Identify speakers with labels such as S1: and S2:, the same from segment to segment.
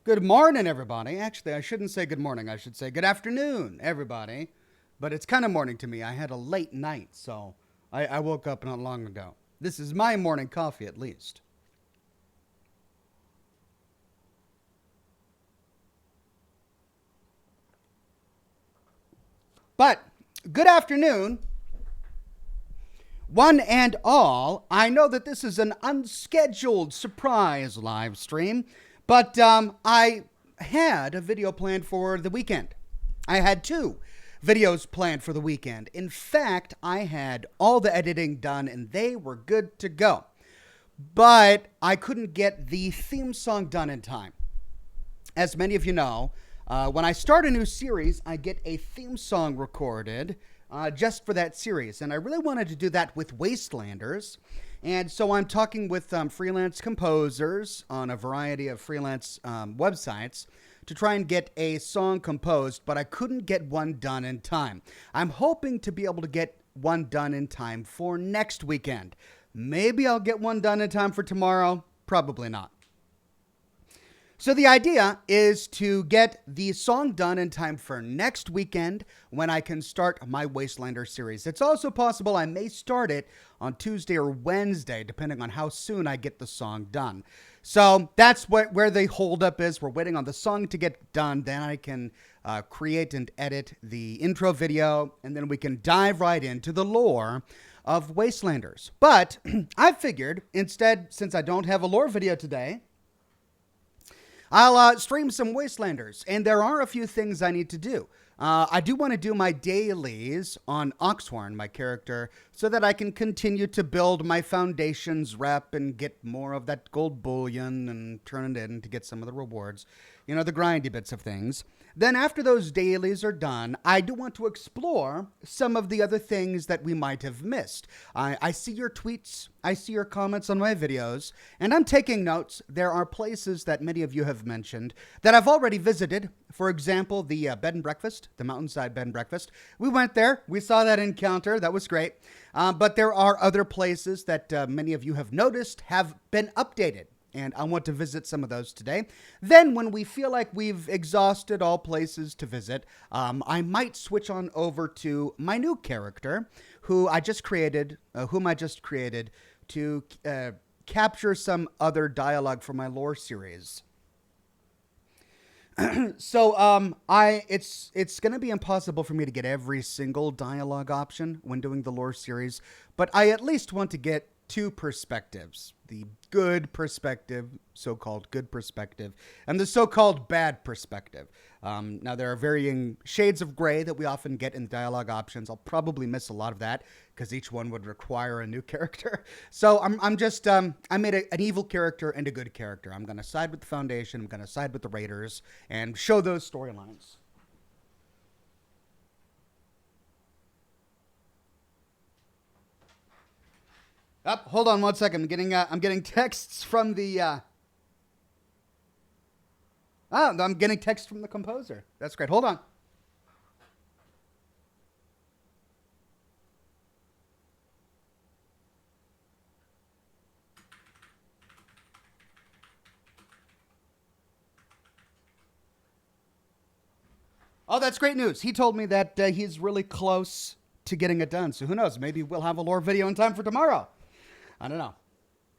S1: Good morning, everybody. Actually, I shouldn't say good morning. I should say good afternoon, everybody. But it's kind of morning to me. I had a late night, so I woke up not long ago. This is my morning coffee, at least. But good afternoon, one and all. I know that this is an unscheduled surprise live stream, but I had a video planned for the weekend. I had two videos planned for the weekend. In fact, I had all the editing done and they were good to go. But I couldn't get the theme song done in time. As many of you know, when I start a new series, I get a theme song recorded just for that series. And I really wanted to do that with Wastelanders. And so I'm talking with freelance composers on a variety of freelance websites to try and get a song composed, but I couldn't get one done in time. I'm hoping to be able to get one done in time for next weekend. Maybe I'll get one done in time for tomorrow. Probably not. So the idea is to get the song done in time for next weekend when I can start my Wastelander series. It's also possible I may start it on Tuesday or Wednesday, depending on how soon I get the song done. So that's where the holdup is. We're waiting on the song to get done. Then I can create and edit the intro video, and then we can dive right into the lore of Wastelanders. But I figured instead, since I don't have a lore video today, I'll stream some Wastelanders, and there are a few things I need to do. I do want to do my dailies on Oxhorn, my character, so that I can continue to build my foundations rep and get more of that gold bullion and turn it in to get some of the rewards. You know, the grindy bits of things. Then after those dailies are done, I do want to explore some of the other things that we might have missed. I see your tweets, I see your comments on my videos, and I'm taking notes. There are places that many of you have mentioned that I've already visited. For example, the bed and breakfast, the mountainside bed and breakfast. We went there. We saw that encounter. That was great. But there are other places that many of you have noticed have been updated. And I want to visit some of those today. Then when we feel like we've exhausted all places to visit, I might switch on over to my new character, whom I just created to capture some other dialogue for my lore series. So it's going to be impossible for me to get every single dialogue option when doing the lore series, but I at least want to get two perspectives. The good perspective, so-called good perspective, and the so-called bad perspective. Now, there are varying shades of gray that we often get in dialogue options. I'll probably miss a lot of that because each one would require a new character. So I made an evil character and a good character. I'm going to side with the Foundation. I'm going to side with the Raiders and show those storylines. Hold on one second. I'm getting texts from the. I'm getting text from the composer. That's great. Hold on. Oh, that's great news. He told me that he's really close to getting it done. So who knows? Maybe we'll have a lore video in time for tomorrow. I don't know.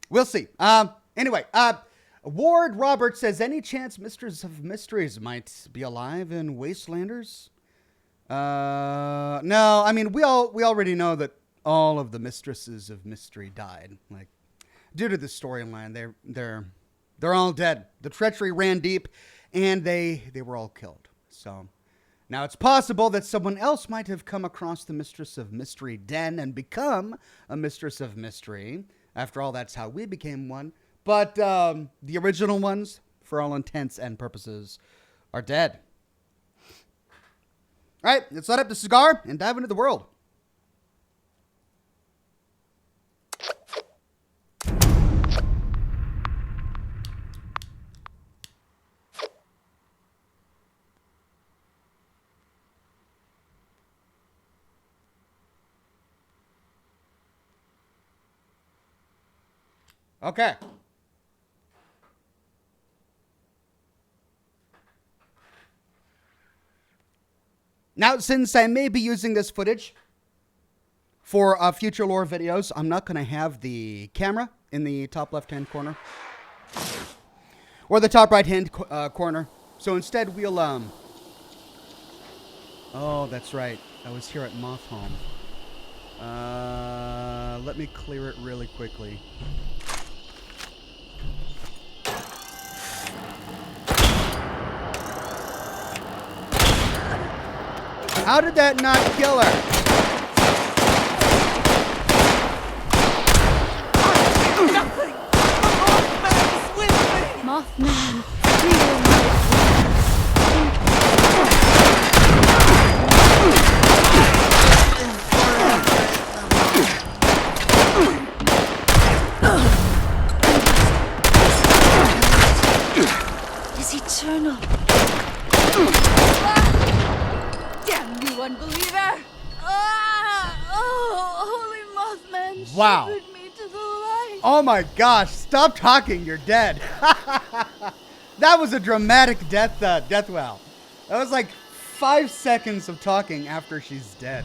S1: We'll see. Anyway, Ward Roberts says, any chance Mistress of Mysteries might be alive in Wastelanders? No, I mean, we already know that all of the Mistresses of Mystery died. Like, due to the storyline, they're all dead. The treachery ran deep, and they were all killed. So now it's possible that someone else might have come across the Mistress of Mystery den and become a Mistress of Mystery. After all, that's how we became one. But the original ones, for all intents and purposes, are dead. All right, let's light up the cigar and dive into the world. Okay. Now, since I may be using this footage for future lore videos, I'm not going to have the camera in the top left-hand corner or the top right-hand corner. So instead, we'll... Oh, that's right. I was here at Moth Home. Let me clear it really quickly. How did that not kill her?
S2: Nothing! The Mothman is with me! Mothman, is eternal. Damn you, unbeliever! Holy Mothman
S1: Wow.
S2: shivered me to the light.
S1: Oh my gosh, stop talking, you're dead. That was a dramatic death well. That was like 5 seconds of talking after she's dead.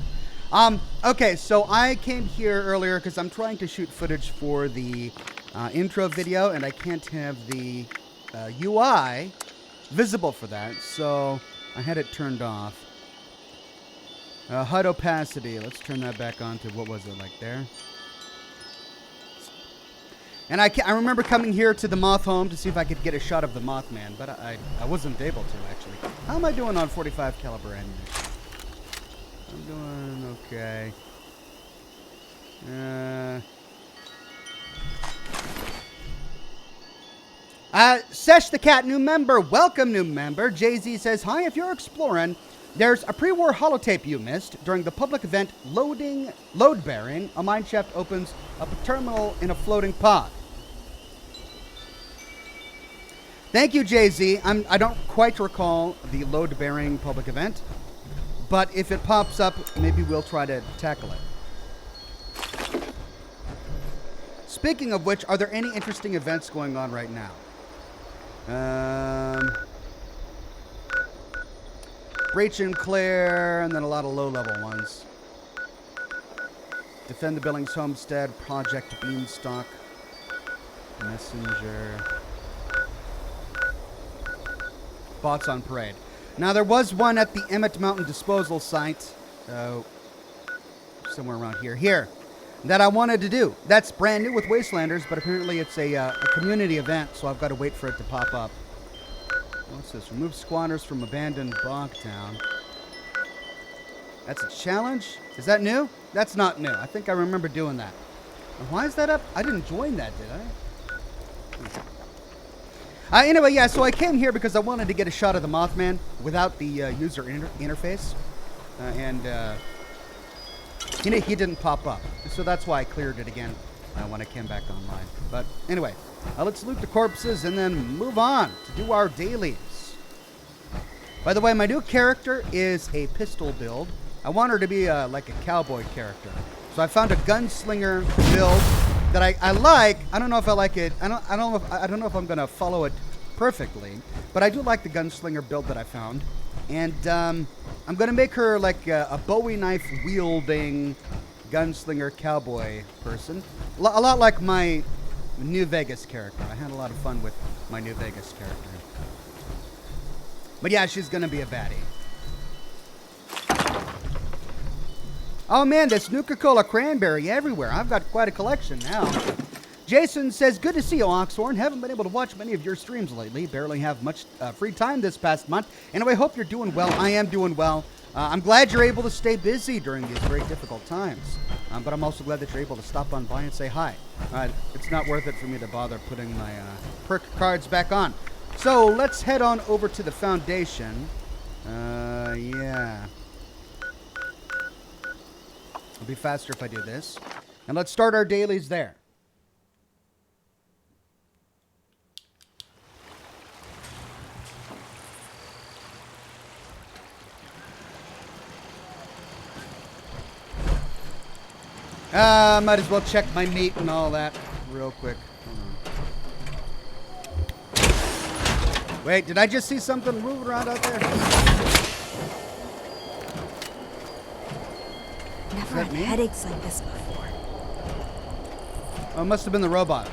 S1: Okay, so I came here earlier because I'm trying to shoot footage for the intro video, and I can't have the UI visible for that, so I had it turned off. HUD opacity, let's turn that back on to, what was it, like there? And I remember coming here to the Moth Home to see if I could get a shot of the Mothman, but I wasn't able to, actually. How am I doing on 45 caliber ammunition? I'm doing okay. Sesh the Cat, new member. Welcome, new member. Jay-Z says, hi, if you're exploring, there's a pre-war holotape you missed. During the public event Loadbearing, a mineshaft opens up a terminal in a floating pod. Thank you, Jay-Z. I don't quite recall the Loadbearing public event, but if it pops up, maybe we'll try to tackle it. Speaking of which, are there any interesting events going on right now? Breach and Clear, and then a lot of low-level ones. Defend the Billings Homestead, Project Beanstalk, Messenger, Bots on Parade. Now, there was one at the Emmett Mountain Disposal Site, somewhere around here, that I wanted to do. That's brand new with Wastelanders, but apparently it's a community event, so I've got to wait for it to pop up. What's this? Remove squatters from abandoned bog town. That's a challenge? Is that new? That's not new. I think I remember doing that. Why is that up? I didn't join that, did I? Anyway, yeah, so I came here because I wanted to get a shot of the Mothman without the user interface. He didn't pop up. So that's why I cleared it again when I came back online. But anyway, let's loot the corpses and then move on to do our dailies. By the way, my new character is a pistol build. I want her to be like a cowboy character. So I found a gunslinger build that I like. I don't know if I like it. I don't know if I'm gonna follow it perfectly, but I do like the gunslinger build that I found. And I'm gonna make her like a Bowie knife wielding gunslinger cowboy person. A lot like my New Vegas character. I had a lot of fun with my New Vegas character. But yeah, she's gonna be a baddie. Oh man, there's Nuka-Cola cranberry everywhere. I've got quite a collection now. Jason says, good to see you, Oxhorn. Haven't been able to watch many of your streams lately. Barely have much free time this past month. Anyway, hope you're doing well. I am doing well. I'm glad you're able to stay busy during these very difficult times. But I'm also glad that you're able to stop on by and say hi. It's not worth it for me to bother putting my perk cards back on. So let's head on over to the Foundation. Yeah. It'll be faster if I do this. And let's start our dailies there. Might as well check my meat and all that real quick. Hold on. Wait, did I just see something moving around out there?
S2: never
S1: that
S2: had
S1: me?
S2: headaches like this before.
S1: Oh, it must have been the robot.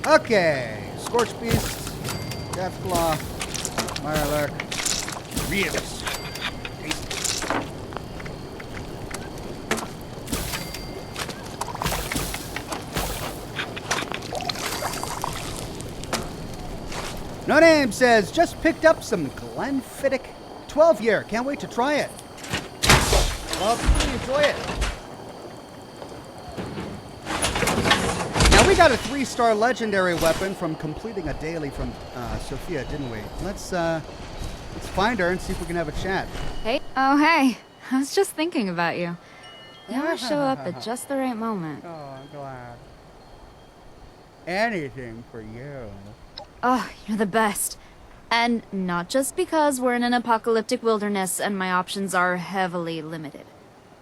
S1: Okay. Scorch Beast, Deathclaw, Mirelurk, Ribs. No Name says, just picked up some Glenfiddich 12-year. Can't wait to try it. Well, enjoy it. Now, we got a 3-star legendary weapon from completing a daily from Sophia, didn't we? Let's find her and see if we can have a chat.
S3: Hey. Oh, hey. I was just thinking about you. You always show up at just the right moment.
S1: Oh, I'm glad. Anything for you.
S3: Oh, you're the best. And not just because we're in an apocalyptic wilderness and my options are heavily limited.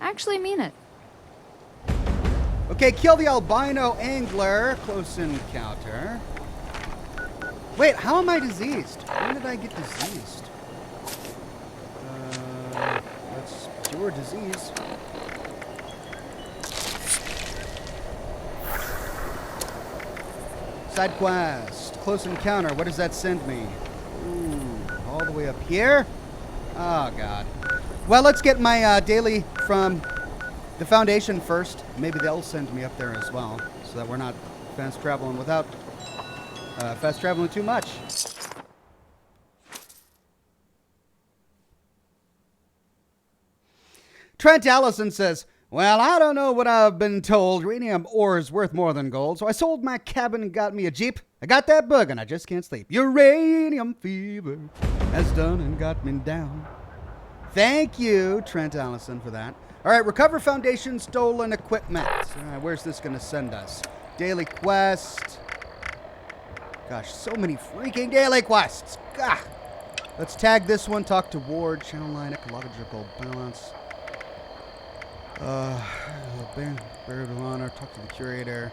S3: I actually mean it.
S1: Okay, kill the albino angler. Close encounter. Wait, how am I diseased? When did I get diseased? Let's cure disease. Side quest. Close encounter. What does that send me? Ooh, all the way up here? Oh, God. Well, let's get my daily from the Foundation first. Maybe they'll send me up there as well, so that we're not fast traveling without fast traveling too much. Trent Allison says, well, I don't know what I've been told. Uranium ore is worth more than gold, so I sold my cabin and got me a Jeep. I got that bug and I just can't sleep. Uranium fever has done and got me down. Thank you, Trent Allison, for that. All right, recover Foundation stolen equipment. All right, where's this going to send us? Daily quest. Gosh, so many freaking daily quests. Gah. Let's tag this one. Talk to Ward. Channel line, ecological balance. Buried of Honor. Talk to the curator.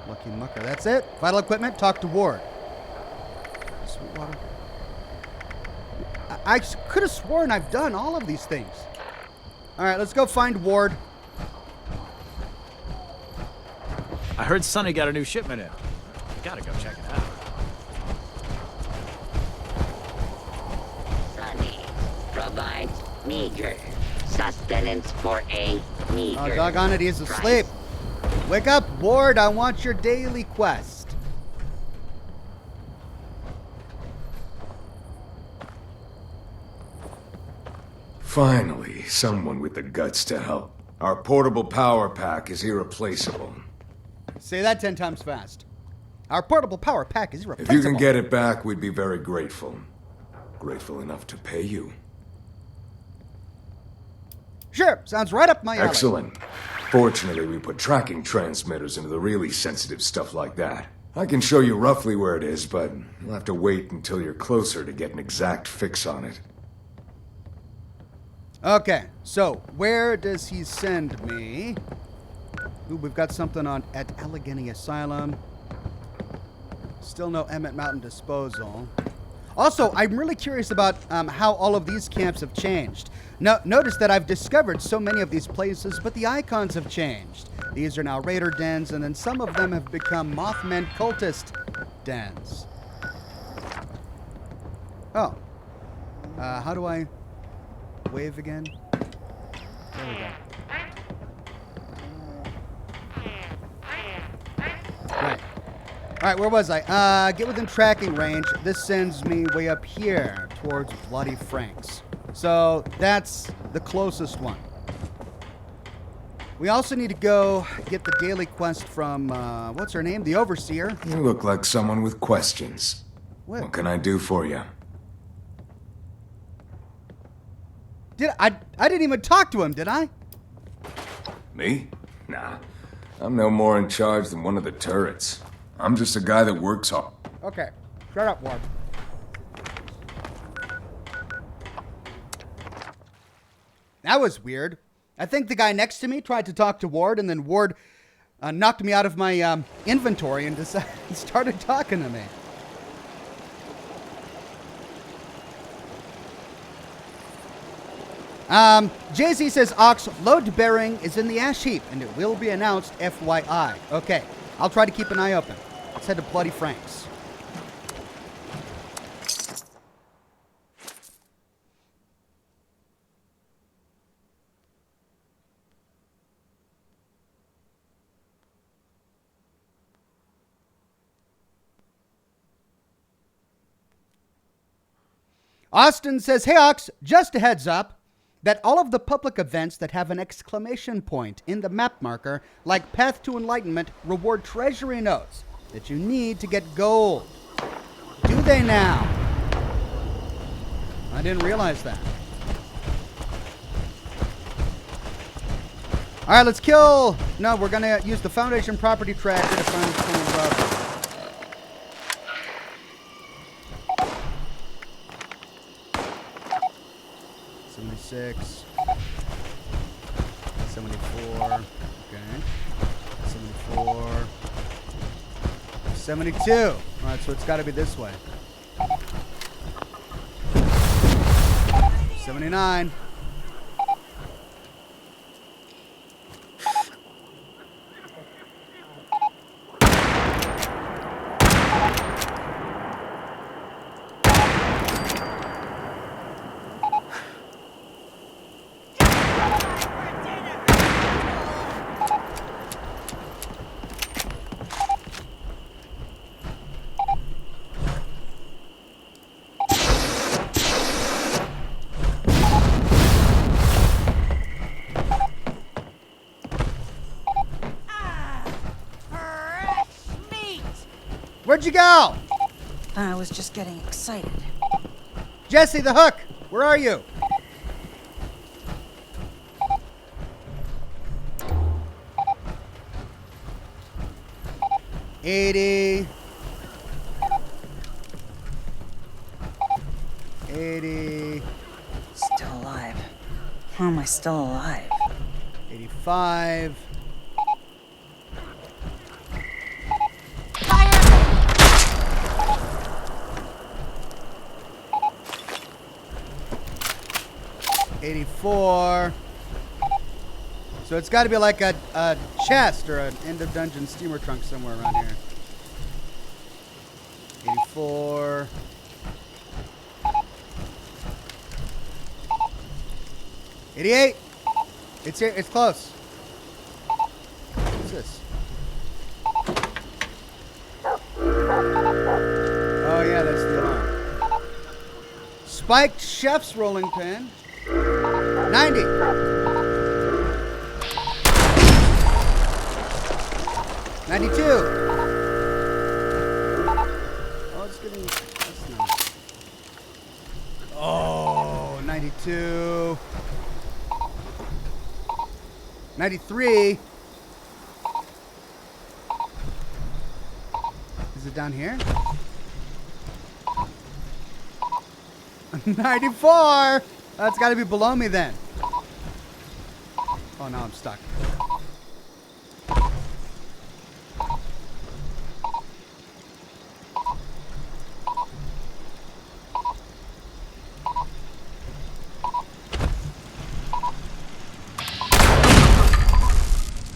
S1: Lucky Mucker. That's it. Vital equipment. Talk to Ward. Sweetwater. I could have sworn I've done all of these things. All right, let's go find Ward.
S4: I heard Sonny got a new shipment in. Gotta go check it out.
S5: Sonny provides meager sustenance for a meager.
S1: Oh, doggone it, he's asleep. Wake up, Ward. I want your daily quest.
S6: Finally, someone with the guts to help. Our portable power pack is irreplaceable.
S1: Say that 10 times fast. Our portable power pack is
S6: If
S1: irreplaceable.
S6: you can get it back, we'd be very grateful. Grateful enough to pay you.
S1: Sure, sounds right up my alley.
S6: Excellent. Fortunately, we put tracking transmitters into the really sensitive stuff like that. I can show you roughly where it is, but you'll have to wait until you're closer to get an exact fix on it.
S1: Okay, so where does he send me? Ooh, we've got something on at Allegheny Asylum. Still no Emmett Mountain Disposal. Also, I'm really curious about how all of these camps have changed. Now, notice that I've discovered so many of these places, but the icons have changed. These are now raider dens, and then some of them have become Muffmen cultist dens. Oh. How do I wave again? There we go. Right. Alright, where was I? Get within tracking range. This sends me way up here towards Bloody Frank's. So that's the closest one. We also need to go get the daily quest from, what's her name? The Overseer.
S6: You look like someone with questions. What can I do for you?
S1: I didn't even talk to him, did I?
S6: Me? Nah. I'm no more in charge than one of the turrets. I'm just a guy that works hard.
S1: Okay. Shut up, Ward. That was weird. I think the guy next to me tried to talk to Ward, and then Ward knocked me out of my inventory and started talking to me. Jay-Z says Ox Loadbearing is in the ash heap, and it will be announced FYI. Okay, I'll try to keep an eye open. Let's head to Bloody Frank's. Austin says, hey Ox, just a heads up that all of the public events that have an exclamation point in the map marker, like Path to Enlightenment, reward treasury notes that you need to get gold. Do they now? I didn't realize that. All right, let's kill. No, we're going to use the Foundation property tracker to find someone property. 76, 74, okay, 74, 72. All right, so it's got to be this way. 79. Where'd you go?
S2: I was just getting excited.
S1: Jesse the Hook, where are you? $80.
S2: Still alive. How am I still alive?
S1: 85. $84. So it's got to be like a chest or an end of dungeon steamer trunk somewhere around here. 84. 88. It's here. It's close. What's this? Oh yeah, that's the alarm. Spiked chef's rolling pin. 90. 92. Oh, it's getting. That's nice. Oh, 92. 93. Is it down here? 94. That's got to be below me then. Oh, now I'm stuck.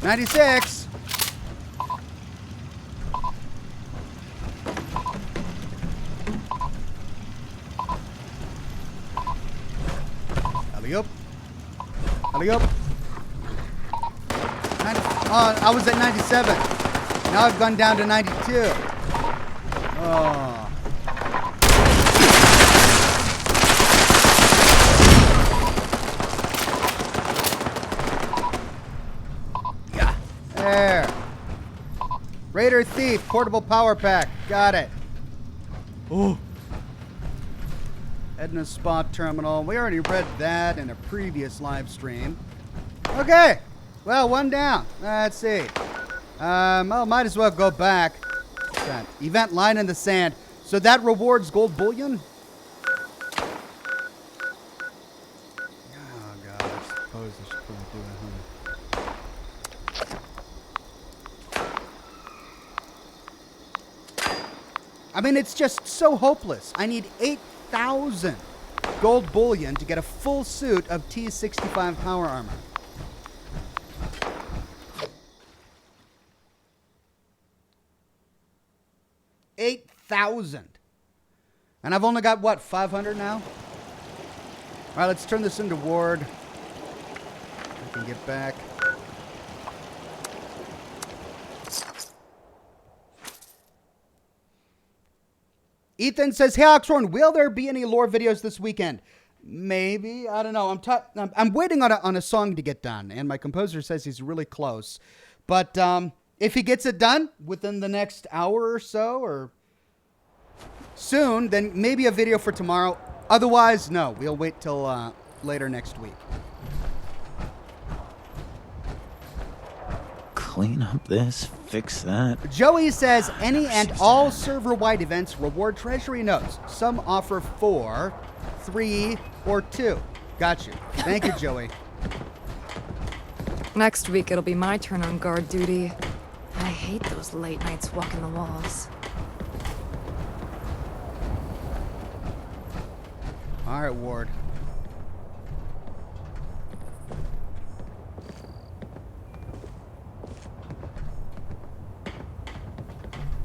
S1: $96. Alley-oop. Alley-oop. Oh, I was at 97. Now I've gone down to 92. Oh. Yeah. There. Raider Thief, portable power pack. Got it. Ooh. Edna Spa Terminal. We already read that in a previous live stream. Okay. Well, one down. Let's see. Well, might as well go back. What's that? Event line in the sand. So that rewards gold bullion? Oh, God. I suppose I should probably do it, huh? I mean, it's just so hopeless. I need 8,000 gold bullion to get a full suit of T-65 power armor. $8,000. And I've only got, what, 500 now? All right, let's turn this into Ward. I can get back. Ethan says, "Hey, Oxhorn, will there be any lore videos this weekend?" Maybe. I don't know. I'm waiting on a song to get done, and my composer says he's really close. But if he gets it done within the next hour or so, or soon, then maybe a video for tomorrow. Otherwise, no. We'll wait till later next week.
S4: Clean up this, fix that.
S1: Joey says, any and all server-wide events reward treasury notes. Some offer 4, 3, or 2. Got you. Thank you, Joey.
S7: Next week it'll be my turn on guard duty. I hate those late nights walking the walls.
S1: All right, Ward.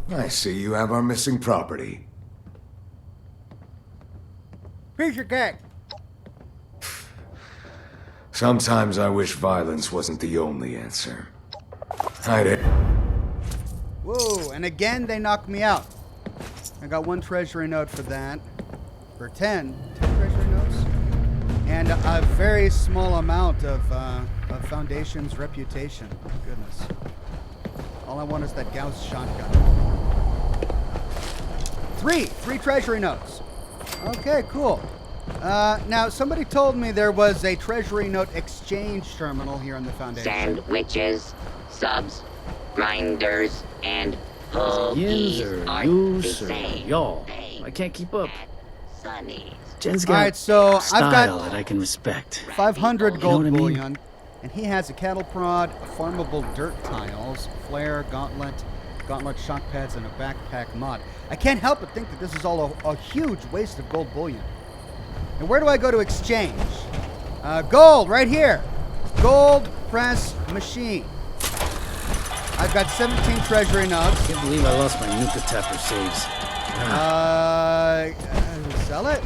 S6: I see you have our missing property.
S1: Here's your cake.
S6: Sometimes I wish violence wasn't the only answer. Hide it.
S1: Whoa, and again they knocked me out. I got 1 treasury note for that. For 10 treasury notes. And a very small amount of Foundation's reputation. Goodness. All I want is that Gauss shotgun. 3 treasury notes. Okay, cool. Now, somebody told me there was a treasury note exchange terminal here in the Foundation.
S5: Sandwiches, subs, grinders, and
S8: Yins
S5: hoagies
S8: or
S5: are
S8: yoos
S5: the
S8: or
S5: same
S8: y'all.
S5: thing
S8: I can't keep up.
S5: at Sunny's.
S8: Jen's
S1: All
S8: got
S1: right, so I've
S8: style
S1: got
S8: that I can respect.
S1: 500
S8: You know
S1: gold
S8: what I mean?
S1: bullion, and he has a cattle prod, farmable dirt tiles, flare, gauntlet shock pads, and a backpack mod. I can't help but think that this is all a huge waste of gold bullion. And where do I go to exchange? Gold, right here. Gold press machine. I've got 17 treasury notes.
S8: I can't believe I lost my Nuka Tapper saves.
S1: Sell it?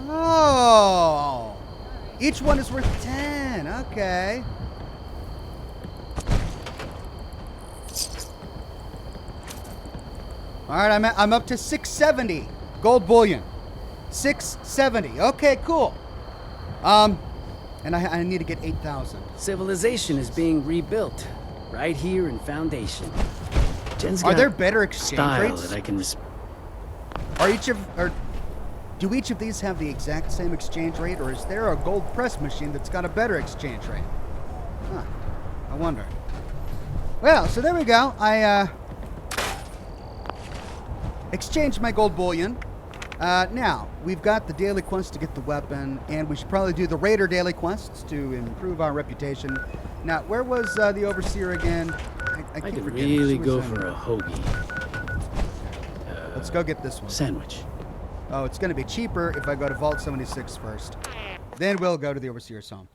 S1: Oh. Each one is worth 10. Okay. All right, I'm up to 670 gold bullion. 670. Okay, cool. And I need to get 8,000.
S8: Civilization is being rebuilt right here in Foundation. Jen's
S1: Are
S8: got
S1: there better exchange
S8: style
S1: rates?
S8: that I can respect.
S1: Do each of these have the exact same exchange rate, or is there a gold press machine that's got a better exchange rate? Huh. I wonder. Well, so there we go. I exchanged my gold bullion. Now, we've got the daily quest to get the weapon, and we should probably do the Raider daily quests to improve our reputation. Now, where was the Overseer again? I
S8: I
S1: keep
S8: could
S1: forgetting.
S8: really
S1: She was
S8: go
S1: in-
S8: for a hoagie.
S1: Let's go get this one.
S8: Sandwich.
S1: Oh, it's going to be cheaper if I go to Vault 76 first. Then we'll go to the Overseer's home.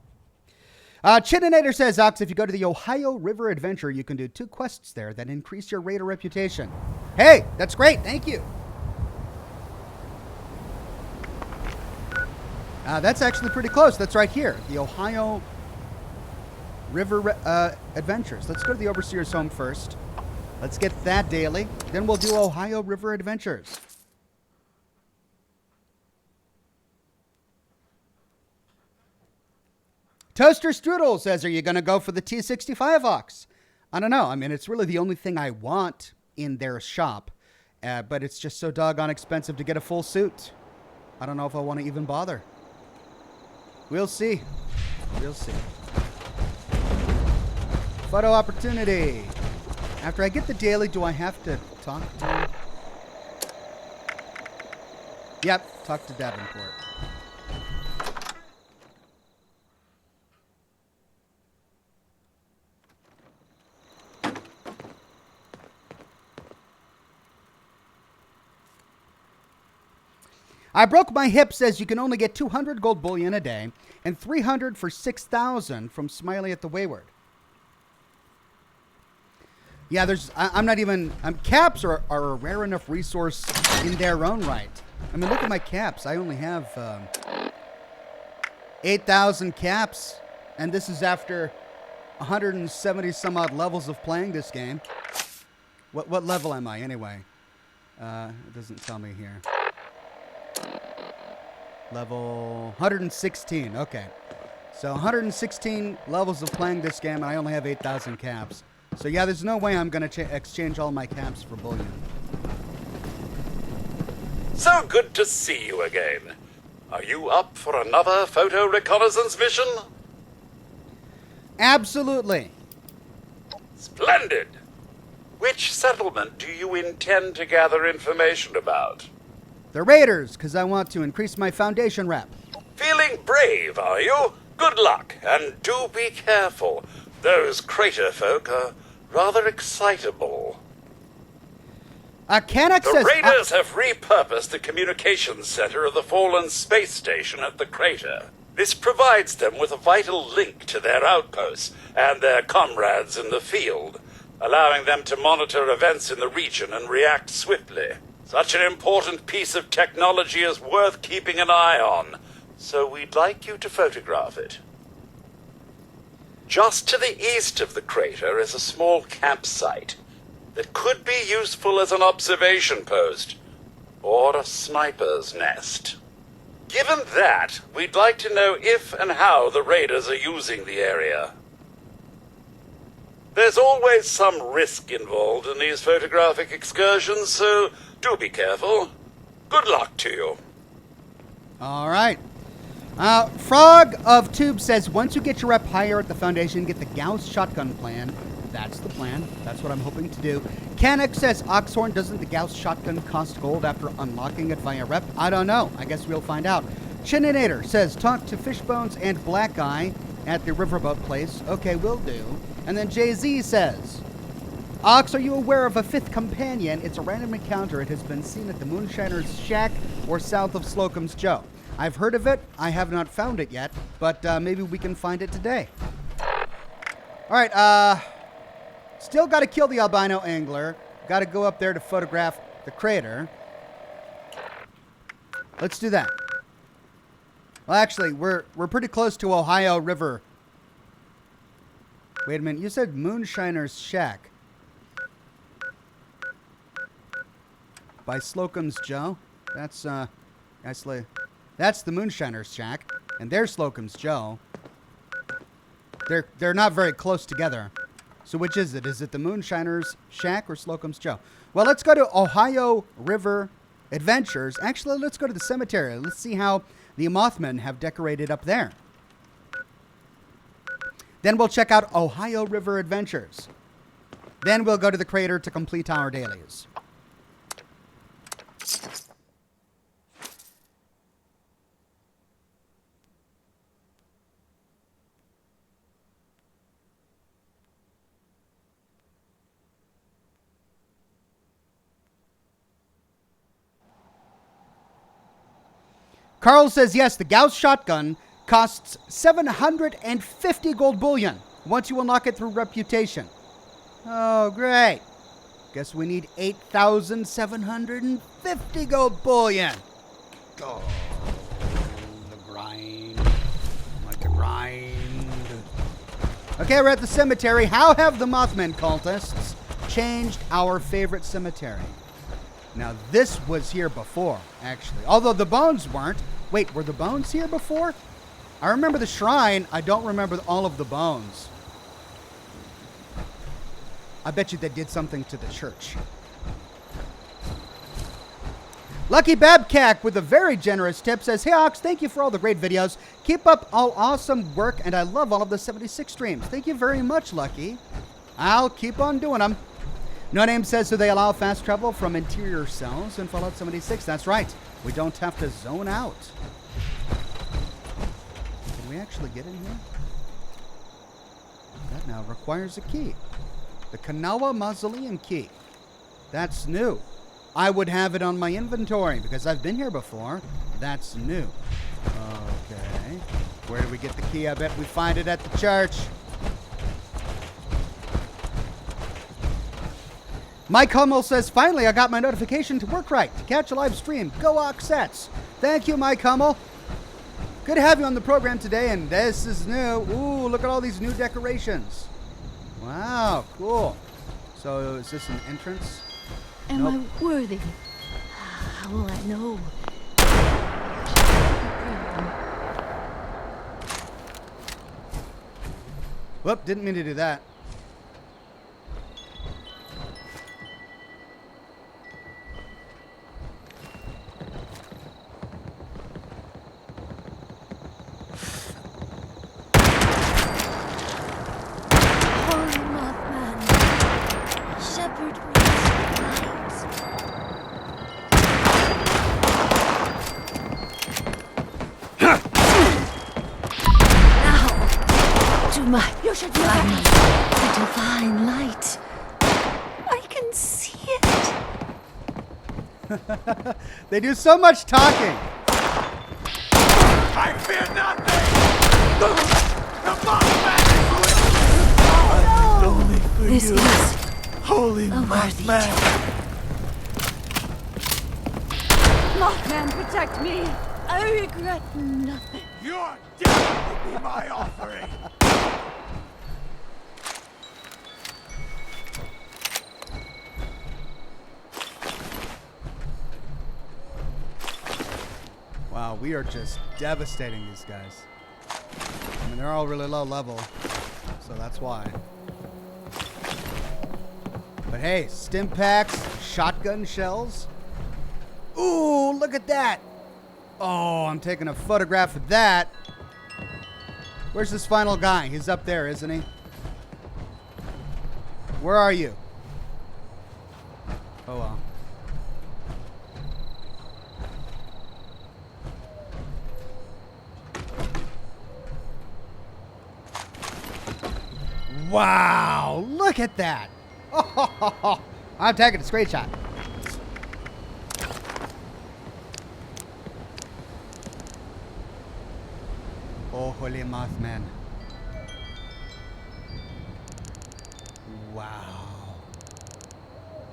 S1: Chininator says, Ox, if you go to the Ohio River Adventure, you can do 2 quests there that increase your Raider reputation. Hey, that's great. Thank you. That's actually pretty close. That's right here. The Ohio River Adventures. Let's go to the Overseer's home first. Let's get that daily. Then we'll do Ohio River Adventures. Toaster Strudel says, are you going to go for the T65 Ox? I don't know. I mean, it's really the only thing I want in their shop. But it's just so doggone expensive to get a full suit. I don't know if I want to even bother. We'll see. We'll see. Photo opportunity. After I get the daily, do I have to talk to him? Yep, talk to Davenport. I broke my hip says you can only get 200 gold bullion a day and 300 for 6,000 from Smiley at the Wayward. Yeah, I'm not even, caps are a rare enough resource in their own right. I mean, look at my caps. I only have 8,000 caps, and this is after 170 some odd levels of playing this game. What level am I anyway? It doesn't tell me here. Level 116. Okay. So 116 levels of playing this game, and I only have 8,000 caps. So yeah, there's no way I'm going to exchange all my caps for bullion.
S9: So good to see you again. Are you up for another photo reconnaissance mission?
S1: Absolutely.
S9: Splendid. Which settlement do you intend to gather information about?
S1: The Raiders, because I want to increase my Foundation rep.
S9: Feeling brave, are you? Good luck, and do be careful. Those crater folk are rather excitable.
S1: Canuck
S9: The
S1: says...
S9: Raiders have repurposed the communications center of the fallen space station at the crater. This provides them with a vital link to their outposts and their comrades in the field, allowing them to monitor events in the region and react swiftly. Such an important piece of technology is worth keeping an eye on, so we'd like you to photograph it. Just to the east of the crater is a small campsite that could be useful as an observation post or a sniper's nest. Given that, we'd like to know if and how the raiders are using the area. There's always some risk involved in these photographic excursions, so do be careful. Good luck to you.
S1: All right. Frog of Tube says, once you get your rep higher at the Foundation, get the Gauss shotgun plan. That's the plan. That's what I'm hoping to do. Canuck says, Oxhorn, doesn't the Gauss shotgun cost gold after unlocking it via rep? I don't know. I guess we'll find out. Chininator says, talk to Fishbones and Black Eye at the riverboat place. Okay, will do. And then Jay-Z says, Ox, are you aware of a fifth companion? It's a random encounter. It has been seen at the Moonshiner's Shack or south of Slocums Joe. I've heard of it. I have not found it yet, but maybe we can find it today. All right, still got to kill the albino angler. Got to go up there to photograph the crater. Let's do that. Well, actually, we're pretty close to Ohio River. Wait a minute. You said Moonshiner's Shack by Slocums Joe. That's actually, that's the Moonshiner's Shack, and there's Slocums Joe. They're not very close together. So which is it? Is it the Moonshiner's Shack or Slocums Joe? Well, let's go to Ohio River Adventures. Actually, let's go to the cemetery. Let's see how the Muffmen have decorated up there. Then we'll check out Ohio River Adventures. Then we'll go to the crater to complete our dailies. Carl says, yes, the Gauss shotgun costs 750 gold bullion once you unlock it through reputation. Oh, great. Guess we need 8,750 gold bullion. Oh, the grind. Like the grind. Okay, we're at the cemetery. How have the Mothman cultists changed our favorite cemetery? Now, this was here before, actually. Although the bones weren't. Wait, were the bones here before? I remember the shrine. I don't remember all of the bones. I bet you they did something to the church. Lucky Babcack with a very generous tip says, hey, Ox, thank you for all the great videos. Keep up all awesome work, and I love all of the 76 streams. Thank you very much, Lucky. I'll keep on doing them. No Name says, so they allow fast travel from interior cells in Fallout 76. That's right. We don't have to zone out. Can we actually get in here? That now requires a key. The Kanawha Mausoleum Key. That's new. I would have it on my inventory because I've been here before That's new. Okay. Where do we get the key? I bet we find it at the church. Mike Hummel says, finally, I got my notification to work right. To catch a live stream. Go Oxets. Thank you, Mike Hummel. Good to have you on the program today, and this is new. Ooh, look at all these new decorations. Wow, cool. So is this an entrance?
S3: Am I worthy? How will I know?
S1: Whoop, didn't mean to do that.
S3: Holy Muffmen, shepherd me to light. Now, to my you should find the divine light. I can see it.
S1: They do so much talking.
S9: I fear nothing! The Muffmen is with
S3: This is
S9: Holy
S3: a worthy
S9: Muffmen!
S3: Mothman, protect me. I regret nothing.
S9: Your death will be my offering!
S1: Wow, we are just devastating these guys. I mean, they're all really low level, so that's why. But hey, stim packs, shotgun shells. Ooh, look at that. Oh, I'm taking a photograph of that. Where's this final guy? He's up there, isn't he? Where are you? Oh, well. Wow, look at that. Oh, I'm taking a screenshot. Oh, holy Mothman. Wow.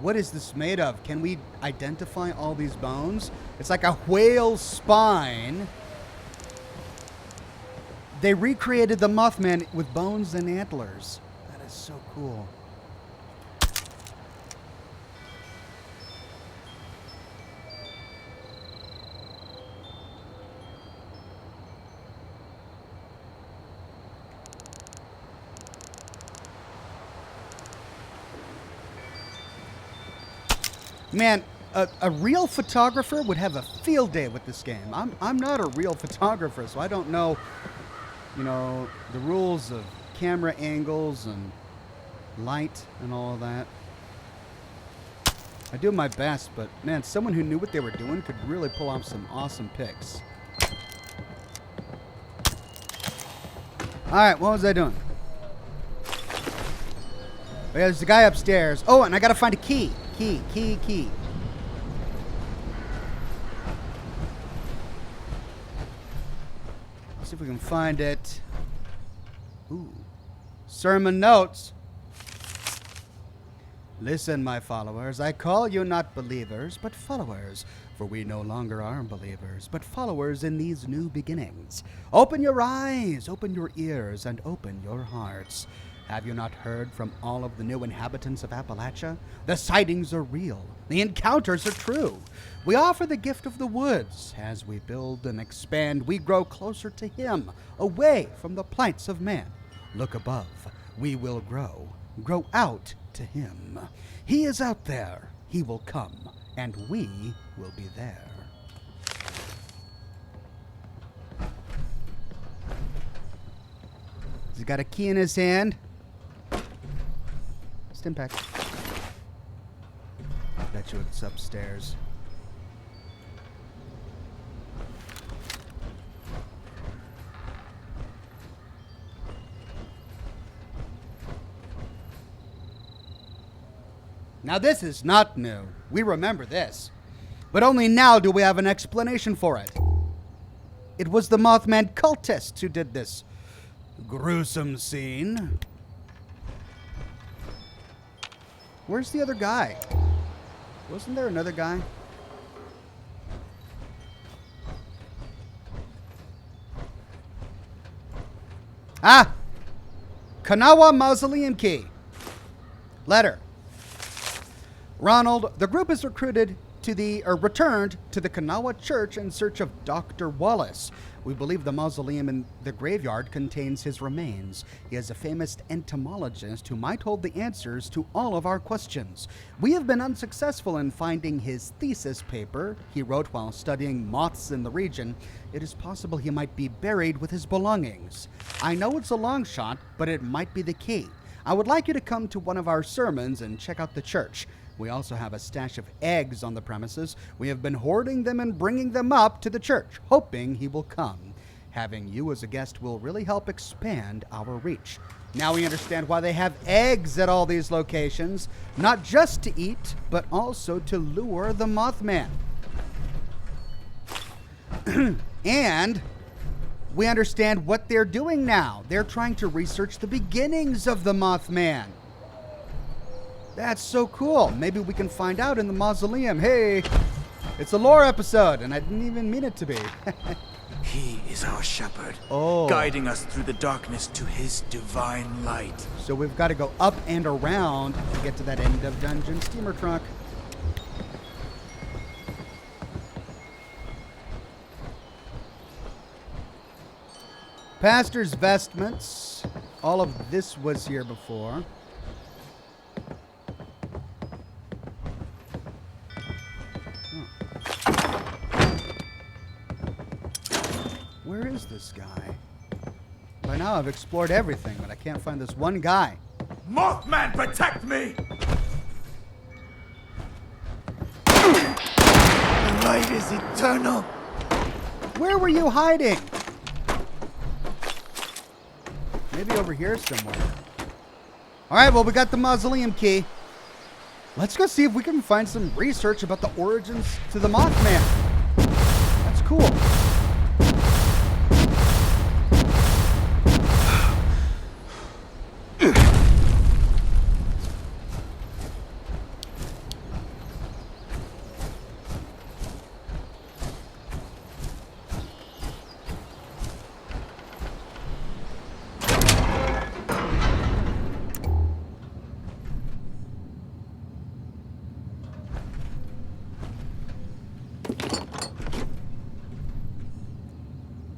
S1: What is this made of? Can we identify all these bones? It's like a whale spine. They recreated the Muffmen with bones and antlers. That is so cool. Man, a real photographer would have a field day with this game. I'm not a real photographer, so I don't know, you know, the rules of camera angles and light and all of that. I do my best, but man, someone who knew what they were doing could really pull off some awesome pics. All right, what was I doing? Oh, yeah, there's a guy upstairs. Oh, and I gotta find a key. Key. Let's see if we can find it. Ooh. Sermon notes. Listen, my followers, I call you not believers, but followers, for we no longer are believers, but followers in these new beginnings. Open your eyes, open your ears, and open your hearts. Have you not heard from all of the new inhabitants of Appalachia? The sightings are real. The encounters are true. We offer the gift of the woods. As we build and expand, we grow closer to Him, away from the plights of man. Look above. We will grow out to Him. He is out there. He will come, and we will be there. He's got a key in his hand. Impact. Bet you it's upstairs. Now this is not new. We remember this. But only now do we have an explanation for it. it was the Mothman cultists who did this gruesome scene. Where's the other guy? Wasn't there another guy? Ah! Kanawa Mausoleum Key. Letter. Ronald, the group is returned to the Kanawa Church in search of Dr. Wallace. We believe the mausoleum in the graveyard contains his remains. He is a famous entomologist who might hold the answers to all of our questions. We have been unsuccessful in finding his thesis paper he wrote while studying moths in the region. It is possible he might be buried with his belongings. I know it's a long shot, but it might be the key. I would like you to come to one of our sermons and check out the church. We also have a stash of eggs on the premises. We have been hoarding them and bringing them up to the church, hoping he will come. Having you as a guest will really help expand our reach. Now we understand why they have eggs at all these locations, not just to eat, but also to lure the Mothman. And we understand what they're doing now. They're trying to research the beginnings of the Mothman. That's so cool. Maybe we can find out in the mausoleum. Hey, it's a lore episode, and I didn't even mean it to be.
S10: He is our shepherd,
S1: Oh.
S10: guiding us through the darkness to his divine light.
S1: So we've got to go up and around to get to that end of dungeon steamer trunk. Pastor's vestments. All of this was here before. Where is this guy? By now I've explored everything, but I can't find this one guy.
S10: Mothman, protect me! The light is eternal.
S1: Where were you hiding? Maybe over here somewhere. Alright, well, we got the mausoleum key. Let's go see if we can find some research about the origins to the Mothman. That's cool.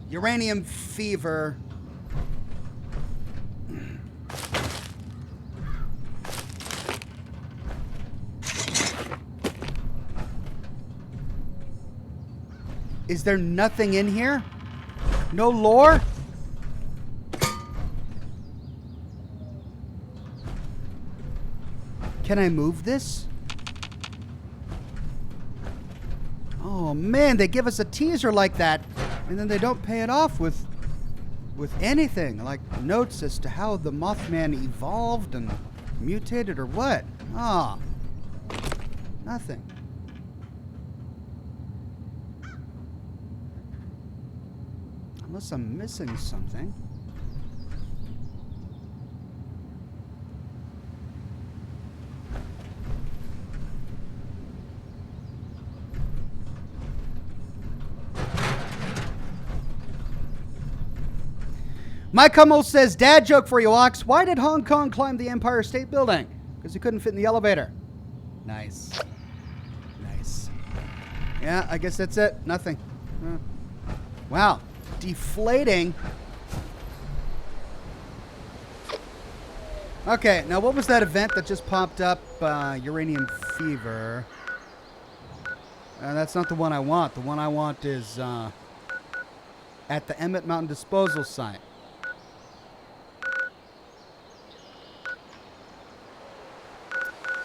S1: Uranium fever. Is there nothing in here? No lore? Can I move this? Oh man, they give us a teaser like that, and then they don't pay it off with anything, like notes as to how the Mothman evolved and mutated or what. Ah, nothing. Unless I'm missing something. Mike Hummel says, dad joke for you, Ox. Why did Hong Kong climb the Empire State Building? Because he couldn't fit in the elevator. Nice. Nice. Yeah, I guess that's it. Nothing. Wow. Deflating. Okay, now what was that event that just popped up? Uranium fever. That's not the one I want. The one I want is at the Emmett Mountain disposal site.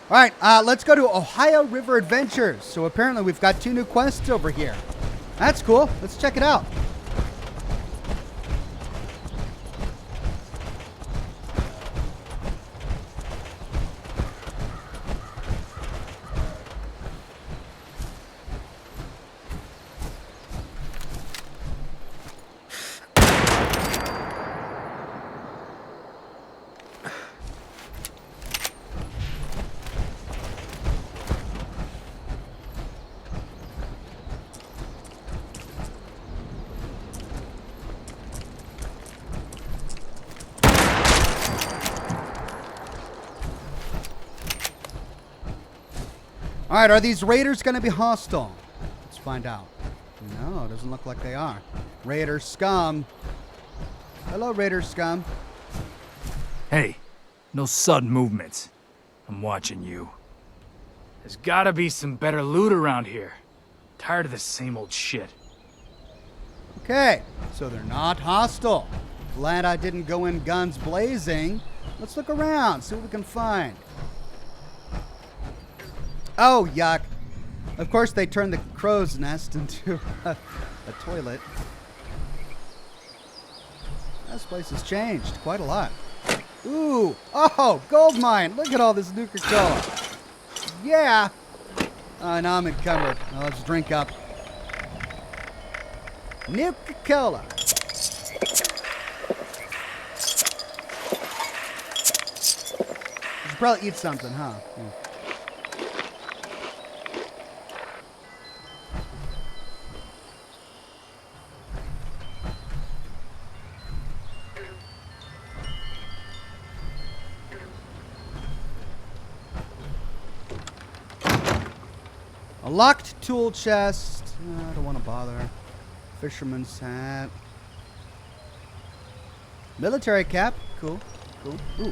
S1: All right, let's go to Ohio River Adventures. So apparently we've got 2 new quests over here. That's cool. Let's check it out. All right, are these raiders going to be hostile? Let's find out. No, it doesn't look like they are. Raider scum. Hello, Raider scum.
S11: Hey, no sudden movements. I'm watching you. There's gotta be some better loot around here. Tired of this same old shit.
S1: Okay, so they're not hostile. Glad I didn't go in guns blazing. Let's look around, see what we can find. Oh, yuck. Of course, they turned the Crowsnest into a toilet. This place has changed quite a lot. Ooh, oh, gold mine. Look at all this Nuka-Cola. Yeah. Now I'm encumbered. Now let's drink up. Nuka-Cola. You should probably eat something, huh? Yeah. A locked tool chest. I don't want to bother. Fisherman's hat. Military cap. Cool. Cool. Ooh.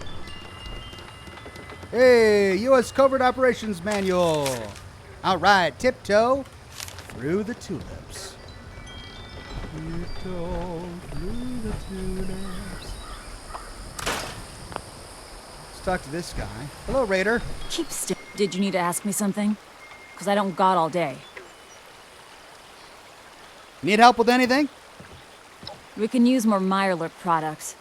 S1: Hey, U.S. Covert Operations Manual. All right, tiptoe through the tulips. Tiptoe through the tulips. Let's talk to this guy. Hello, Raider.
S12: Keep still. Did you need to ask me something? Because I don't got all day.
S1: Need help with anything?
S12: We can use more Mirelurk products.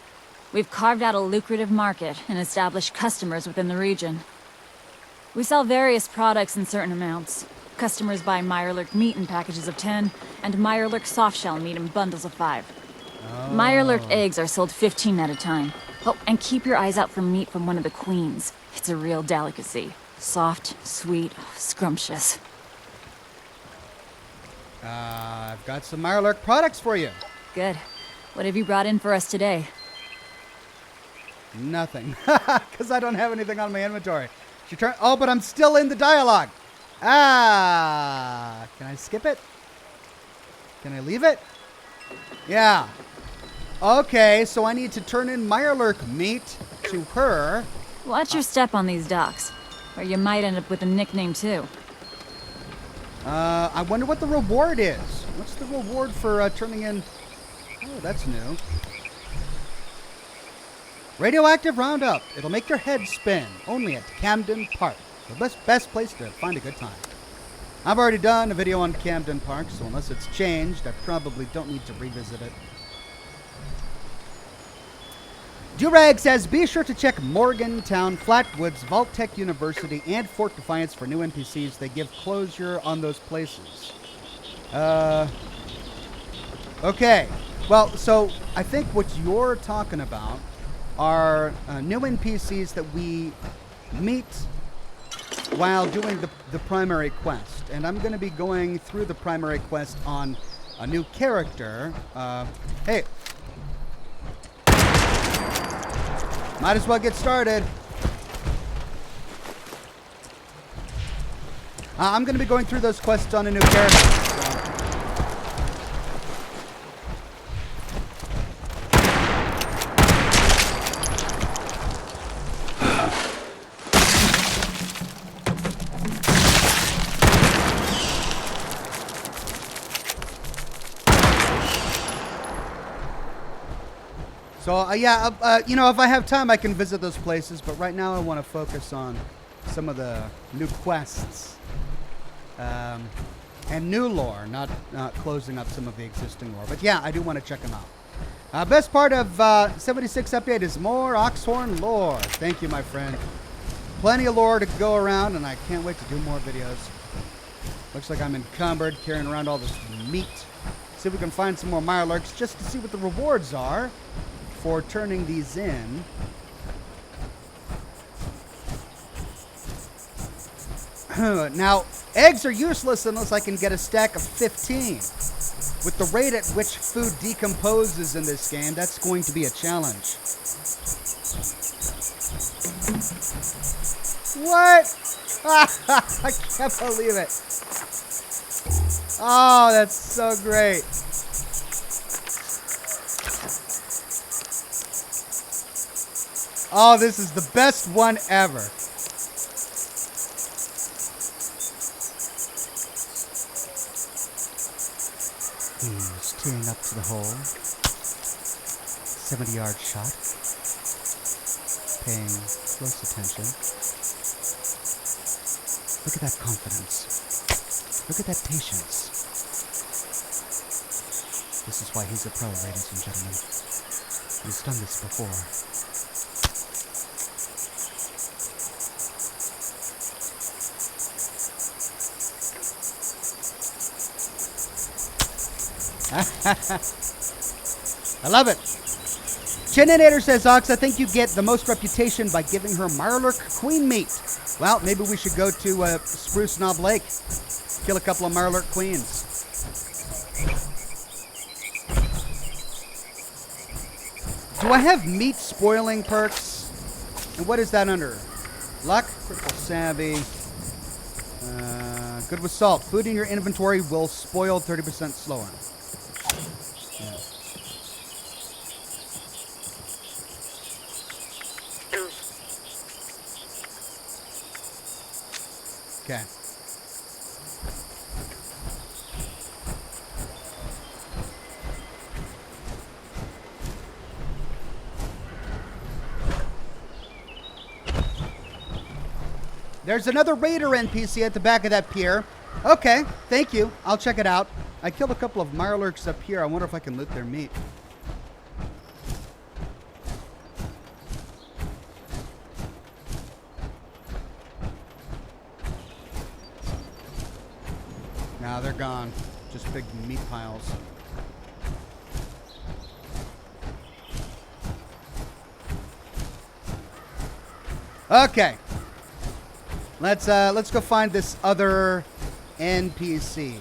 S12: We've carved out a lucrative market and established customers within the region. We sell various products in certain amounts. Customers buy Mirelurk meat in packages of 10, and Mirelurk softshell meat in bundles of 5. Oh. Mirelurk eggs are sold 15 at a time. Oh, and keep your eyes out for meat from one of the queens. It's a real delicacy. Soft, sweet, scrumptious.
S1: I've got some Mirelurk products for you.
S12: Good. What have you brought in for us today?
S1: Nothing. Because I don't have anything on my inventory. Oh, but I'm still in the dialogue. Can I skip it? Can I leave it? Yeah. Okay, so I need to turn in Mirelurk meat to her.
S12: Watch your step on these docks, or you might end up with a nickname too.
S1: I wonder what the reward is. What's the reward for turning in... Oh, that's new. Radioactive Roundup. It'll make your head spin. Only at Camden Park. The best place to find a good time. I've already done a video on Camden Park, so unless it's changed, I probably don't need to revisit it. Durag says, be sure to check Morgantown, Flatwoods, Vault-Tec University, and Fort Defiance for new NPCs. They give closure on those places. Okay. Well, so I think what you're talking about are new NPCs that we meet while doing the primary quest. And I'm going to be going through the primary quest on a new character. Hey. Might as well get started. I'm going to be going through those quests on a new character. So, you know, if I have time, I can visit those places. But right now, I want to focus on some of the new quests and new lore, not closing up some of the existing lore. But yeah, I do want to check them out. Best part of 76 update is more Oxhorn lore. Thank you, my friend. Plenty of lore to go around, and I can't wait to do more videos. Looks like I'm encumbered, carrying around all this meat. See if we can find some more Mirelurks just to see what the rewards are for turning these in. Now, eggs are useless unless I can get a stack of 15. With the rate at which food decomposes in this game, that's going to be a challenge. What? I can't believe it. Oh, that's so great. Oh, this is the best one ever. He's teeing up to the hole. 70-yard shot. Paying close attention. Look at that confidence. Look at that patience. This is why he's a pro, ladies and gentlemen. He's done this before. I love it. Chininator says, Ox, I think you get the most reputation by giving her Mirelurk queen meat. Well, maybe we should go to Spruce Knob Lake. Kill a couple of Mirelurk queens. Do I have meat spoiling perks? And what is that under? Luck, critical savvy, good with salt. Food in your inventory will spoil 30% slower. Okay. There's another raider NPC at the back of that pier. Okay, thank you. I'll check it out. I killed a couple of Mirelurks up here. I wonder if I can loot their meat. Nah, they're gone. Just big meat piles. Okay. Let's go find this other NPC.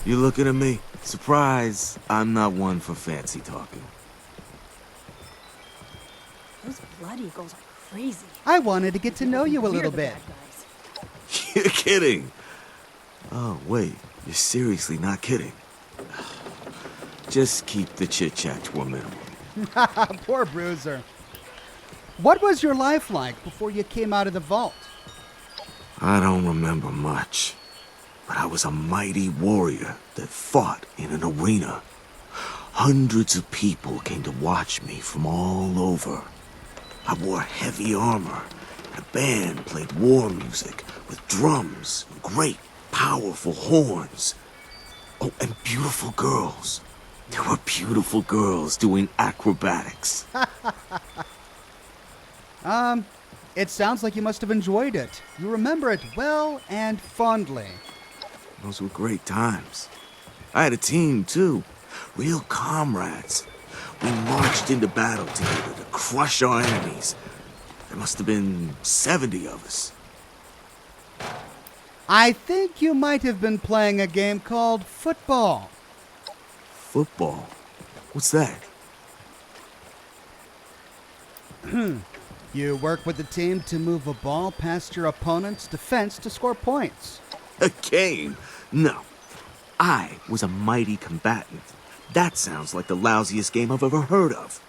S13: You looking at me? Surprise, I'm not one for fancy talking.
S12: Those blood eagles are crazy.
S1: I wanted to get to know you a little bit.
S13: You're kidding. Oh, wait, you're seriously not kidding. Just keep the chit-chat to a minimum.
S1: Poor Bruiser. What was your life like before you came out of the vault?
S13: I don't remember much. But I was a mighty warrior that fought in an arena. Hundreds of people came to watch me from all over. I wore heavy armor, and a band played war music with drums and great, powerful horns. Oh, and beautiful girls. There were beautiful girls doing acrobatics.
S1: It sounds like you must have enjoyed it. You remember it well and fondly.
S13: Those were great times. I had a team, too. Real comrades. We marched into battle together to crush our enemies. There must have been 70 of us.
S1: I think you might have been playing a game called football.
S13: Football? What's that?
S1: You work with the team to move a ball past your opponent's defense to score points.
S13: A game? No. I was a mighty combatant. That sounds like the lousiest game I've ever heard of.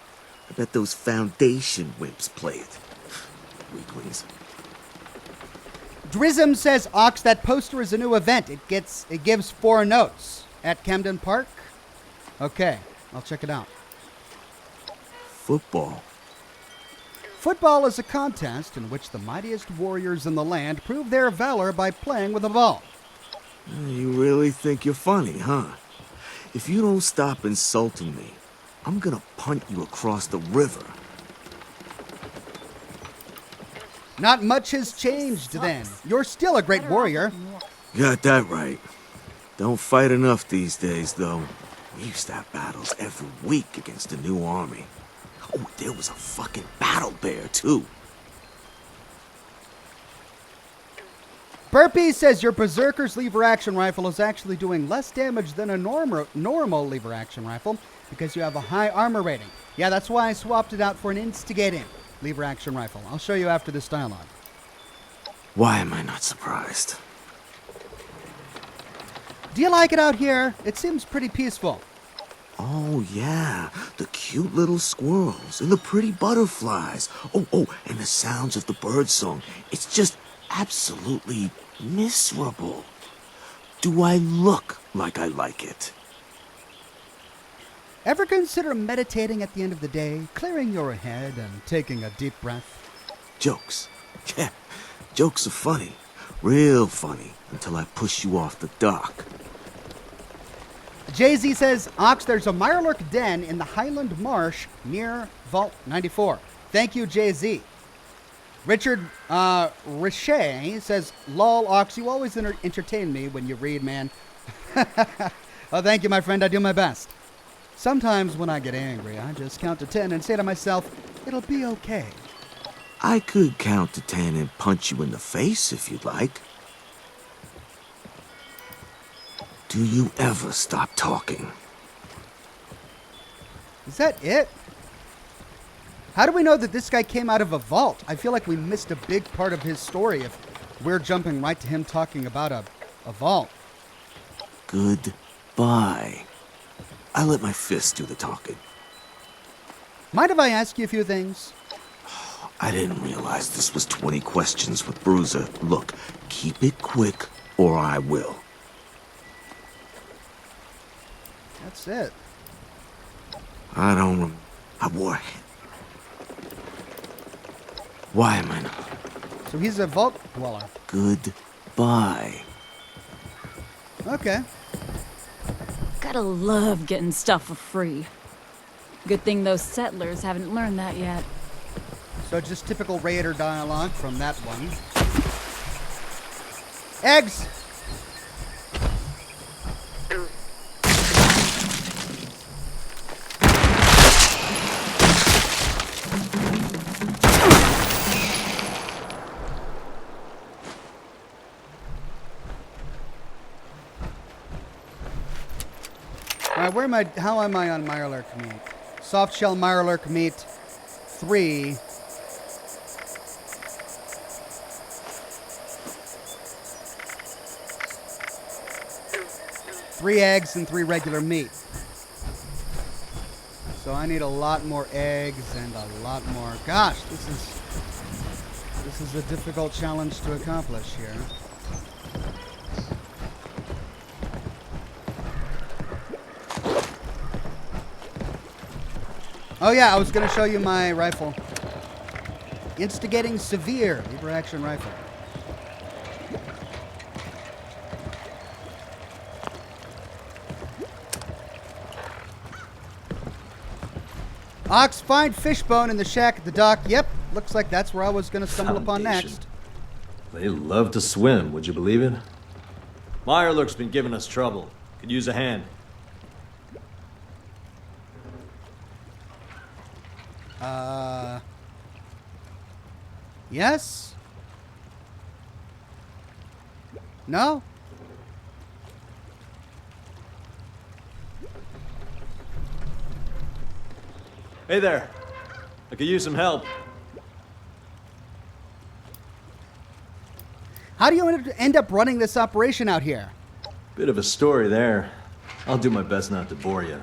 S13: I bet those Foundation wimps play it. Weaklings.
S1: Drism says, Ox, that poster is a new event. It gives 4 notes at Camden Park. Okay, I'll check it out.
S13: Football.
S1: Football is a contest in which the mightiest warriors in the land prove their valor by playing with a ball.
S13: You really think you're funny, huh? If you don't stop insulting me, I'm gonna punt you across the river.
S1: Not much has changed then. You're still a great warrior.
S13: Got that right. Don't fight enough these days, though. We used to have battles every week against a new army. Oh, there was a fucking battle bear, too.
S1: Burpee says your Berserker's lever-action rifle is actually doing less damage than a normal lever-action rifle because you have a high armor rating. Yeah, that's why I swapped it out for an instigating lever-action rifle. I'll show you after this dialogue.
S13: Why am I not surprised?
S1: Do you like it out here? It seems pretty peaceful.
S13: Oh, yeah. The cute little squirrels and the pretty butterflies. Oh, and the sounds of the birdsong. It's just absolutely miserable. Do I look like I like it?
S1: Ever consider meditating at the end of the day, clearing your head and taking a deep breath?
S13: Jokes. Yeah, jokes are funny. Real funny until I push you off the dock.
S1: Jay-Z says, Ox, there's a Mirelurk den in the Highland Marsh near Vault 94. Thank you, Jay-Z. Richard Richet says, lol, Ox, you always entertain me when you read, man. Oh, thank you, my friend. I do my best. Sometimes when I get angry, I just count to 10 and say to myself, it'll be okay.
S13: I could count to 10 and punch you in the face if you'd like. Do you ever stop talking?
S1: Is that it? How do we know that this guy came out of a vault? I feel like we missed a big part of his story if we're jumping right to him talking about a vault.
S13: Goodbye. I let my fists do the talking.
S1: Mind if I ask you a few things?
S13: I didn't realize this was 20 questions with Bruiser. Look, keep it quick or I will.
S1: That's it.
S13: I wore a hat. Why am I not?
S1: So he's a vault dweller.
S13: Goodbye.
S1: Okay.
S12: Gotta love getting stuff for free. Good thing those settlers haven't learned that yet.
S1: So just typical raider dialogue from that one. Eggs! Alright, how am I on Mirelurk meat? Soft shell Mirelurk meat 3. Three eggs and 3 regular meat. So I need a lot more eggs and a lot more. Gosh, this is a difficult challenge to accomplish here. Oh yeah, I was going to show you my rifle. Instigating Severe lever action rifle. Ox, find Fishbone in the shack at the dock. Yep, looks like that's where I was going to stumble upon next.
S14: They love to swim, would you believe it? Mirelurk's been giving us trouble. Could use a hand.
S1: Yes? No?
S14: Hey there. I could use some help.
S1: How do you end up running this operation out here?
S14: Bit of a story there. I'll do my best not to bore you.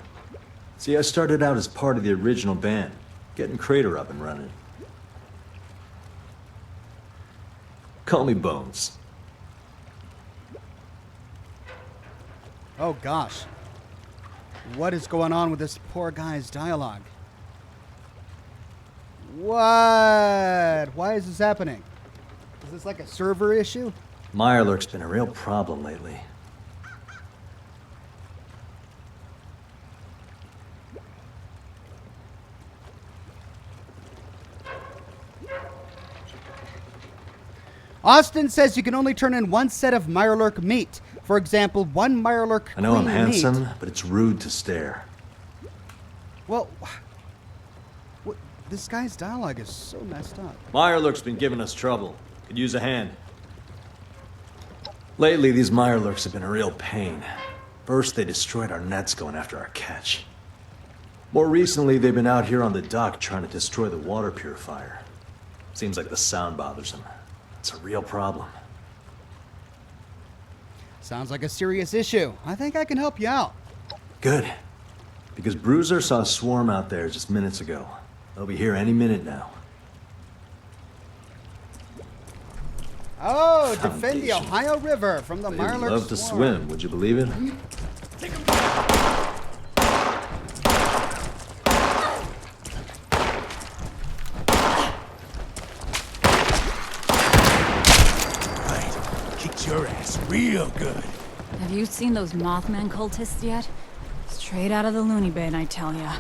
S14: See, I started out as part of the original band, getting Crater up and running. Call me Bones.
S1: Oh gosh. What is going on with this poor guy's dialogue? What? Why is this happening? Is this like a server issue?
S14: Mirelurk's been a real problem lately.
S1: Austin says you can only turn in 1 set of Mirelurk meat. For example, 1 Mirelurk
S14: I know I'm
S1: queen
S14: handsome,
S1: meat.
S14: but it's rude to stare.
S1: Well, this guy's dialogue is so messed up.
S14: Mirelurk's been giving us trouble. Could use a hand. Lately, these mirelurks have been a real pain. First, they destroyed our nets going after our catch. More recently, they've been out here on the dock trying to destroy the water purifier. Seems like the sound bothers them. It's a real problem.
S1: Sounds like a serious issue. I think I can help you out.
S14: Good. Because Bruiser saw a swarm out there just minutes ago. They'll be here any minute now.
S1: Oh, defend the Ohio River from the Mirelurk swarm.
S14: Love to swim, would you believe it?
S10: Right. Kicked your ass real good.
S12: Have you seen those Muffmen cultists yet? Straight out of the loony bin, I tell ya.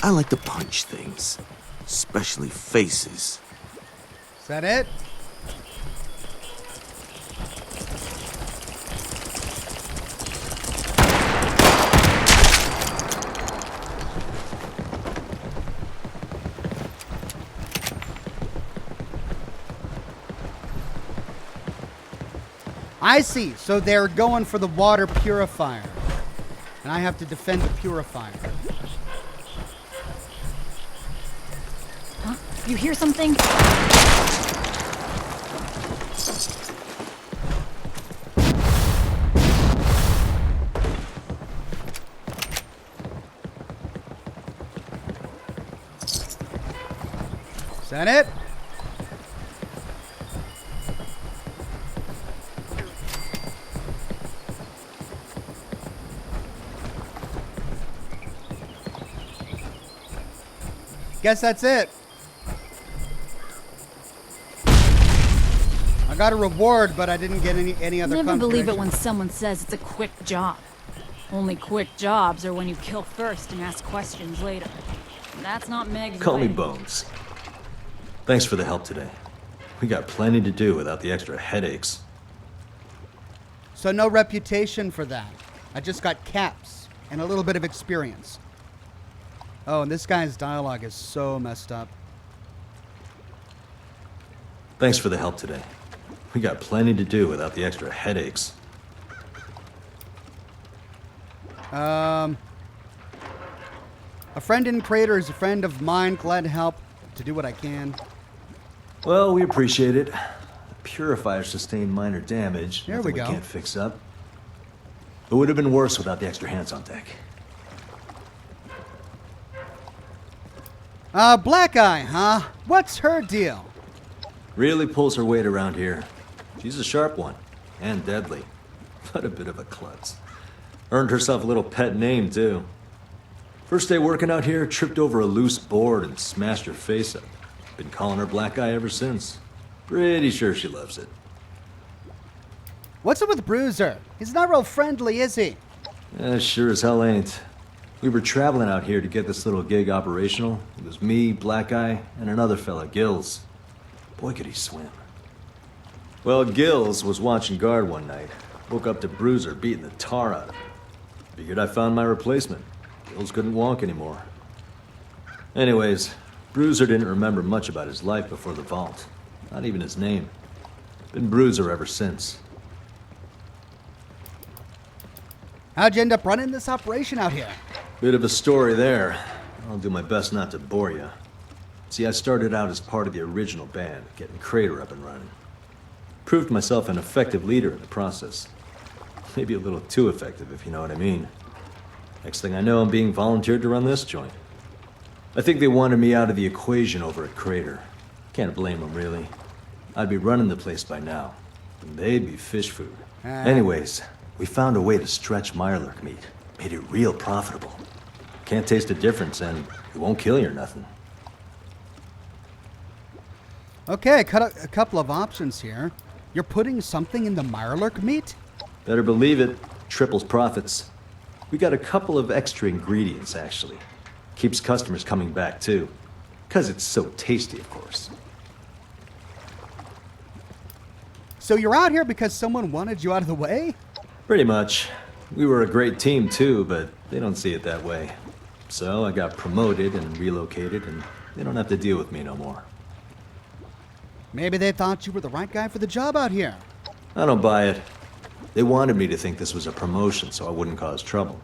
S13: I like to punch things, especially faces.
S1: Is that it? I see. So they're going for the water purifier. And I have to defend the purifier.
S12: Huh? You hear something?
S1: Is that it? Guess that's it. I got a reward, but I didn't get any other.
S12: Never believe it when someone says it's a quick job. Only quick jobs are when you kill first and ask questions later. That's not Meg's
S14: Call
S12: way.
S14: me Bones. Thanks for the help today. We got plenty to do without the extra headaches.
S1: So no reputation for that. I just got caps and a little bit of experience. Oh, and this guy's dialogue is so messed up.
S14: Thanks for the help today. We got plenty to do without the extra headaches.
S1: A friend in Crater is a friend of mine. Glad to help to do what I can.
S14: Well, we appreciate it. The purifier sustained minor damage.
S1: There we
S14: Nothing
S1: go.
S14: We can't fix up. It would have been worse without the extra hands on deck.
S1: Black Eye, huh? What's her deal?
S14: Really pulls her weight around here. She's a sharp one. And deadly. But a bit of a klutz. Earned herself a little pet name, too. First day working out here, tripped over a loose board and smashed her face up. Been calling her Black Eye ever since. Pretty sure she loves it.
S1: What's up with Bruiser? He's not real friendly, is he?
S14: Sure as hell ain't. We were traveling out here to get this little gig operational. It was me, Black Eye, and another fella, Gills. Boy, could he swim. Well, Gills was watching guard one night. Woke up to Bruiser beating the tar out of him. Figured I found my replacement. Gills couldn't walk anymore. Anyways, Bruiser didn't remember much about his life before the vault. Not even his name. Been Bruiser ever since.
S1: How'd you end up running this operation out here?
S14: Bit of a story there. I'll do my best not to bore you. See, I started out as part of the original band, getting Crater up and running. Proved myself an effective leader in the process. Maybe a little too effective, if you know what I mean. Next thing I know, I'm being volunteered to run this joint. I think they wanted me out of the equation over at Crater. Can't blame them, really. I'd be running the place by now, and they'd be fish food. Anyways, we found a way to stretch Mirelurk meat. Made it real profitable. Can't taste the difference, and it won't kill you or nothing.
S1: Okay, cut a couple of options here. You're putting something in the Mirelurk meat?
S14: Better believe it. Triples profits. We got a couple of extra ingredients, actually. Keeps customers coming back, too. 'Cause it's so tasty, of course.
S1: So you're out here because someone wanted you out of the way?
S14: Pretty much. We were a great team, too, but they don't see it that way. So I got promoted and relocated, and they don't have to deal with me no more.
S1: Maybe they thought you were the right guy for the job out here.
S14: I don't buy it. They wanted me to think this was a promotion so I wouldn't cause trouble.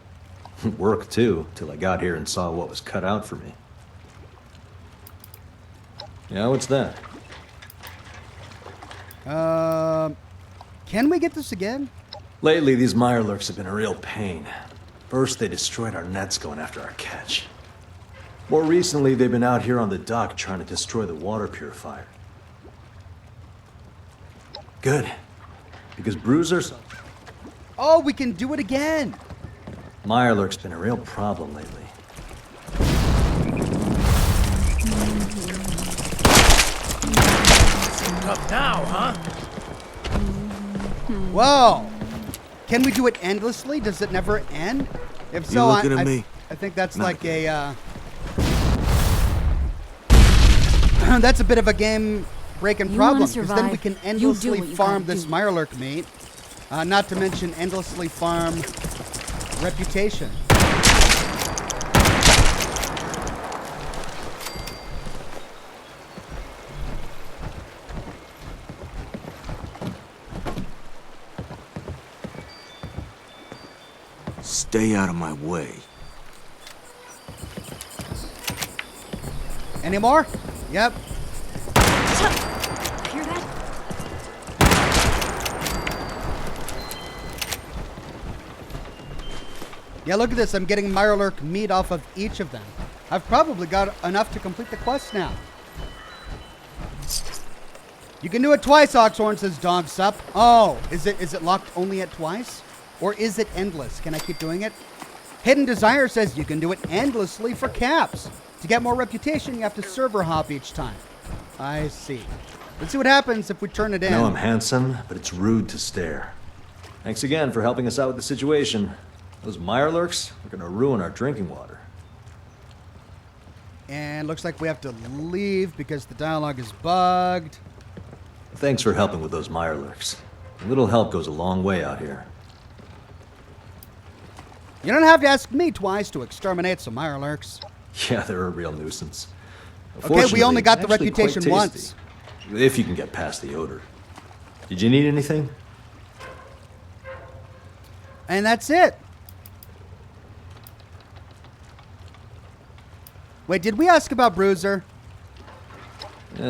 S14: Worked too, till I got here and saw what was cut out for me. Yeah, what's that?
S1: Can we get this again?
S14: Lately, these mirelurks have been a real pain. First, they destroyed our nets going after our catch. More recently, they've been out here on the dock trying to destroy the water purifier. Good. Because Bruiser's...
S1: Oh, we can do it again!
S14: Mirelurk's been a real problem lately.
S11: Up now, huh?
S1: Whoa! Can we do it endlessly? Does it never end? If so,
S13: You looking at me?
S1: I think that's
S13: Not
S1: like a, that's a bit of a game-breaking problem, because then we can endlessly farm this Mirelurk meat. Not to mention endlessly farm reputation.
S13: Stay out of my way.
S1: Any more? Yep.
S12: Hear that?
S1: Yeah, look at this. I'm getting Mirelurk meat off of each of them. I've probably got enough to complete the quest now. You can do it twice, Oxhorn, says Dog Sup. Oh, is it locked only at twice? Or is it endless? Can I keep doing it? Hidden Desire says you can do it endlessly for caps. To get more reputation, you have to server hop each time. I see. Let's see what happens if we turn it in.
S14: I know I'm handsome, but it's rude to stare. Thanks again for helping us out with the situation. Those Mirelurks are gonna ruin our drinking water.
S1: And looks like we have to leave because the dialogue is bugged.
S14: Thanks for helping with those Mirelurks. A little help goes a long way out here.
S1: You don't have to ask me twice to exterminate some Mirelurks.
S14: Yeah, they're a real nuisance.
S1: Okay, we only got the
S14: Actually quite
S1: reputation once.
S14: tasty, if you can get past the odor. Did you need anything?
S1: And that's it. Wait, did we ask about Bruiser?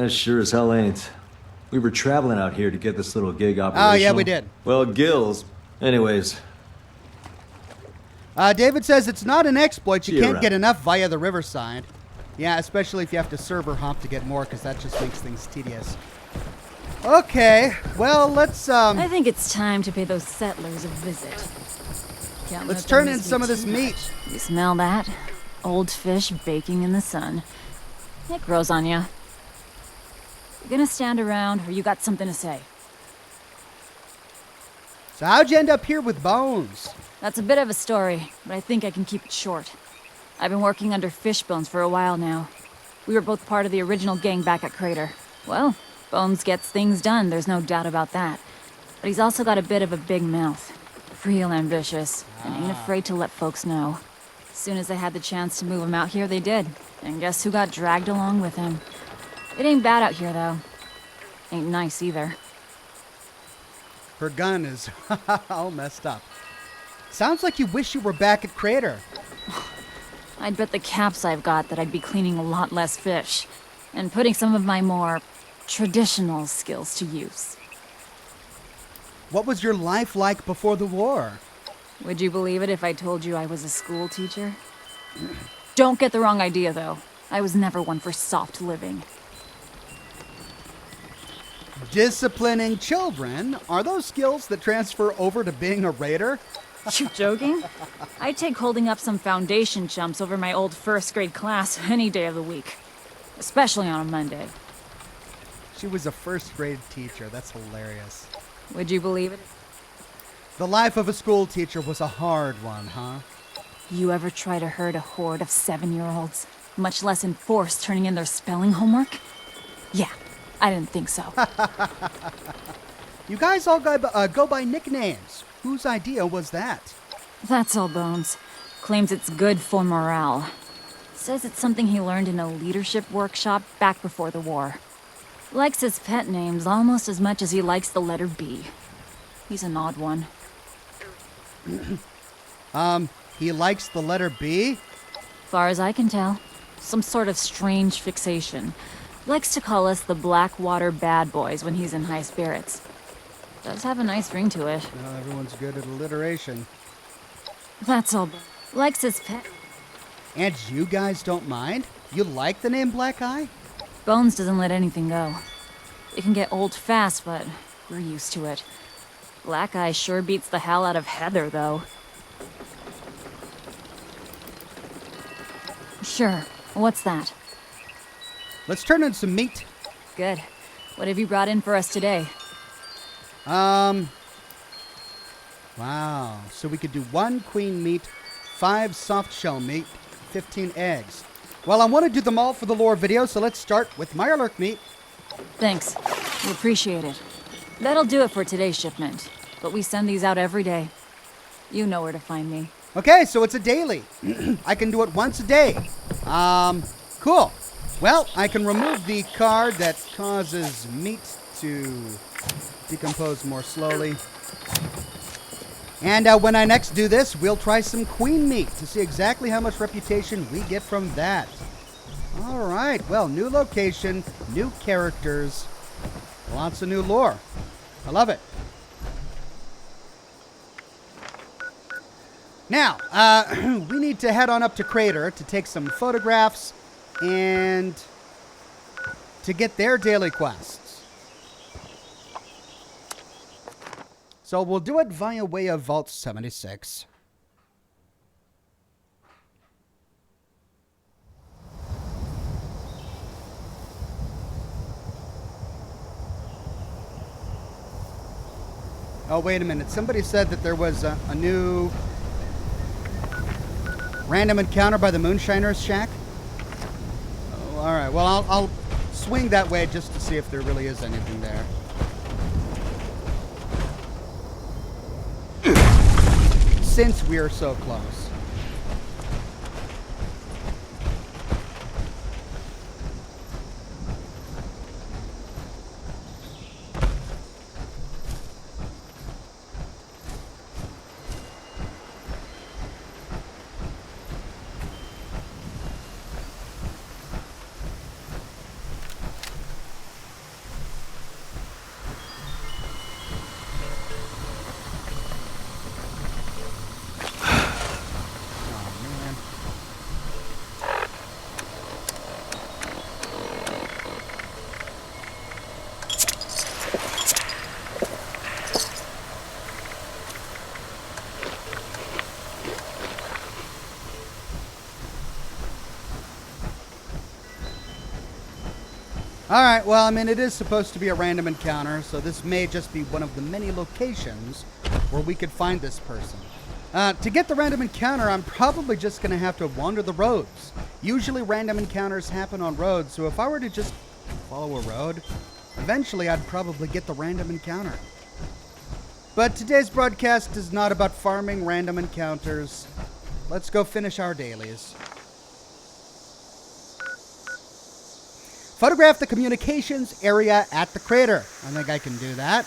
S14: Sure as hell ain't. We were traveling out here to get this little gig operational.
S1: Oh, yeah, we did.
S14: Well, Gills. Anyways.
S1: David says it's not an exploit. You
S14: See you
S1: can't
S14: around.
S1: get enough via the riverside. Yeah, especially if you have to server hop to get more, because that just makes things tedious. Okay, well, let's,
S12: I think it's time to pay those settlers a visit. Can't
S1: let's
S12: let them
S1: turn in
S12: miss me
S1: some of this
S12: too
S1: meat.
S12: much. You smell that? Old fish baking in the sun. It grows on ya. You gonna stand around, or you got something to say?
S1: So how'd you end up here with Bones?
S12: That's a bit of a story, but I think I can keep it short. I've been working under Fishbones for a while now. We were both part of the original gang back at Crater. Well, Bones gets things done, there's no doubt about that. But he's also got a bit of a big mouth. Real ambitious, and ain't afraid to let folks know. As soon as they had the chance to move him out here, they did. And guess who got dragged along with him? It ain't bad out here, though. Ain't nice either.
S1: Her gun is all messed up. Sounds like you wish you were back at Crater.
S12: I'd bet the caps I've got that I'd be cleaning a lot less fish. And putting some of my more traditional skills to use.
S1: What was your life like before the war?
S12: Would you believe it if I told you I was a school teacher? Don't get the wrong idea, though. I was never one for soft living.
S1: Disciplining children? Are those skills that transfer over to being a raider?
S12: You joking? I'd take holding up some foundation chumps over my old first grade class any day of the week. Especially on a Monday.
S1: She was a first grade teacher. That's hilarious.
S12: Would you believe it?
S1: The life of a school teacher was a hard one, huh?
S12: You ever try to herd a horde of 7-year-olds? Much less enforce turning in their spelling homework? Yeah, I didn't think so.
S1: You guys all go by nicknames. Whose idea was that?
S12: That's all Bones. Claims it's good for morale. Says it's something he learned in a leadership workshop back before the war. Likes his pet names almost as much as he likes the letter B. He's an odd one.
S1: He likes the letter B?
S12: Far as I can tell. Some sort of strange fixation. Likes to call us the Blackwater Bad Boys when he's in high spirits. Does have a nice ring to it.
S1: Well, everyone's good at alliteration.
S12: That's all. Likes his pet.
S1: And you guys don't mind? You like the name Black Eye?
S12: Bones doesn't let anything go. It can get old fast, but we're used to it. Black Eye sure beats the hell out of Heather, though. Sure. What's that?
S1: Let's turn in some meat.
S12: Good. What have you brought in for us today?
S1: Wow. So we could do 1 queen meat, 5 soft shell meat, 15 eggs. Well, I want to do them all for the lore video, so let's start with Mirelurk meat.
S12: Thanks. We appreciate it. That'll do it for today's shipment, but we send these out every day. You know where to find me.
S1: Okay, so it's a daily. I can do it once a day. Cool. Well, I can remove the card that causes meat to decompose more slowly. And when I next do this, we'll try some queen meat to see exactly how much reputation we get from that. All right, well, new location, new characters, lots of new lore. I love it. Now, we need to head on up to Crater to take some photographs and to get their daily quests. So we'll do it via way of Vault 76. Oh, wait a minute. Somebody said that there was a new random encounter by the Moonshiner's Shack. Oh, all right. Well, I'll swing that way just to see if there really is anything there. Since we are so close. All right, well, I mean, it is supposed to be a random encounter, so this may just be one of the many locations where we could find this person. To get the random encounter, I'm probably just going to have to wander the roads. Usually random encounters happen on roads, so if I were to just follow a road, eventually I'd probably get the random encounter. But today's broadcast is not about farming random encounters. Let's go finish our dailies. Photograph the communications area at the crater. I think I can do that.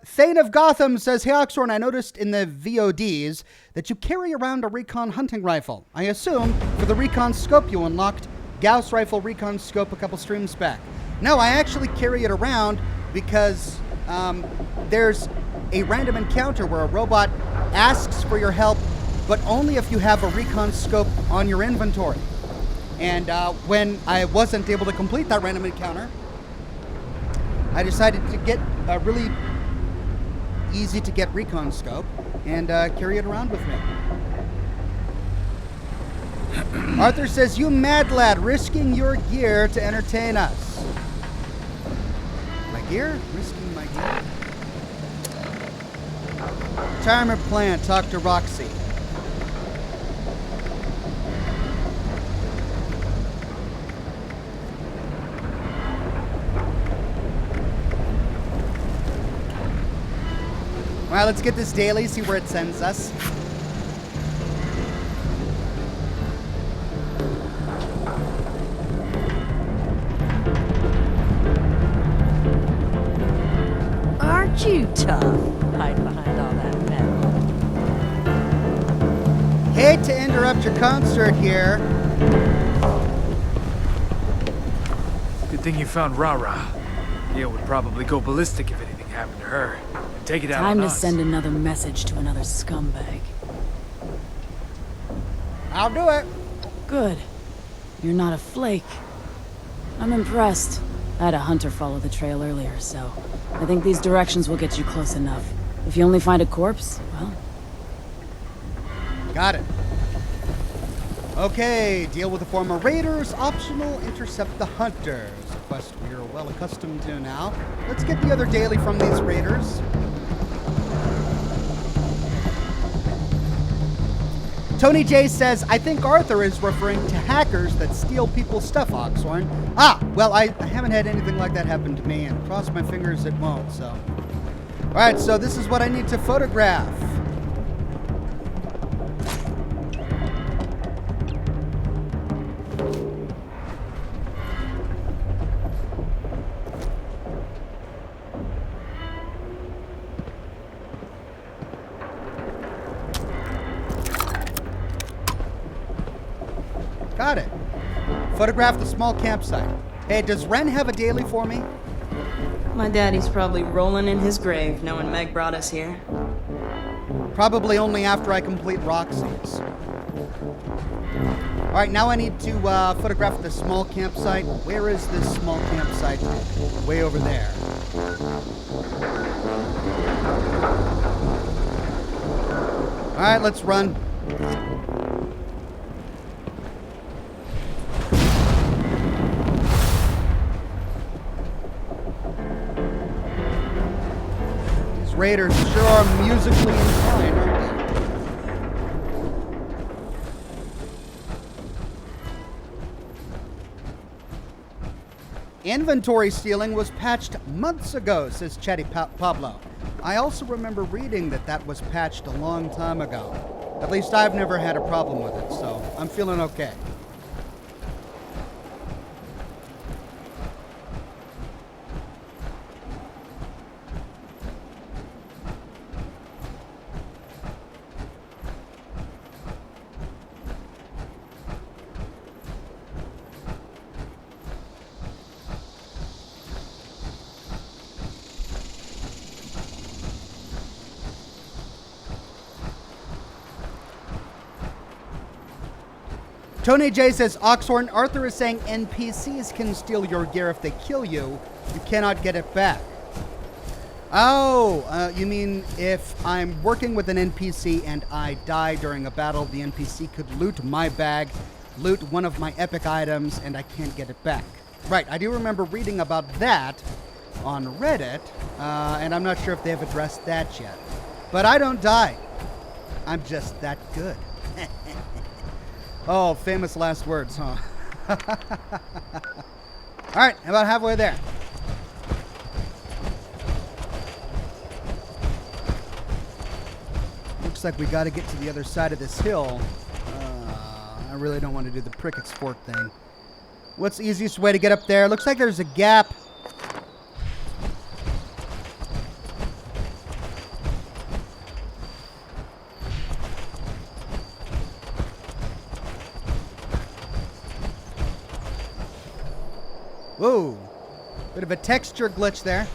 S1: Thane of Gotham says, "Hey Oxhorn, I noticed in the VODs that you carry around a recon hunting rifle. I assume for the recon scope you unlocked, Gauss rifle recon scope a couple streams back." No, I actually carry it around because there's a random encounter where a robot asks for your help, but only if you have a recon scope on your inventory. And when I wasn't able to complete that random encounter, I decided to get a really easy to get recon scope and carry it around with me. Arthur says, "You mad lad, risking your gear to entertain us." My gear? Risking my gear? Retirement plan, talk to Roxy. All right, let's get this daily, see where it sends us.
S2: Aren't you tough? Hide behind all that metal.
S1: Hate to interrupt your concert here.
S11: Good thing you found Rara. Gail would probably go ballistic if anything happened to her. And take it out
S15: Time
S11: on
S15: to
S11: us.
S15: send another message to another scumbag.
S1: I'll do it.
S15: Good. You're not a flake. I'm impressed. I had a hunter follow the trail earlier, so I think these directions will get you close enough. If you only find a corpse, well...
S1: Got it. Okay, deal with the former raiders. Optional, intercept the hunters. A quest we are well accustomed to now. Let's get the other daily from these raiders. Tony J says, I think Arthur is referring to hackers that steal people's stuff, Oxhorn. Ah, well, I haven't had anything like that happen to me, and cross my fingers it won't, so. All right, so this is what I need to photograph. Got it. Photograph the small campsite. Hey, does Ren have a daily for me?
S16: My daddy's probably rolling in his grave knowing Meg brought us here.
S1: Probably only after I complete Roxy's. Alright, now I need to photograph the small campsite. Where is this small campsite? Way over there. Alright, let's run. Raiders sure are musically inclined, aren't they? Inventory stealing was patched months ago, says Chatty Pablo. I also remember reading that was patched a long time ago. At least I've never had a problem with it, so I'm feeling okay. Tony J says, Oxhorn, Arthur is saying NPCs can steal your gear if they kill you. You cannot get it back. Oh, you mean if I'm working with an NPC and I die during a battle, the NPC could loot my bag, loot one of my epic items, and I can't get it back. Right, I do remember reading about that on Reddit, and I'm not sure if they have addressed that yet. But I don't die. I'm just that good. Oh, famous last words, huh? All right, about halfway there. Looks like we got to get to the other side of this hill. I really don't want to do the prick export thing. What's the easiest way to get up there? Looks like there's a gap. Whoa, bit of a texture glitch there.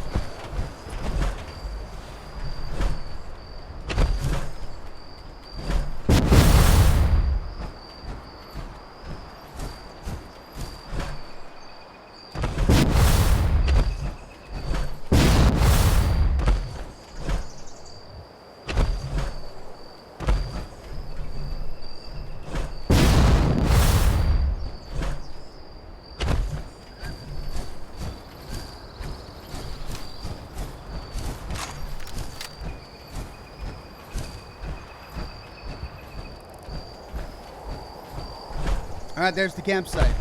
S1: All right, there's the campsite.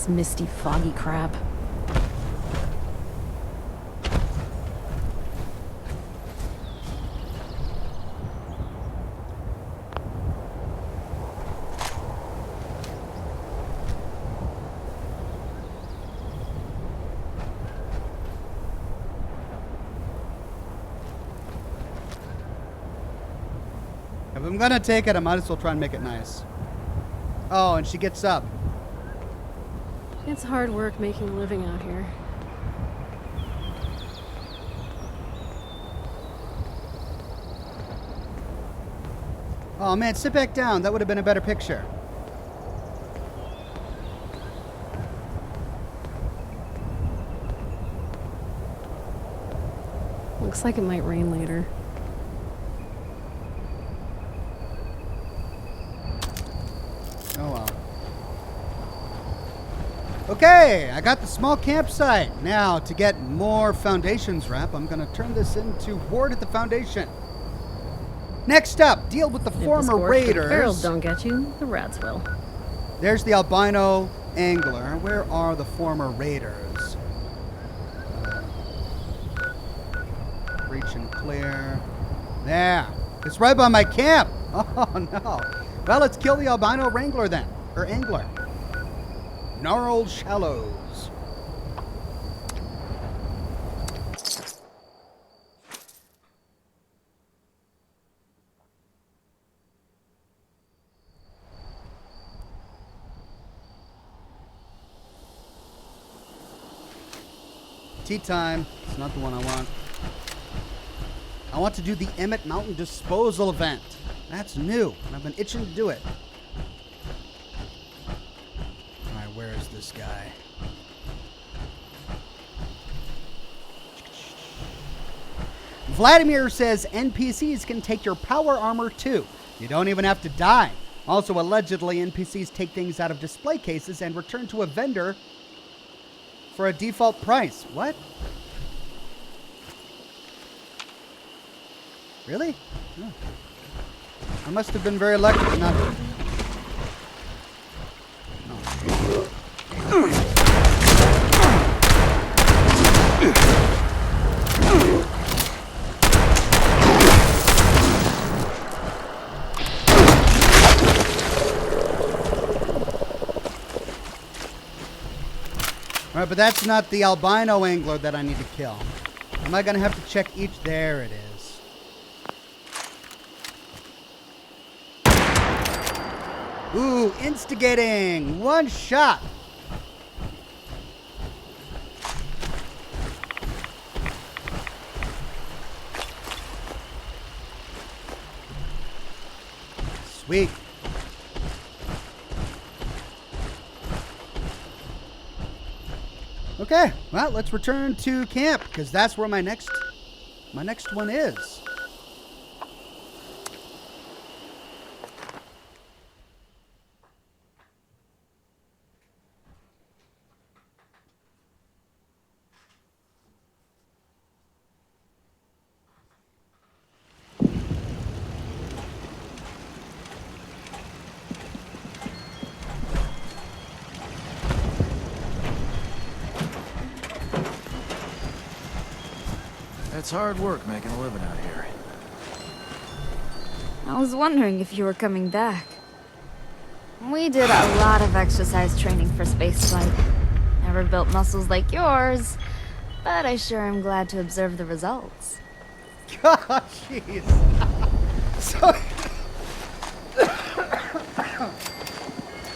S15: this misty, foggy crap.
S1: If I'm gonna take it, I might as well try and make it nice. Oh, and she gets up.
S15: It's hard work making a living out here.
S1: Oh man, sit back down. That would have been a better picture.
S15: Looks like it might rain later.
S1: Oh well. Okay, I got the small campsite. Now, to get more foundations wrap, I'm going to turn this into Ward at the Foundation. Next up, deal with the former raiders.
S15: If the barrels don't get you, the rats will.
S1: There's the albino angler. Where are the former raiders? Reach and clear. There. It's right by my camp. Oh, no. Well, let's kill the albino wrangler then. Or angler. Gnarled Shallows. Tea time. It's not the one I want. I want to do the Emmett Mountain Disposal event. That's new, and I've been itching to do it. Alright, where is this guy? Vladimir says NPCs can take your power armor too. You don't even have to die. Also, allegedly, NPCs take things out of display cases and return to a vendor for a default price. What? Really? Oh. I must have been very lucky to not... Alright, but that's not the albino angler that I need to kill. Am I going to have to check each? There it is. Ooh, instigating! One shot! Sweet. Okay, well, let's return to camp, because that's where my next one is.
S4: It's hard work making a living out here.
S3: I was wondering if you were coming back. We did a lot of exercise training for spaceflight. Never built muscles like yours, but I sure am glad to observe the results.
S1: God, jeez. So...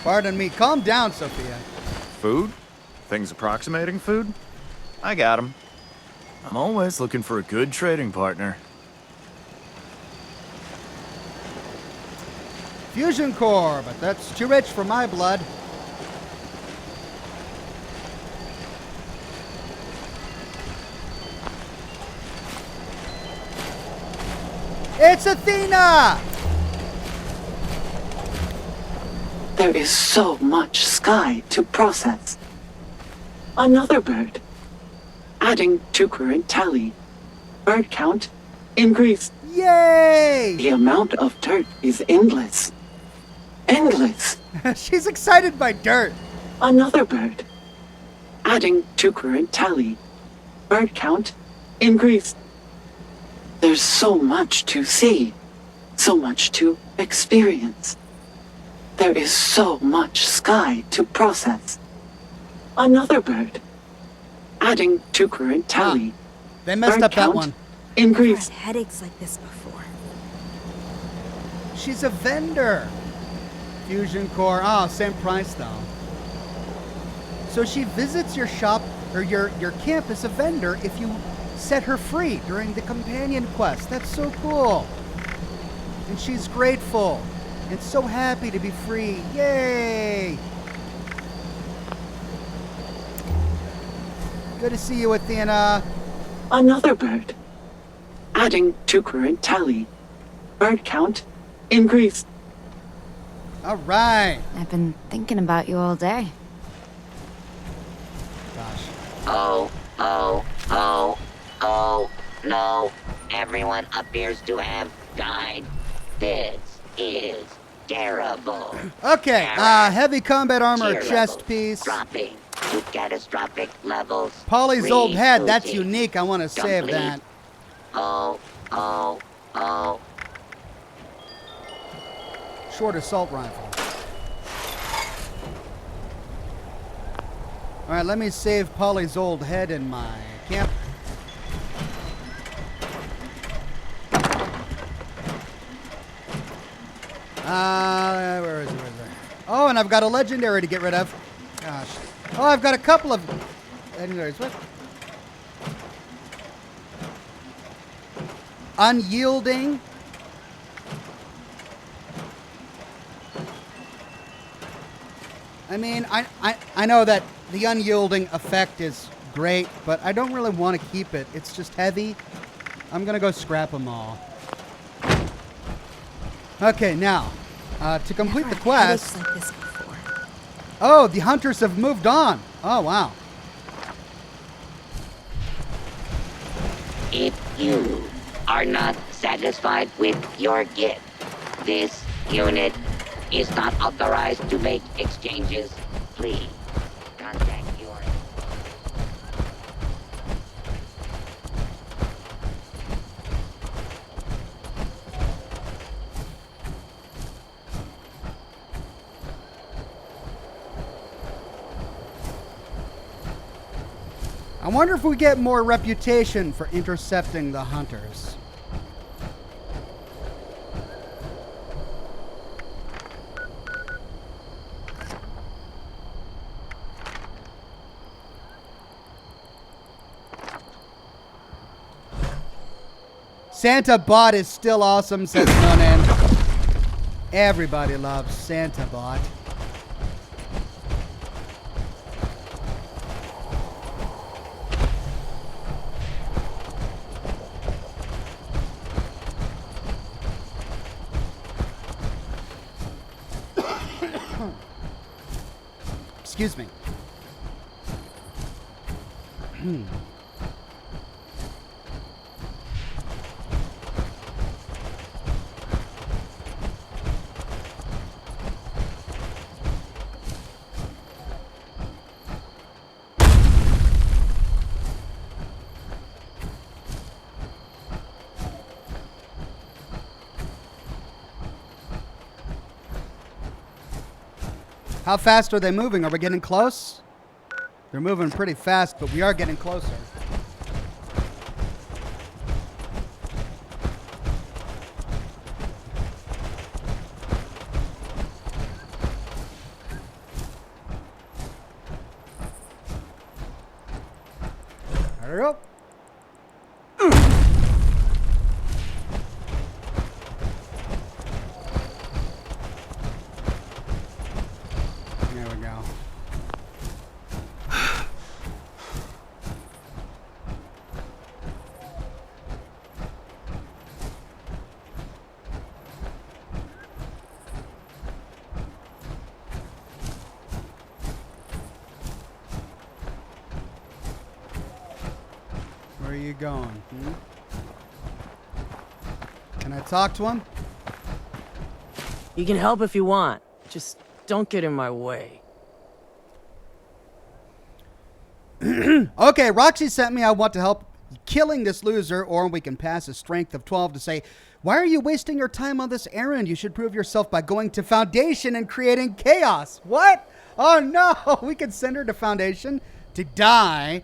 S1: Pardon me. Calm down, Sophia.
S4: Food? Things approximating food? I got 'em. I'm always looking for a good trading partner.
S1: Fusion core, but that's too rich for my blood. It's Athena!
S17: There is so much sky to process. Another bird. Adding to current tally. Bird count increased.
S1: Yay!
S17: The amount of dirt is endless. Endless.
S1: She's excited by dirt.
S17: Another bird. Adding to current tally. Bird count increased. There's so much to see. So much to experience. There is so much sky to process. Another bird. Adding to current tally.
S1: They messed
S17: Bird
S1: up that
S17: count
S1: one.
S17: Increased.
S2: I've had headaches like this before.
S1: She's a vendor. Fusion core. Oh, same price though. So she visits your shop or your camp as a vendor if you set her free during the companion quest. That's so cool. And she's grateful and so happy to be free. Yay! Good to see you, Athena.
S17: Another bird. Adding to current tally. Bird count increased.
S1: All right.
S3: I've been thinking about you all day.
S1: Gosh.
S5: Oh, no. Everyone appears to have died. This is terrible.
S1: Okay, heavy combat armor,
S5: Terrible.
S1: chest piece.
S5: Dropping to catastrophic levels.
S1: Polly's old head, that's
S5: Rebooting.
S1: unique. I want to save
S5: Complete.
S1: that.
S5: Oh.
S1: Short assault rifle. All right, let me save Polly's old head in my camp. Where is it? Oh, and I've got a legendary to get rid of. Gosh. Oh, I've got a couple of legendaries. What? Unyielding. I mean, I know that the unyielding effect is great, but I don't really want to keep it. It's just heavy. I'm going to go scrap them all. Okay, now, to complete the quest...
S2: Like this before.
S1: Oh, the hunters have moved on. Oh, wow.
S5: If you are not satisfied with your gift, this unit is not authorized to make exchanges. Please contact your...
S1: I wonder if we get more reputation for intercepting the hunters. Santa Bot is still awesome, says Conan. Everybody loves Santa Bot. Excuse me. How fast are they moving? Are we getting close? They're moving pretty fast, but we are getting closer. There we go. There we go. Where are you going? Can I talk to him?
S18: You can help if you want. Just don't get in my way.
S1: Okay, Roxy sent me. I want to help killing this loser, or we can pass a strength of 12 to say, why are you wasting your time on this errand? You should prove yourself by going to Foundation and creating chaos. What? Oh, no. We could send her to Foundation to die.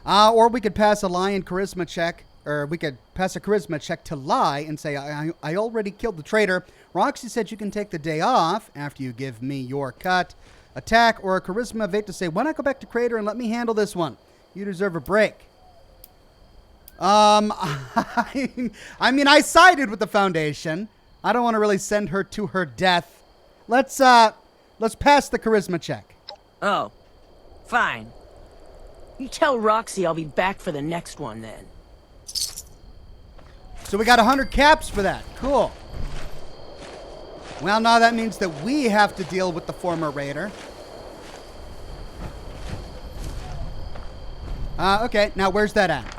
S1: Or we could pass a lie and charisma check. Or we could pass a charisma check to lie and say, I already killed the traitor. Roxy said you can take the day off after you give me your cut. Attack or a charisma of 8 to say, why not go back to Crater and let me handle this one? You deserve a break. I mean, I sided with the Foundation. I don't want to really send her to her death. Let's pass the charisma check.
S2: Oh, fine. You tell Roxy I'll be back for the next one then.
S1: So we got 100 caps for that. Cool. Well, now that means that we have to deal with the former raider. Okay, now where's that at?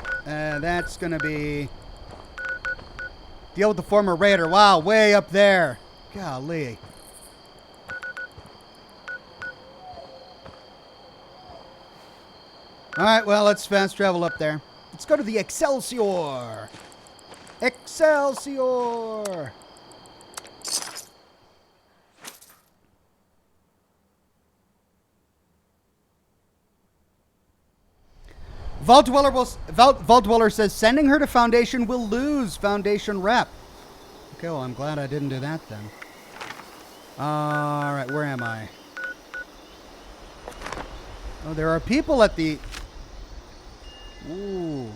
S1: That's gonna be... Deal with the former raider. Wow, way up there. Golly. Alright, well, let's fast travel up there. Let's go to the Excelsior. Excelsior! Vault Dweller says sending her to Foundation will lose Foundation rep. Okay, well, I'm glad I didn't do that then. Alright, where am I? Oh, there are people at the... Ooh.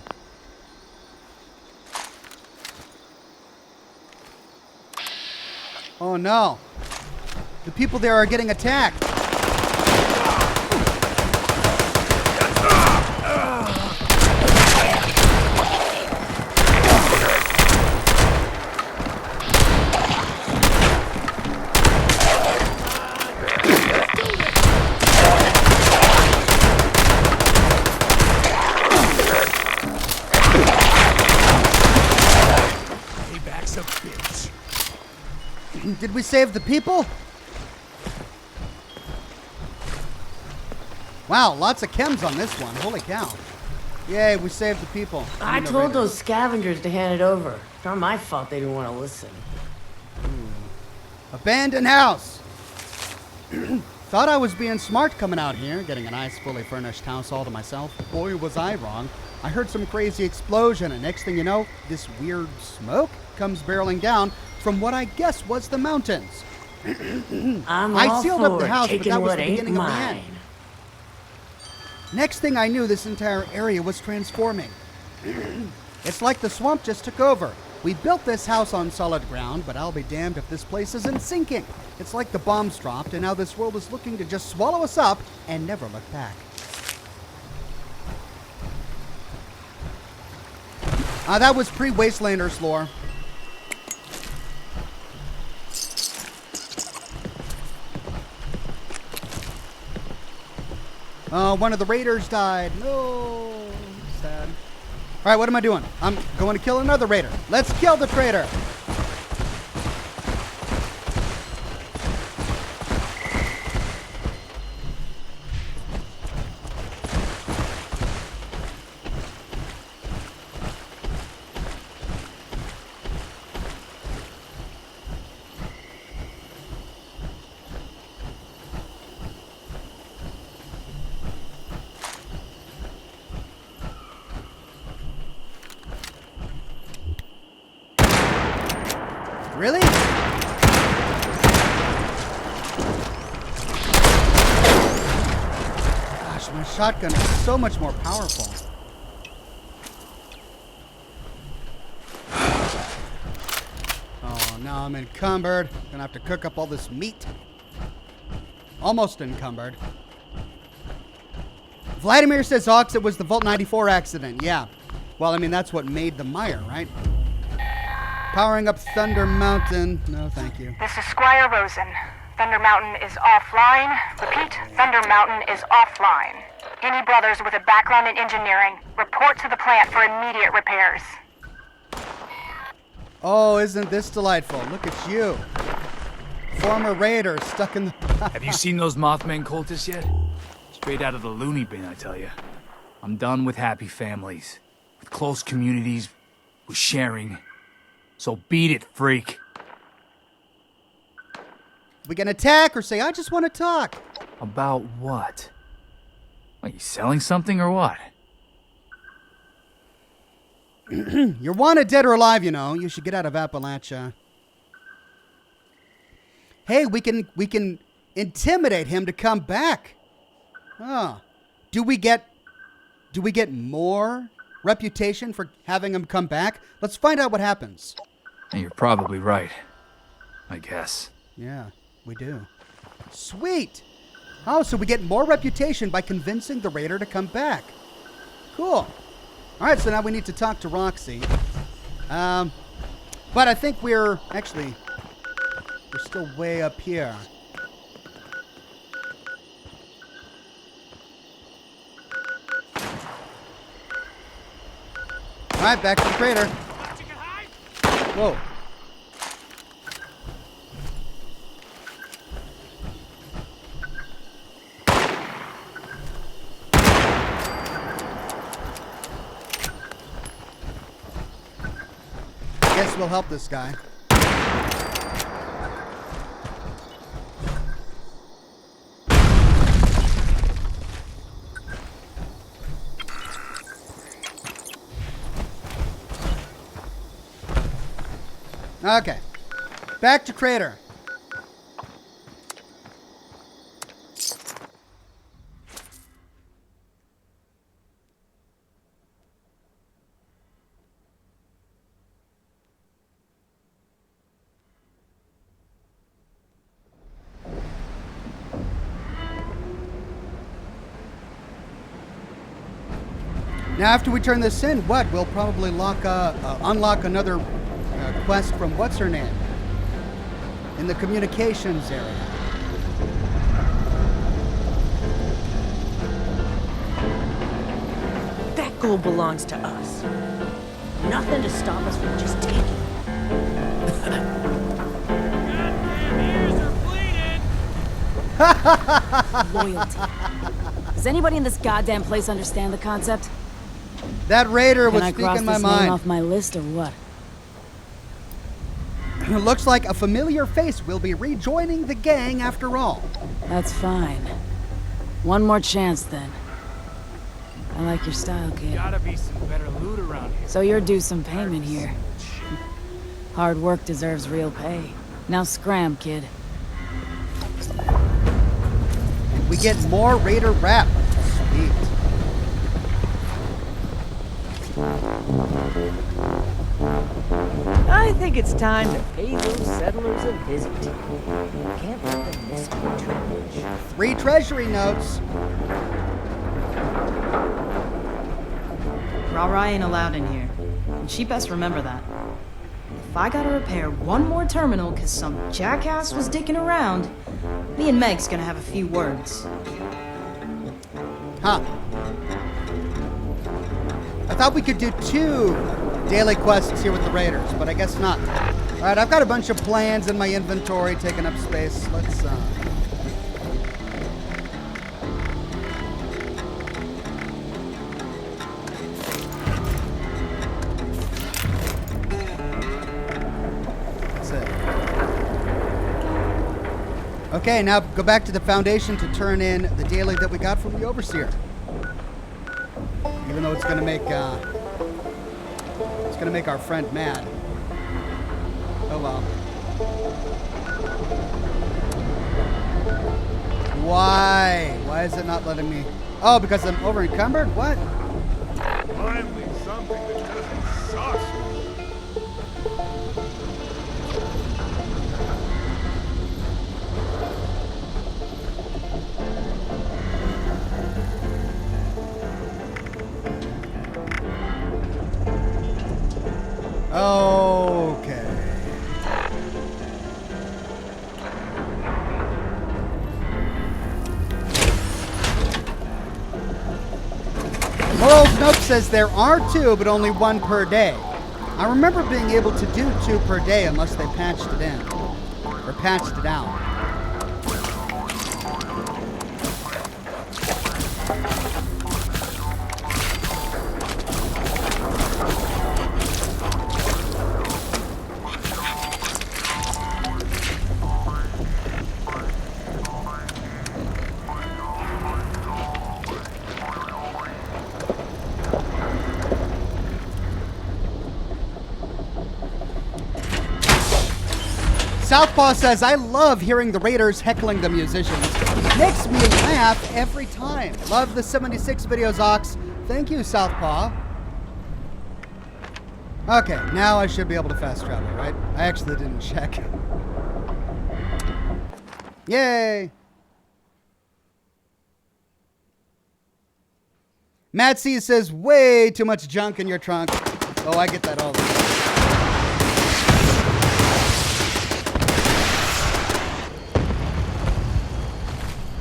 S1: Oh no. The people there are getting attacked. Did we save the people? Wow, lots of chems on this one. Holy cow. Yay, we saved the people.
S2: I told those scavengers to hand it over. It's not my fault they didn't want to listen.
S1: Abandoned house. Thought I was being smart coming out here, getting a nice fully furnished house all to myself. Boy, was I wrong. I heard some crazy explosion, and next thing you know, this weird smoke comes barreling down from what I guess was the mountains. I sealed up the house, but that was the beginning of the end. Next thing I knew, this entire area was transforming. It's like the swamp just took over. We built this house on solid ground, but I'll be damned if this place isn't sinking. It's like the bombs dropped, and now this world is looking to just swallow us up and never look back. That was pre-Wastelanders lore. One of the raiders died. No, sad. All right, what am I doing? I'm going to kill another raider. Let's kill the traitor. Really? Gosh, my shotgun is so much more powerful. Oh, now I'm encumbered. Gonna have to cook up all this meat. Almost encumbered. Vladimir says, Ox, it was the Vault 94 accident. Yeah. Well, I mean, that's what made the mire, right? Powering up Thunder Mountain. No, thank you.
S18: This is Squire Rosen. Thunder Mountain is offline. Repeat, Thunder Mountain is offline. Any brothers with a background in engineering, report to the plant for immediate repairs.
S1: Oh, isn't this delightful? Look at you. Former raider stuck in the...
S11: Have you seen those Mothman cultists yet? Straight out of the loony bin, I tell you. I'm done with happy families, with close communities, with sharing. So beat it, freak.
S1: We can attack or say, I just want to talk.
S11: About what? Are you selling something or what?
S1: You're wanted dead or alive, you know. You should get out of Appalachia. Hey, we can intimidate him to come back. Oh. Do we get more reputation for having him come back? Let's find out what happens.
S11: You're probably right. I guess.
S1: Yeah, we do. Sweet. Oh, so we get more reputation by convincing the raider to come back. Cool. All right, so now we need to talk to Roxy. But I think we're still way up here. All right, back to the crater. Whoa. Guess we'll help this guy. Okay. Back to crater. Now, after we turn this in, what? We'll probably unlock another quest from what's her name in the communications area.
S2: That gold belongs to us. Nothing to stop us from just taking it.
S15: Loyalty. Does anybody in this goddamn place understand the concept?
S1: That raider was
S15: Can I
S1: speaking
S15: cross
S1: my
S15: this
S1: mind.
S15: name off my list or what?
S1: Looks like a familiar face will be rejoining the gang after all.
S15: That's fine. One more chance then. I like your style, kid.
S11: Gotta be some better loot around here.
S15: So you're due some payment here. Hard work deserves real pay. Now scram, kid.
S1: We get more raider rap. Sweet.
S2: I think it's time to pay those settlers a visit. Can't let them miss my treasure.
S1: 3 treasury notes.
S16: Rah-rah ain't allowed in here. And she best remember that. If I gotta repair one more terminal because some jackass was dicking around, me and Meg's gonna have a few words.
S1: Huh. I thought we could do 2 daily quests here with the raiders, but I guess not. All right, I've got a bunch of plans in my inventory taking up space. Let's That's it. Okay, now go back to the Foundation to turn in the daily that we got from the Overseer. Even though it's gonna make our friend mad. Oh well. Why? Why is it not letting me? Oh, because I'm over encumbered? What?
S19: Finally, something that doesn't suck.
S1: Okay. Moral Note says there are 2, but only 1 per day. I remember being able to do 2 per day unless they patched it in. Or patched it out. Southpaw says, I love hearing the raiders heckling the musicians. Makes me laugh every time. Love the 76 videos, Ox. Thank you, Southpaw. Okay, now I should be able to fast travel, right? I actually didn't check. Yay! Matt C says, way too much junk in your trunk. Oh, I get that all the time.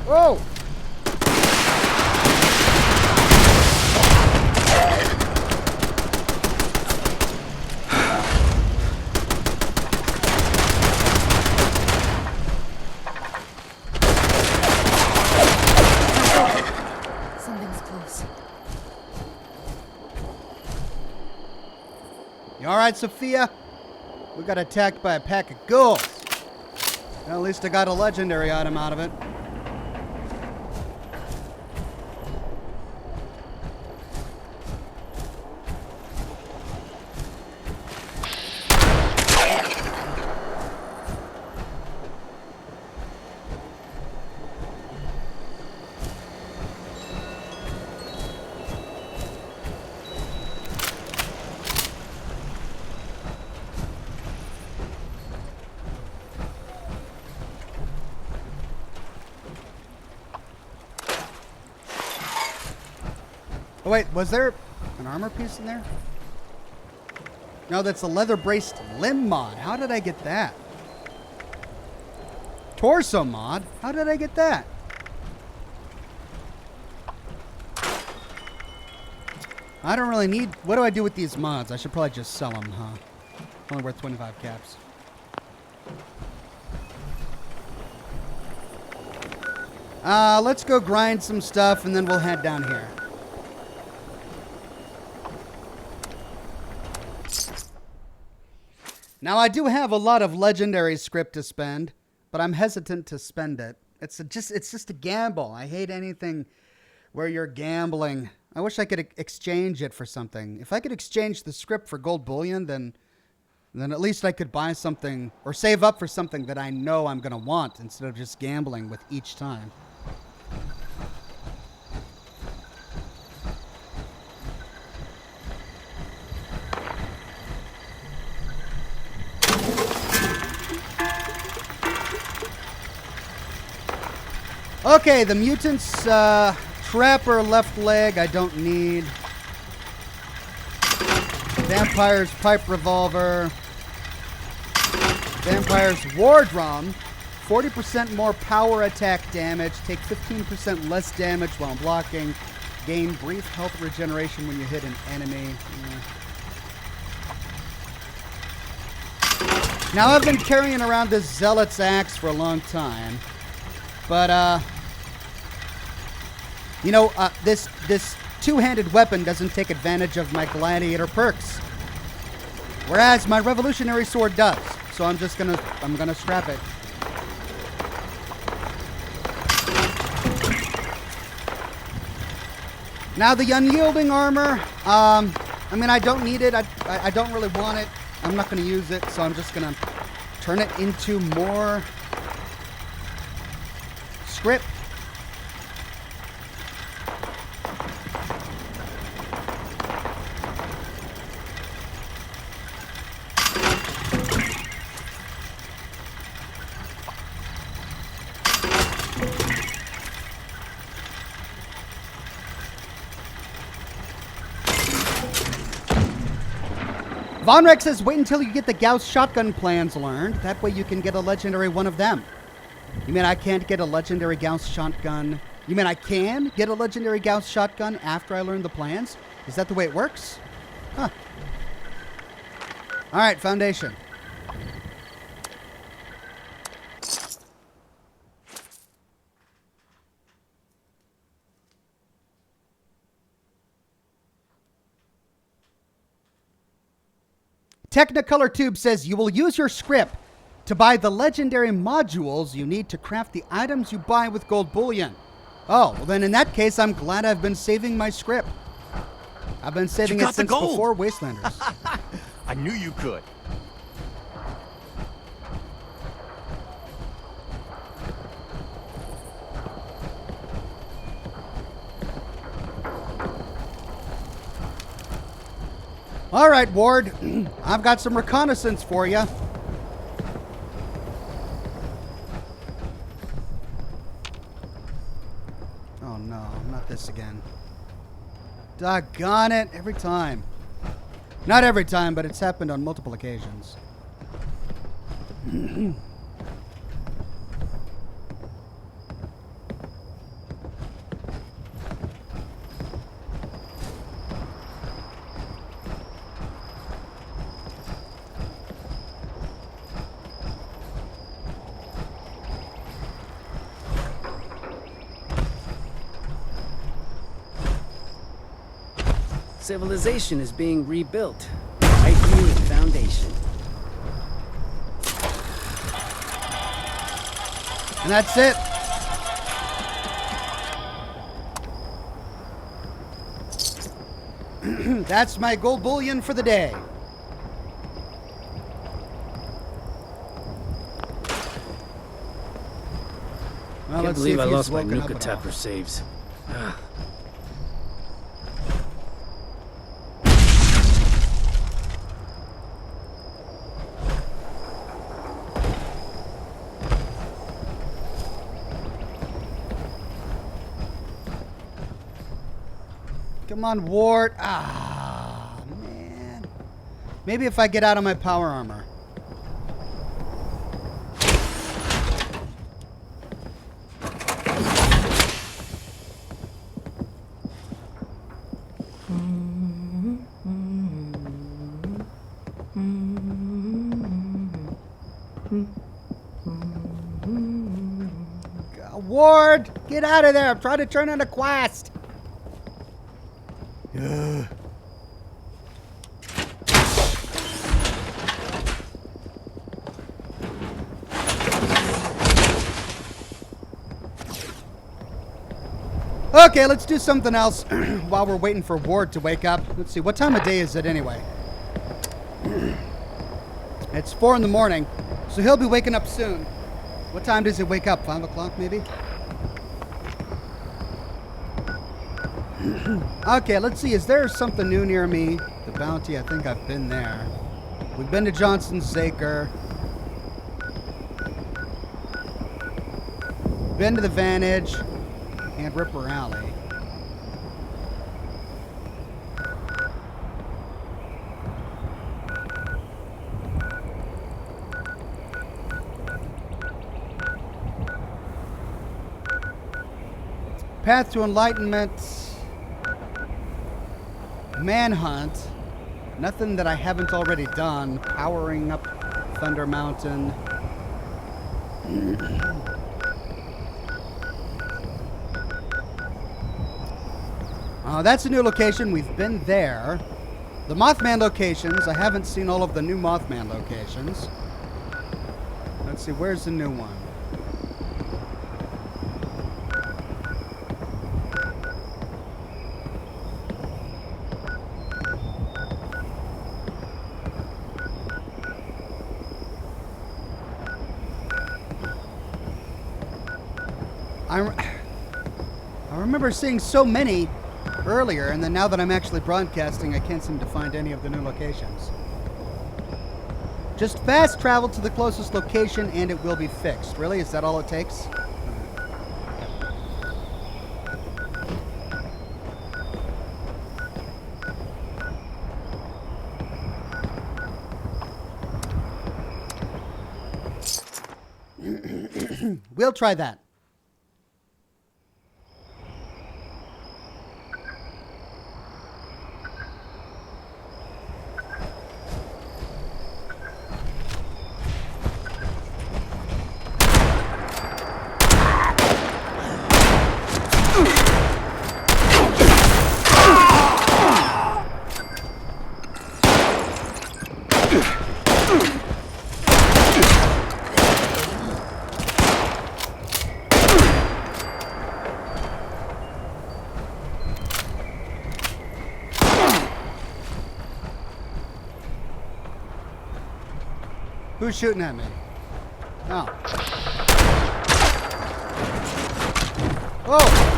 S1: Whoa!
S3: Something's close.
S1: You alright, Sophia? We got attacked by a pack of ghouls. Well, at least I got a legendary item out of it. Oh wait, was there an armor piece in there? No, that's a leather-braced limb mod. How did I get that? Torso mod? How did I get that? I don't really need... What do I do with these mods? I should probably just sell them, huh? Only worth 25 caps. Let's go grind some stuff and then we'll head down here. Now, I do have a lot of legendary script to spend, but I'm hesitant to spend it. It's just a gamble. I hate anything where you're gambling. I wish I could exchange it for something. If I could exchange the script for gold bullion, then at least I could buy something or save up for something that I know I'm going to want instead of just gambling with each time. Okay, the mutant's trapper left leg I don't need. Vampire's pipe revolver. Vampire's war drum. 40% more power attack damage. Take 15% less damage while blocking. Gain brief health regeneration when you hit an enemy. Now I've been carrying around this Zealot's axe for a long time. But, you know, this two-handed weapon doesn't take advantage of my gladiator perks. Whereas my revolutionary sword does. So I'm gonna scrap it. Now the unyielding armor, I mean, I don't need it. I don't really want it. I'm not gonna use it, so I'm just gonna turn it into more script. Vonrex says, wait until you get the Gauss shotgun plans learned. That way you can get a legendary one of them. You mean I can't get a legendary Gauss shotgun? You mean I can get a legendary Gauss shotgun after I learn the plans? Is that the way it works? Huh. Alright, Foundation. Technicolor Tube says you will use your script to buy the legendary modules you need to craft the items you buy with gold bullion. Oh, well then in that case, I'm glad I've been saving my script. I've been saving it since before Wastelanders.
S4: I knew you could.
S1: All right, Ward. I've got some reconnaissance for you. Oh no, not this again. Doggone it, every time. Not every time, but it's happened on multiple occasions.
S8: Civilization is being rebuilt, right here in Foundation.
S1: And that's it. That's my gold bullion for the day. Well,
S8: Can't
S1: let's see
S8: believe
S1: if
S8: I
S1: he's
S8: lost my
S1: woken up
S8: Nuka
S1: at all.
S8: Tapper saves. Ugh.
S1: Come on, Ward. Ah, man. Maybe if I get out of my power armor. Ward, get out of there. I'm trying to turn in a quest. Ugh. Okay, let's do something else while we're waiting for Ward to wake up. Let's see, what time of day is it anyway? It's 4 in the morning, so he'll be waking up soon. What time does he wake up? 5 o'clock maybe? Okay, let's see. Is there something new near me? The Bounty, I think I've been there. We've been to Johnson's Acre. Been to the Vantage. And Ripper Alley. Path to Enlightenment. Manhunt. Nothing that I haven't already done. Powering up Thunder Mountain. That's a new location. We've been there. The Mothman locations. I haven't seen all of the new Mothman locations. Let's see. Where's the new one? I remember seeing so many earlier, and then now that I'm actually broadcasting, I can't seem to find any of the new locations. Just fast travel to the closest location and it will be fixed. Really? Is that all it takes? We'll try that. Who's shooting at me? Oh. Oh!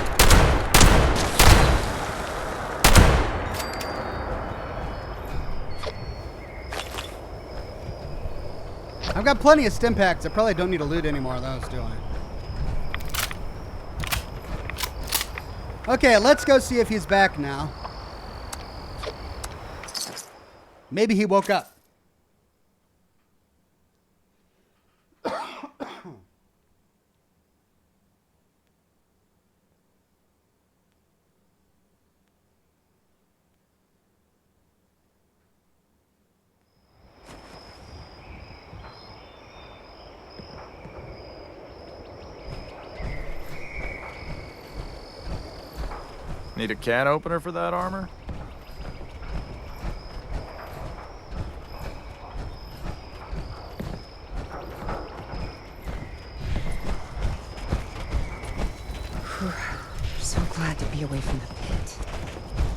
S1: I've got plenty of stim packs. I probably don't need to loot any more of those, do I? Okay, let's go see if he's back now. Maybe he woke up.
S4: Need a can opener for that armor?
S20: So glad to be away from the pit.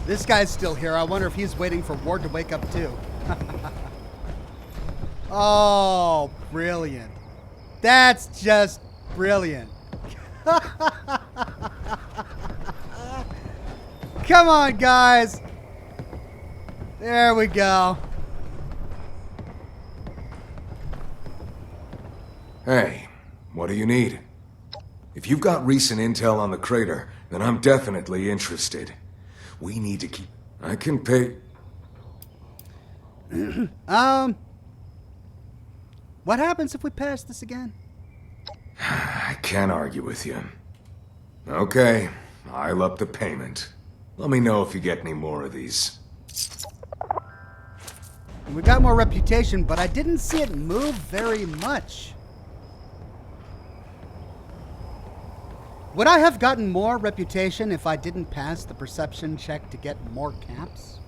S1: This guy's still here. I wonder if he's waiting for Ward to wake up too. Oh, brilliant. That's just brilliant. Come on, guys. There we go.
S6: Hey, what do you need? If you've got recent intel on the crater, then I'm definitely interested. We need to keep... I can pay...
S1: What happens if we pass this again?
S6: I can't argue with you. Okay, I'll up the payment. Let me know if you get any more of these.
S1: We got more reputation, but I didn't see it move very much. Would I have gotten more reputation if I didn't pass the perception check to get more caps?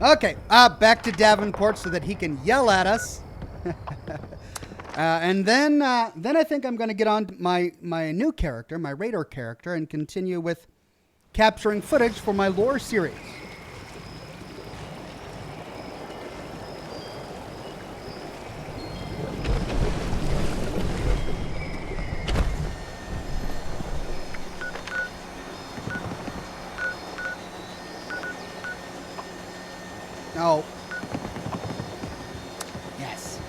S1: Okay, back to Davenport so that he can yell at us. And then I think I'm going to get on to my new character, my Raider character, and continue with capturing footage for my lore series. Oh. Yes.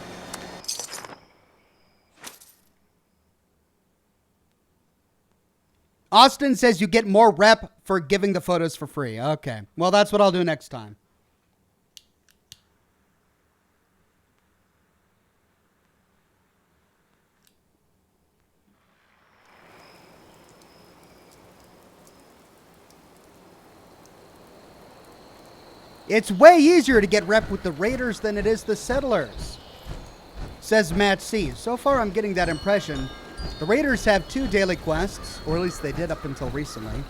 S1: Austin says you get more rep for giving the photos for free. Okay. Well, that's what I'll do next time. It's way easier to get rep with the Raiders than it is the Settlers, says Matt C. So far, I'm getting that impression. The Raiders have 2 daily quests, or at least they did up until recently.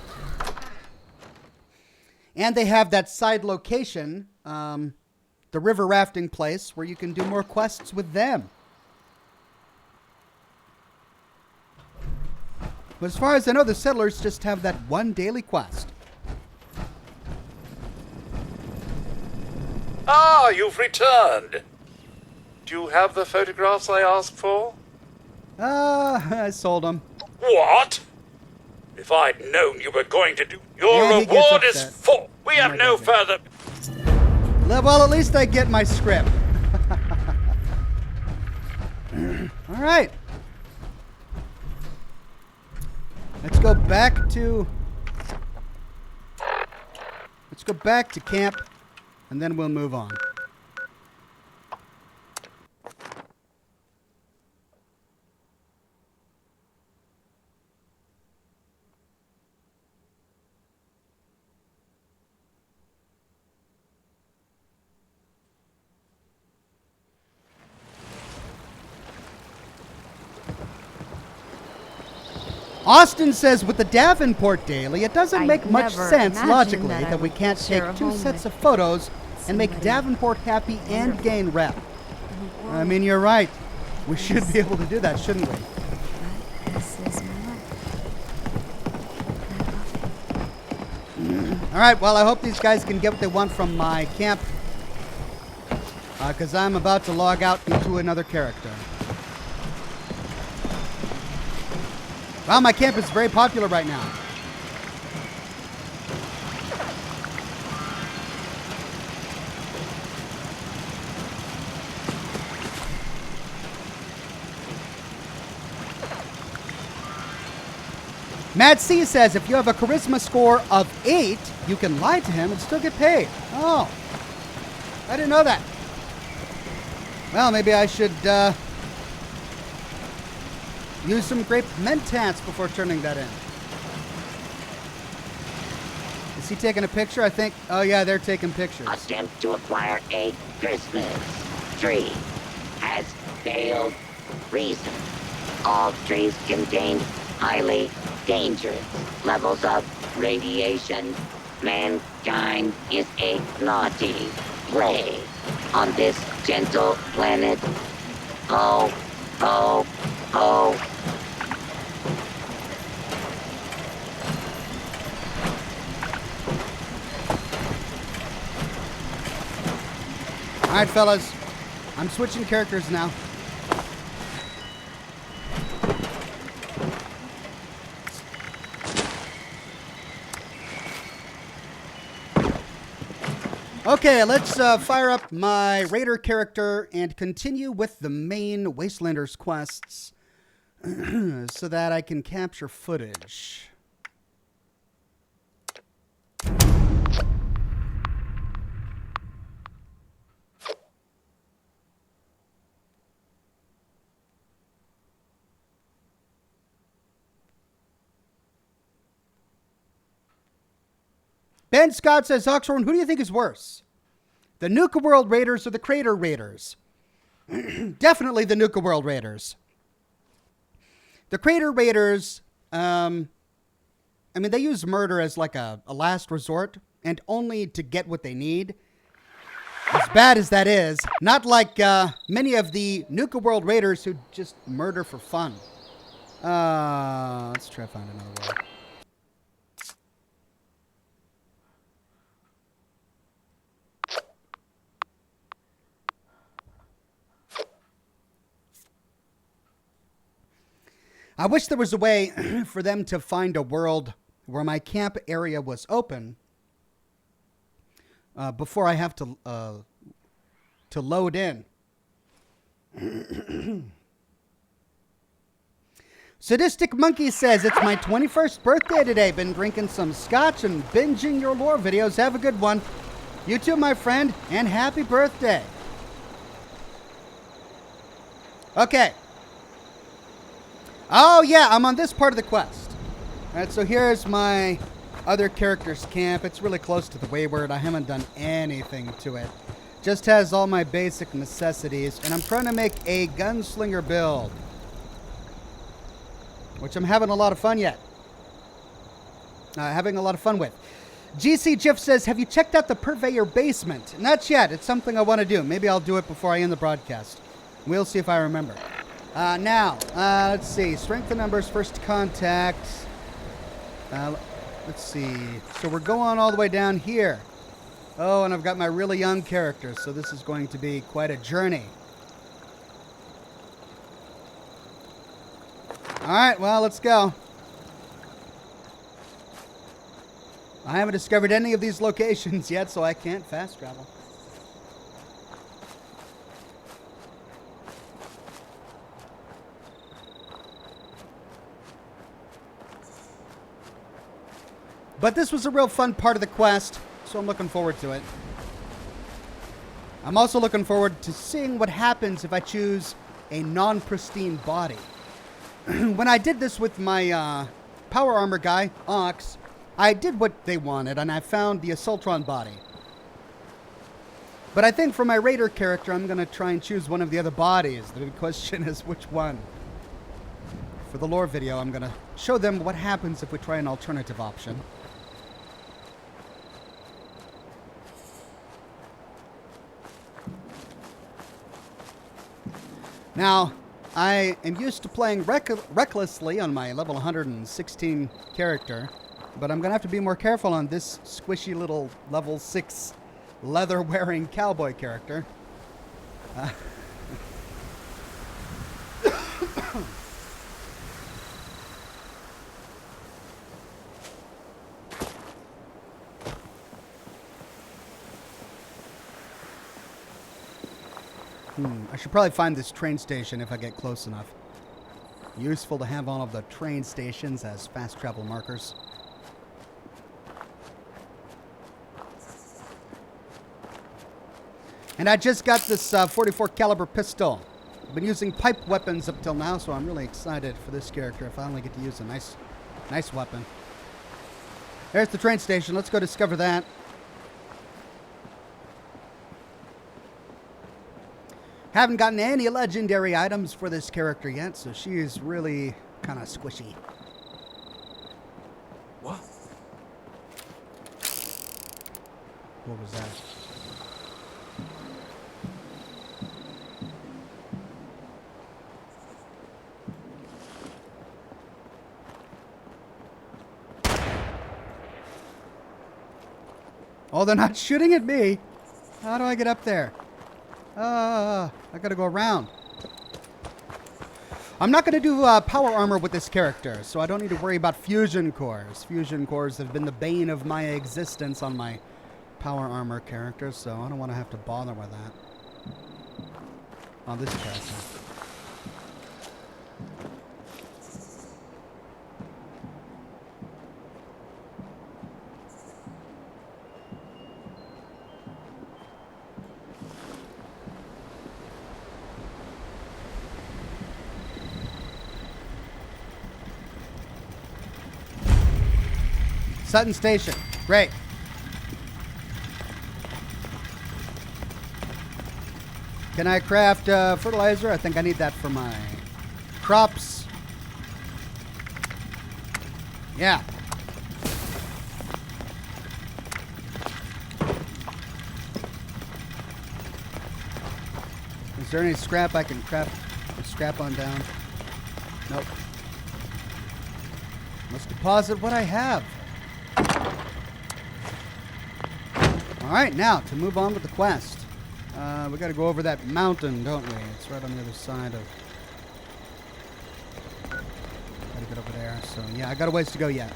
S1: And they have that side location, the river rafting place, where you can do more quests with them. But as far as I know, the Settlers just have that 1 daily quest.
S9: Ah, you've returned. Do you have the photographs I asked for?
S1: I sold them.
S9: What? If I'd known you were going to do... Your reward is full. We have no further...
S1: Well, at least I get my script. All right. Let's go back to camp, and then we'll move on. Austin says with the Davenport Daily, it doesn't make much sense logically that we can't take 2 sets of photos and make Davenport happy and gain rep. I mean, you're right. We should be able to do that, shouldn't we? All right, well, I hope these guys can get what they want from my camp, because I'm about to log out into another character. Wow, my camp is very popular right now. Matt C says if you have a charisma score of 8, you can lie to him and still get paid. Oh, I didn't know that. Well, maybe I should use some grape mentats before turning that in. Is he taking a picture? I think. Oh yeah, they're taking pictures.
S5: Attempt to acquire a Christmas tree has failed. Reason: all trees contain highly dangerous levels of radiation. Mankind is a naughty plague on this gentle planet. Ho, ho, ho.
S1: All right, fellas. I'm switching characters now. Okay, let's fire up my Raider character and continue with the main Wastelanders quests so that I can capture footage. Ben Scott says, Oxhorn, who do you think is worse? The Nuka World Raiders or the Crater Raiders? Definitely the Nuka World Raiders. The Crater Raiders, I mean, they use murder as like a last resort and only to get what they need. As bad as that is, not like many of the Nuka World Raiders who just murder for fun. Let's try to find another way. I wish there was a way for them to find a world where my camp area was open before I have to load in. Sadistic Monkey says, it's my 21st birthday today. Been drinking some scotch and binging your lore videos. Have a good one. You too, my friend, and happy birthday. Okay. Oh, yeah, I'm on this part of the quest. All right, so here's my other character's camp. It's really close to the Wayward. I haven't done anything to it. Just has all my basic necessities. And I'm trying to make a gunslinger build, which I'm having a lot of fun with. GC Jiff says, have you checked out the Purveyor basement? Not yet. It's something I want to do. Maybe I'll do it before I end the broadcast. We'll see if I remember. Now, let's see. Strength in numbers, first contact. Let's see. So we're going all the way down here. Oh, and I've got my really young character, so this is going to be quite a journey. All right, well, let's go. I haven't discovered any of these locations yet, so I can't fast travel. But this was a real fun part of the quest, so I'm looking forward to it. I'm also looking forward to seeing what happens if I choose a non-pristine body. When I did this with my power armor guy, Ox, I did what they wanted, and I found the Assaultron body. But I think for my Raider character, I'm going to try and choose one of the other bodies. The question is which one. For the lore video, I'm going to show them what happens if we try an alternative option. Now, I am used to playing recklessly on my level 116 character, but I'm going to have to be more careful on this squishy little level 6 leather-wearing cowboy character. I should probably find this train station if I get close enough. Useful to have all of the train stations as fast travel markers. And I just got this 44 caliber pistol. I've been using pipe weapons up till now, so I'm really excited for this character. I finally get to use a nice weapon. There's the train station. Let's go discover that. Haven't gotten any legendary items for this character yet, so she is really kind of squishy.
S11: What?
S1: What was that? Oh, they're not shooting at me. How do I get up there? I gotta go around. I'm not gonna do power armor with this character, so I don't need to worry about fusion cores. Fusion cores have been the bane of my existence on my power armor character, so I don't want to have to bother with that on this character. Sutton Station. Great. Can I craft fertilizer? I think I need that for my crops. Yeah. Is there any scrap I can craft? Scrap on down. Nope. Let's deposit what I have. Alright, now to move on with the quest. We gotta go over that mountain, don't we? It's right on the other side of... Gotta get over there. So, yeah, I got a ways to go yet.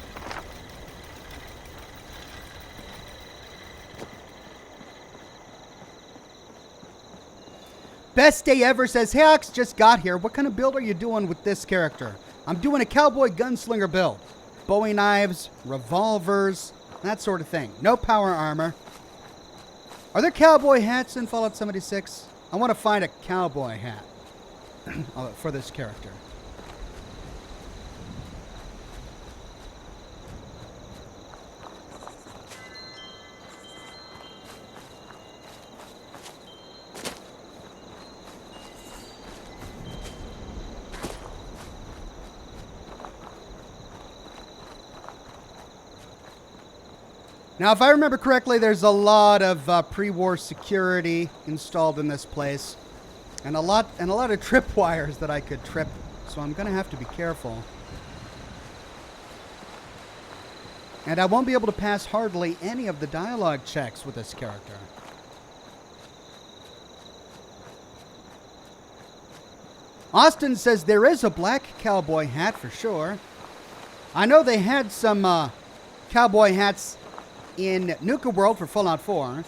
S1: Best day ever says, hey, Ox, just got here. What kind of build are you doing with this character? I'm doing a cowboy gunslinger build. Bowie knives, revolvers, that sort of thing. No power armor. Are there cowboy hats in Fallout 76? I want to find a cowboy hat for this character. Now, if I remember correctly, there's a lot of pre-war security installed in this place, and a lot of tripwires that I could trip. So I'm going to have to be careful. And I won't be able to pass hardly any of the dialogue checks with this character. Austin says there is a black cowboy hat for sure. I know they had some cowboy hats in Nuka World for Fallout 4.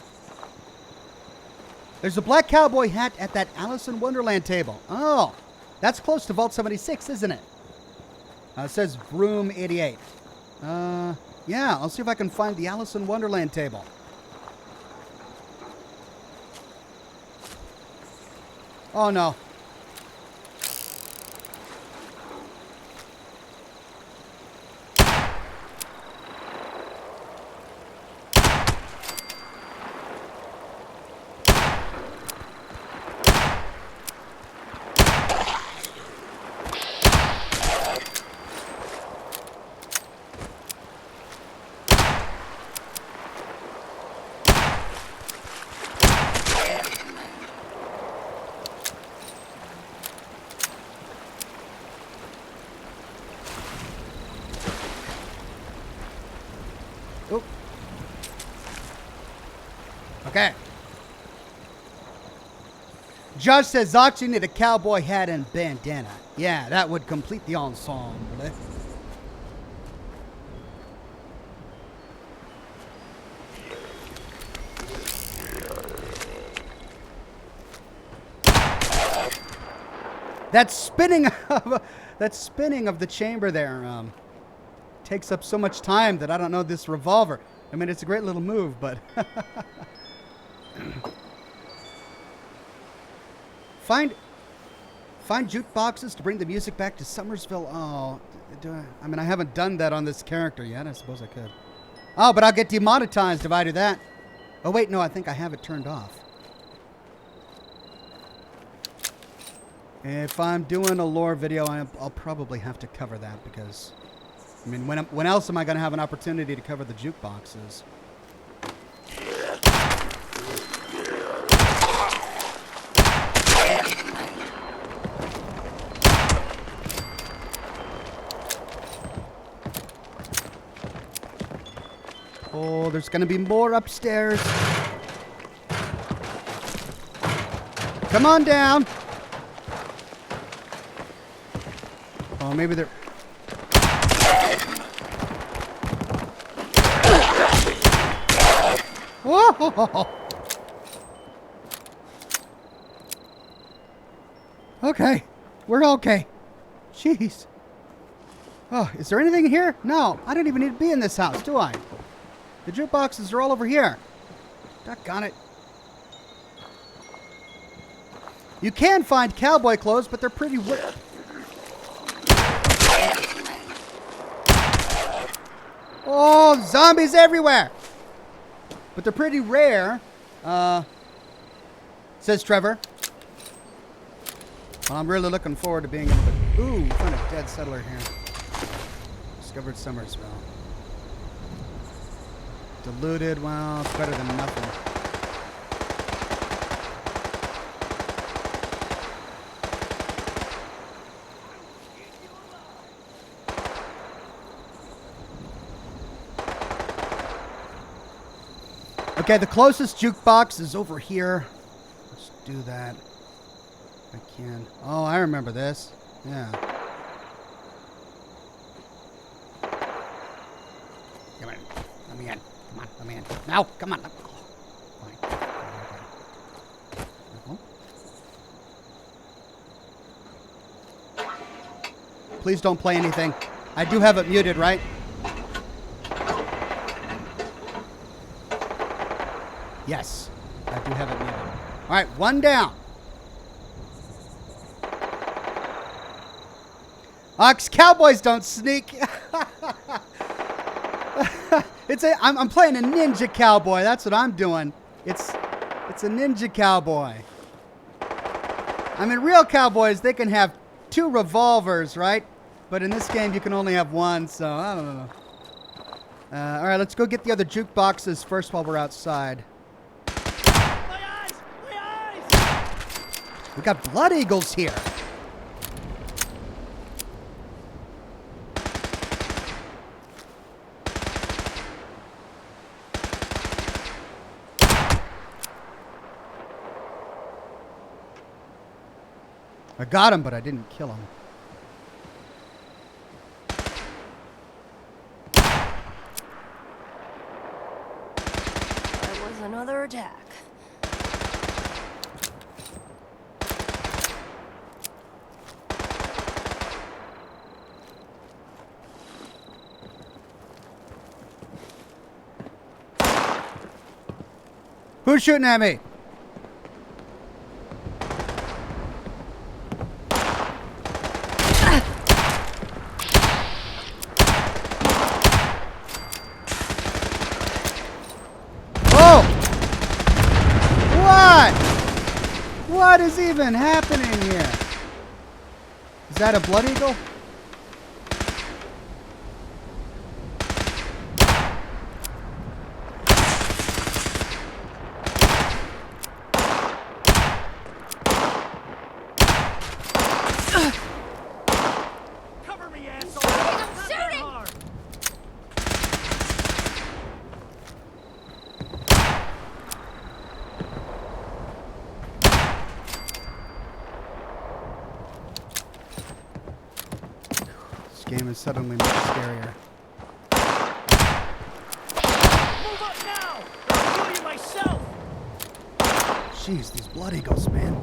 S1: There's a black cowboy hat at that Alice in Wonderland table. Oh, that's close to Vault 76, isn't it? It says Room 88. Yeah, I'll see if I can find the Alice in Wonderland table. Oh, no. Okay. Josh says, Zox, you need a cowboy hat and bandana. Yeah, that would complete the ensemble. That spinning of the chamber there takes up so much time that I don't know this revolver. I mean, it's a great little move, but find jukeboxes to bring the music back to Summersville. Oh, I mean, I haven't done that on this character yet. I suppose I could. Oh, but I'll get demonetized if I do that. Oh, wait, no, I think I have it turned off. If I'm doing a lore video, I'll probably have to cover that because, I mean, when else am I going to have an opportunity to cover the jukeboxes? Oh, there's going to be more upstairs. Come on down. Oh, maybe they're... Whoa! Okay, we're okay. Jeez. Oh, is there anything here? No, I don't even need to be in this house, do I? The jukeboxes are all over here. Doggone it. You can find cowboy clothes, but they're pretty... Oh, zombies everywhere! But they're pretty rare, says Trevor. Well, I'm really looking forward to being able to... Ooh, found a dead settler here. Discovered Summersville. Diluted, well, it's better than nothing. Okay, the closest jukebox is over here. Let's do that. I can. Oh, I remember this. Yeah. Come on. Let me in. Come on. Let me in. Now, come on. Please don't play anything. I do have it muted, right? Yes, I do have it muted. All right, one down. Ox Cowboys don't sneak. I'm playing a ninja cowboy. That's what I'm doing. It's a ninja cowboy. I mean, real cowboys, they can have 2 revolvers, right? But in this game, you can only have 1, so I don't know. All right, let's go get the other jukeboxes first while we're outside. We got blood eagles here. I got him, but I didn't kill him.
S21: There was another attack.
S1: Who's shooting at me? Oh! What? What is even happening here? Is that a blood eagle? Game is suddenly much scarier.
S21: Move up now! I'll kill you myself!
S1: Jeez, these blood eagles, man.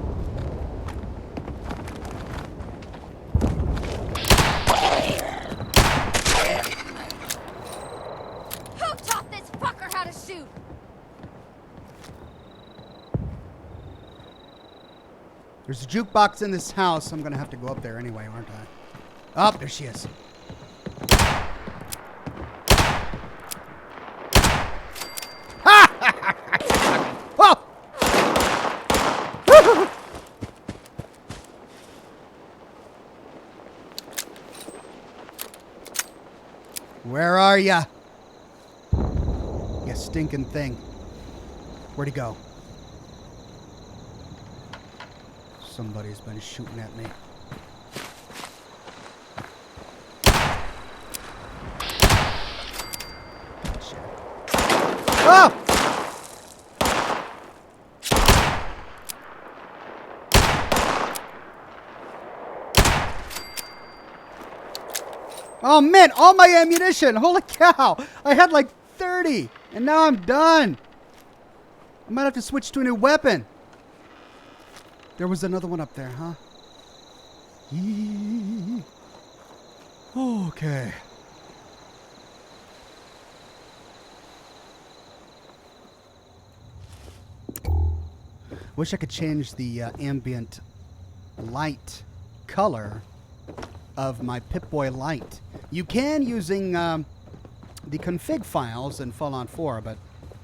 S1: There's a jukebox in this house. I'm going to have to go up there anyway, aren't I? Oh, there she is. Oh! Where are ya? You stinking thing. Where'd he go? Somebody's been shooting at me. Oh! Oh man, all my ammunition! Holy cow! I had like 30, and now I'm done. I might have to switch to a new weapon. There was another one up there, huh? Yee. Okay. Wish I could change the ambient light color of my Pip-Boy light. You can using the config files in Fallout 4, but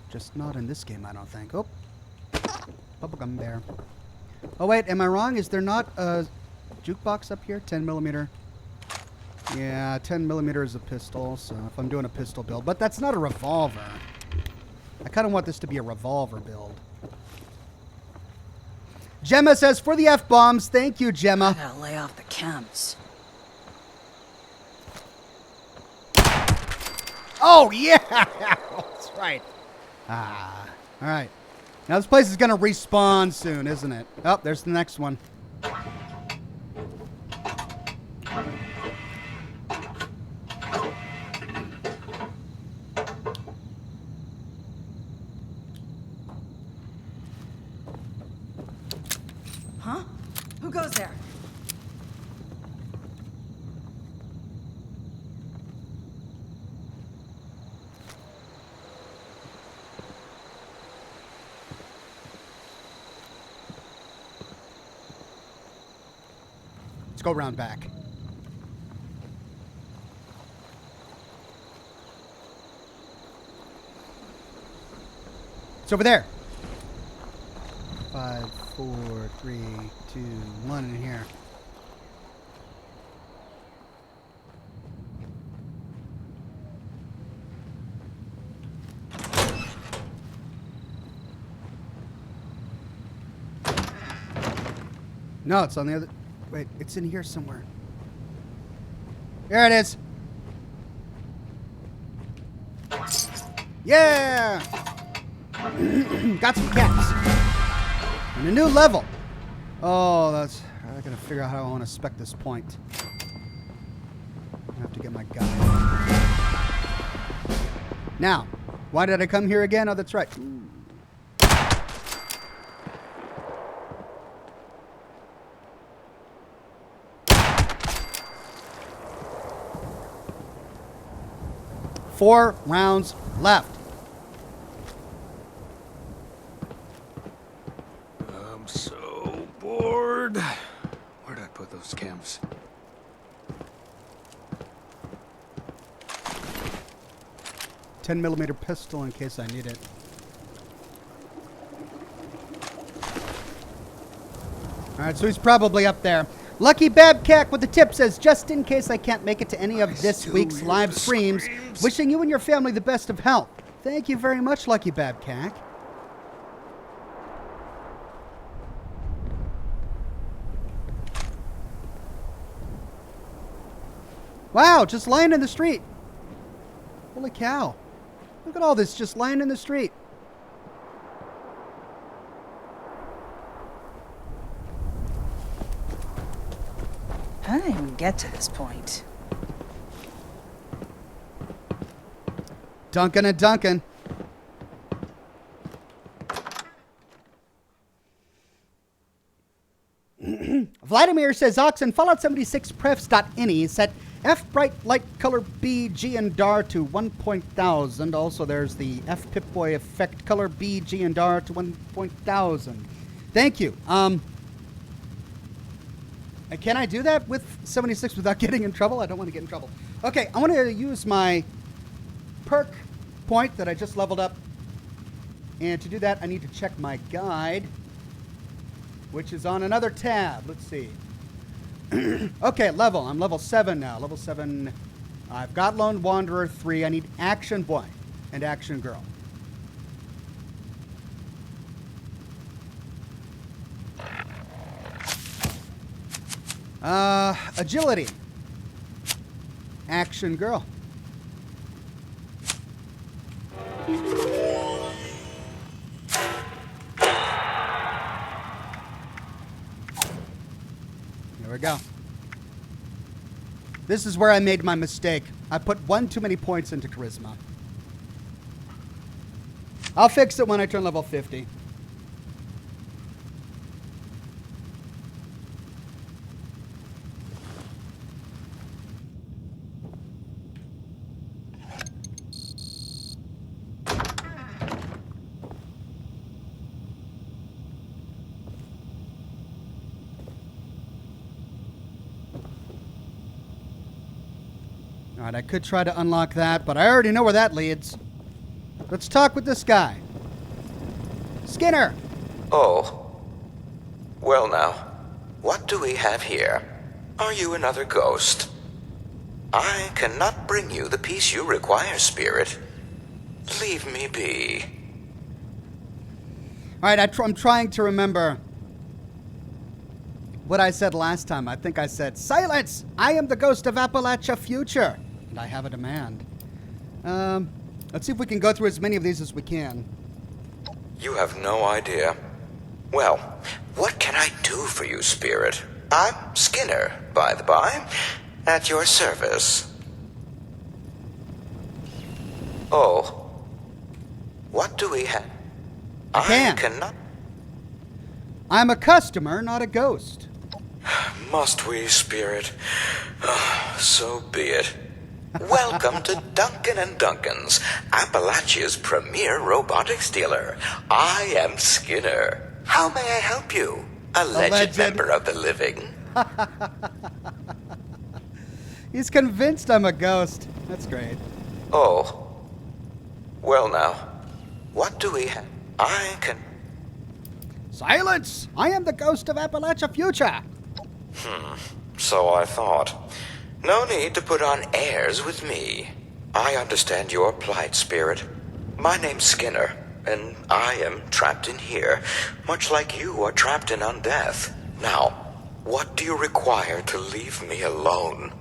S1: just not in this game, I don't think. Oh, bubblegum bear. Oh wait, am I wrong? Is there not a jukebox up here? 10 millimeter. Yeah, 10 millimeter is a pistol, so if I'm doing a pistol build, but that's not a revolver. I kind of want this to be a revolver build. Gemma says, for the F-bombs. Thank you, Gemma.
S15: I gotta lay off the chems.
S1: Oh, yeah! That's right. Ah, all right. Now this place is going to respawn soon, isn't it? Oh, there's the next one.
S15: Huh? Who goes there?
S1: Let's go around back. It's over there. 5, 4, 3, 2, 1 in here. No, it's on the other... Wait, it's in here somewhere. There it is. Yeah! Got some caps. And a new level. Oh, that's... I gotta figure out how I want to spec this point. I have to get my guy. Now, why did I come here again? Oh, that's right. Four rounds left.
S11: I'm so bored. Where did I put those chems?
S1: .10mm pistol in case I need it. All right, so he's probably up there. Lucky Babcack with the tip says, just in case I can't make it to any of this week's live streams, wishing you and your family the best of health. Thank you very much, Lucky Babcack. Wow, just lying in the street. Holy cow. Look at all this just lying in the street.
S15: How did I even get to this point?
S1: Duncan and Duncan. Vladimir says, Oxen, Fallout 76 prefs.ini set F bright light color B, G, and DAR to 1.1000. Also, there's the F Pip-Boy effect color B, G, and DAR to 1.1000. Thank you. Can I do that with 76 without getting in trouble? I don't want to get in trouble. Okay, I want to use my perk point that I just leveled up. And to do that, I need to check my guide, which is on another tab. Let's see. Okay, level. I'm level 7 now. Level 7. I've got Lone Wanderer 3. I need Action Boy and Action Girl. Agility. Action Girl. There we go. This is where I made my mistake. I put one too many points into Charisma. I'll fix it when I turn level 50. Alright, I could try to unlock that, but I already know where that leads. Let's talk with this guy. Skinner!
S7: Oh. Well now, what do we have here? Are you another ghost? I cannot bring you the peace you require, Spirit. Leave me be.
S1: Alright, I'm trying to remember what I said last time. I think I said, "Silence! I am the ghost of Appalachia Future, and I have a demand." Let's see if we can go through as many of these as we can.
S7: You have no idea. Well, what can I do for you, Spirit? I'm Skinner, by the by, at your service. Oh. What do we have? I cannot...
S1: I'm a customer, not a ghost.
S7: Must we, Spirit? So be it. Welcome to Duncan and Duncan's, Appalachia's premier robotics dealer. I am Skinner. How may I help you? Alleged member of the living.
S1: He's convinced I'm a ghost. That's great.
S7: Oh. Well now, what do we have? I can...
S1: Silence! I am the ghost of Appalachia Future.
S7: So I thought. No need to put on airs with me. I understand your plight, Spirit. My name's Skinner, and I am trapped in here, much like you are trapped in undeath. Now, what do you require to leave me alone?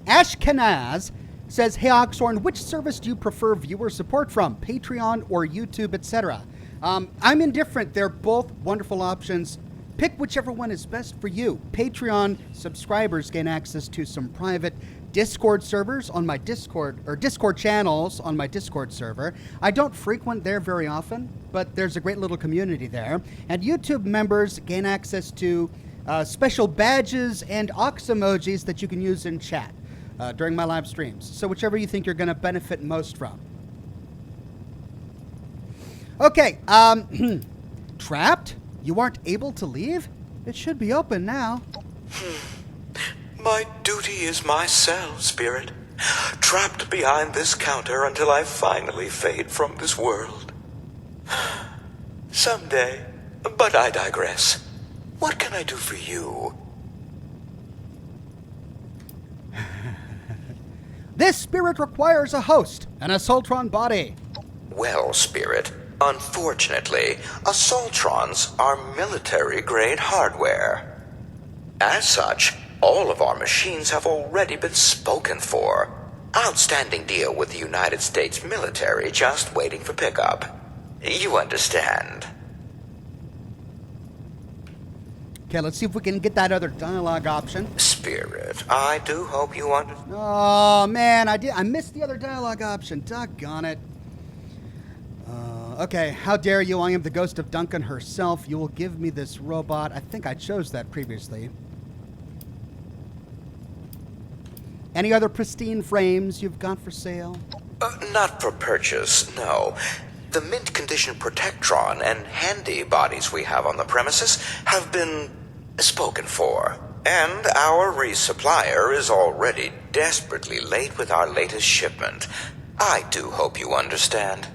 S1: Ashkenaz says, "Hey Oxhorn, which service do you prefer viewer support from? Patreon or YouTube, etc.? I'm indifferent. They're both wonderful options. Pick whichever one is best for you. Patreon subscribers gain access to some private Discord servers on my Discord, or Discord channels on my Discord server. I don't frequent there very often, but there's a great little community there. And YouTube members gain access to special badges and ox emojis that you can use in chat during my live streams. So whichever you think you're going to benefit most from. Okay, trapped? You aren't able to leave? It should be open now.
S7: My duty is my cell, Spirit. Trapped behind this counter until I finally fade from this world. Someday. But I digress. What can I do for you?
S1: This spirit requires a host, an Assaultron body.
S7: Well, Spirit, unfortunately, Assaultrons are military-grade hardware. As such, all of our machines have already been spoken for. Outstanding deal with the United States military, just waiting for pickup. You understand.
S1: Okay, let's see if we can get that other dialogue option.
S7: Spirit, I do hope you understand.
S1: Oh, man, I missed the other dialogue option. Doggone it. Okay, how dare you? I am the ghost of Duncan herself. You will give me this robot. I think I chose that previously. Any other pristine frames you've got for sale?
S7: Not for purchase, no. The mint condition Protectron and handy bodies we have on the premises have been spoken for. And our resupplier is already desperately late with our latest shipment. I do hope you understand.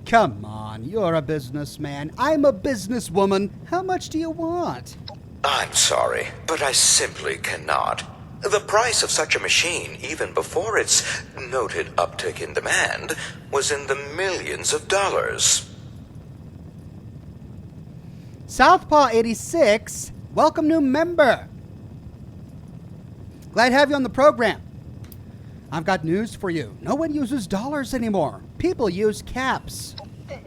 S1: Come on, you're a businessman. I'm a businesswoman. How much do you want?
S7: I'm sorry, but I simply cannot. The price of such a machine, even before its noted uptick in demand, was in the millions of dollars.
S1: Southpaw 86, welcome new member. Glad to have you on the program. I've got news for you. No one uses dollars anymore. People use caps.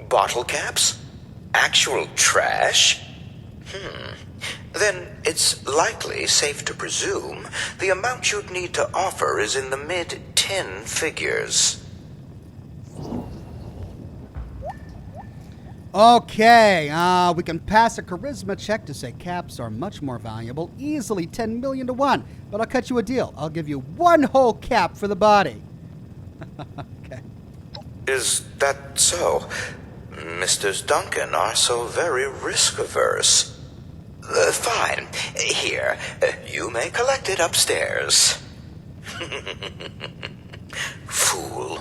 S7: Bottle caps? Actual trash? Then it's likely safe to presume the amount you'd need to offer is in the mid-10 figures.
S1: Okay, we can pass a charisma check to say caps are much more valuable, easily 10 million to 1. But I'll cut you a deal. I'll give you one whole cap for the body. Okay.
S7: Is that so? Misters Duncan are so very risk-averse. Fine. Here, you may collect it upstairs. Fool.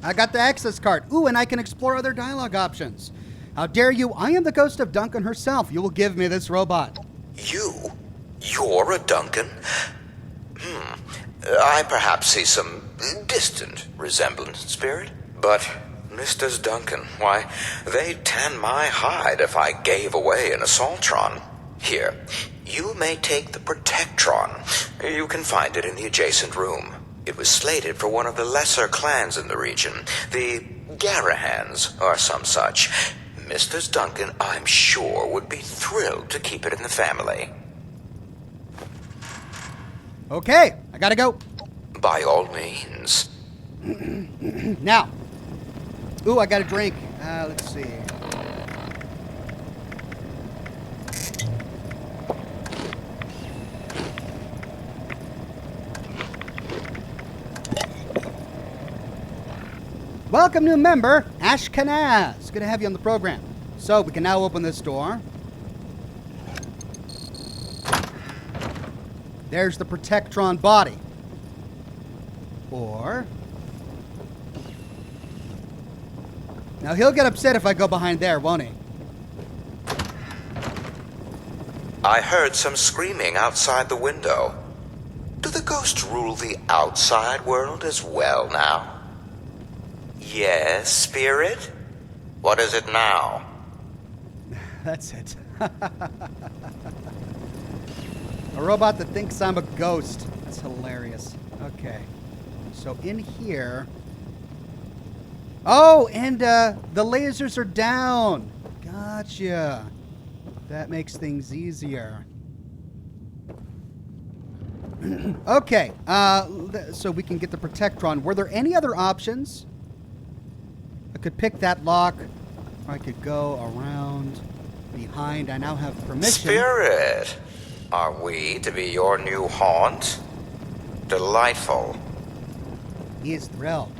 S1: I got the access card. Ooh, and I can explore other dialogue options. How dare you? I am the ghost of Duncan herself. You will give me this robot.
S7: You? You're a Duncan? I perhaps see some distant resemblance, Spirit. But Misters Duncan, why, they'd tan my hide if I gave away an Assaultron. Here, you may take the Protectron. You can find it in the adjacent room. It was slated for one of the lesser clans in the region, the Garahans, or some such. Misters Duncan, I'm sure, would be thrilled to keep it in the family.
S1: Okay, I gotta go.
S7: By all means.
S1: Now. Ooh, I got a drink. Let's see. Welcome, new member, Ashkenaz. Good to have you on the program. So we can now open this door. There's the Protectron body. Or... now he'll get upset if I go behind there, won't he?
S7: I heard some screaming outside the window. Do the ghosts rule the outside world as well now? Yes, Spirit? What is it now?
S1: That's it. A robot that thinks I'm a ghost. That's hilarious. Okay. So in here... oh, and the lasers are down. Gotcha. That makes things easier. Okay. So we can get the Protectron. Were there any other options? I could pick that lock, or I could go around behind. I now have permission.
S7: Spirit, are we to be your new haunt? Delightful.
S1: He is thrilled.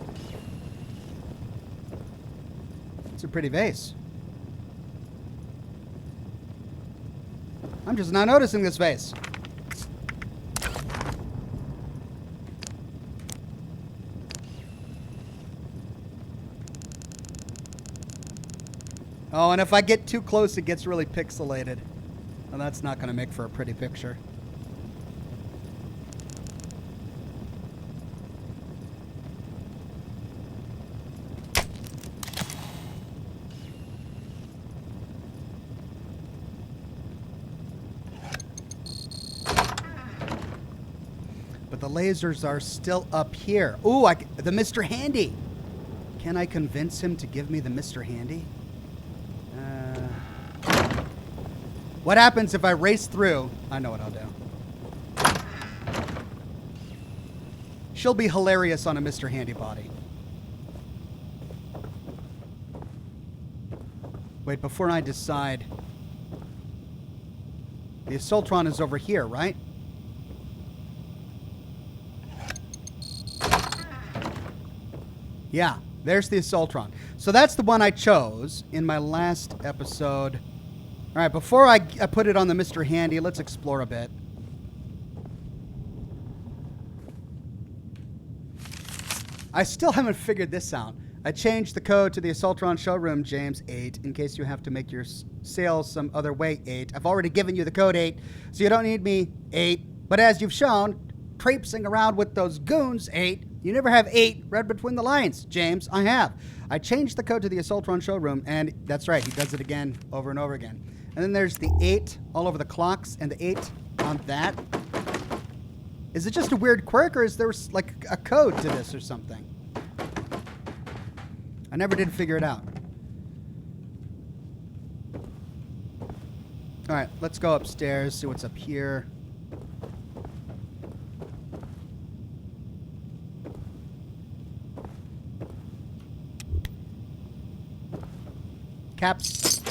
S1: It's a pretty vase. I'm just not noticing this vase. Oh, and if I get too close, it gets really pixelated. And that's not going to make for a pretty picture. But the lasers are still up here. Ooh, the Mr. Handy. Can I convince him to give me the Mr. Handy? What happens if I race through? I know what I'll do. She'll be hilarious on a Mr. Handy body. Wait, before I decide. The Assaultron is over here, right? Yeah. There's the Assaultron. So that's the one I chose in my last episode. All right, before I put it on the Mr. Handy, let's explore a bit. I still haven't figured this out. I changed the code to the Assaultron showroom, James 8, in case you have to make your sales some other way, 8. I've already given you the code 8, so you don't need me, 8. But as you've shown, traipsing around with those goons, 8, you never have 8 read between the lines, James. I have. I changed the code to the Assaultron showroom, and that's right, he does it again, over and over again. And then there's the 8 all over the clocks, and the 8 on that. Is it just a weird quirk, or is there like a code to this or something? I never did figure it out. All right, let's go upstairs, see what's up here. Caps.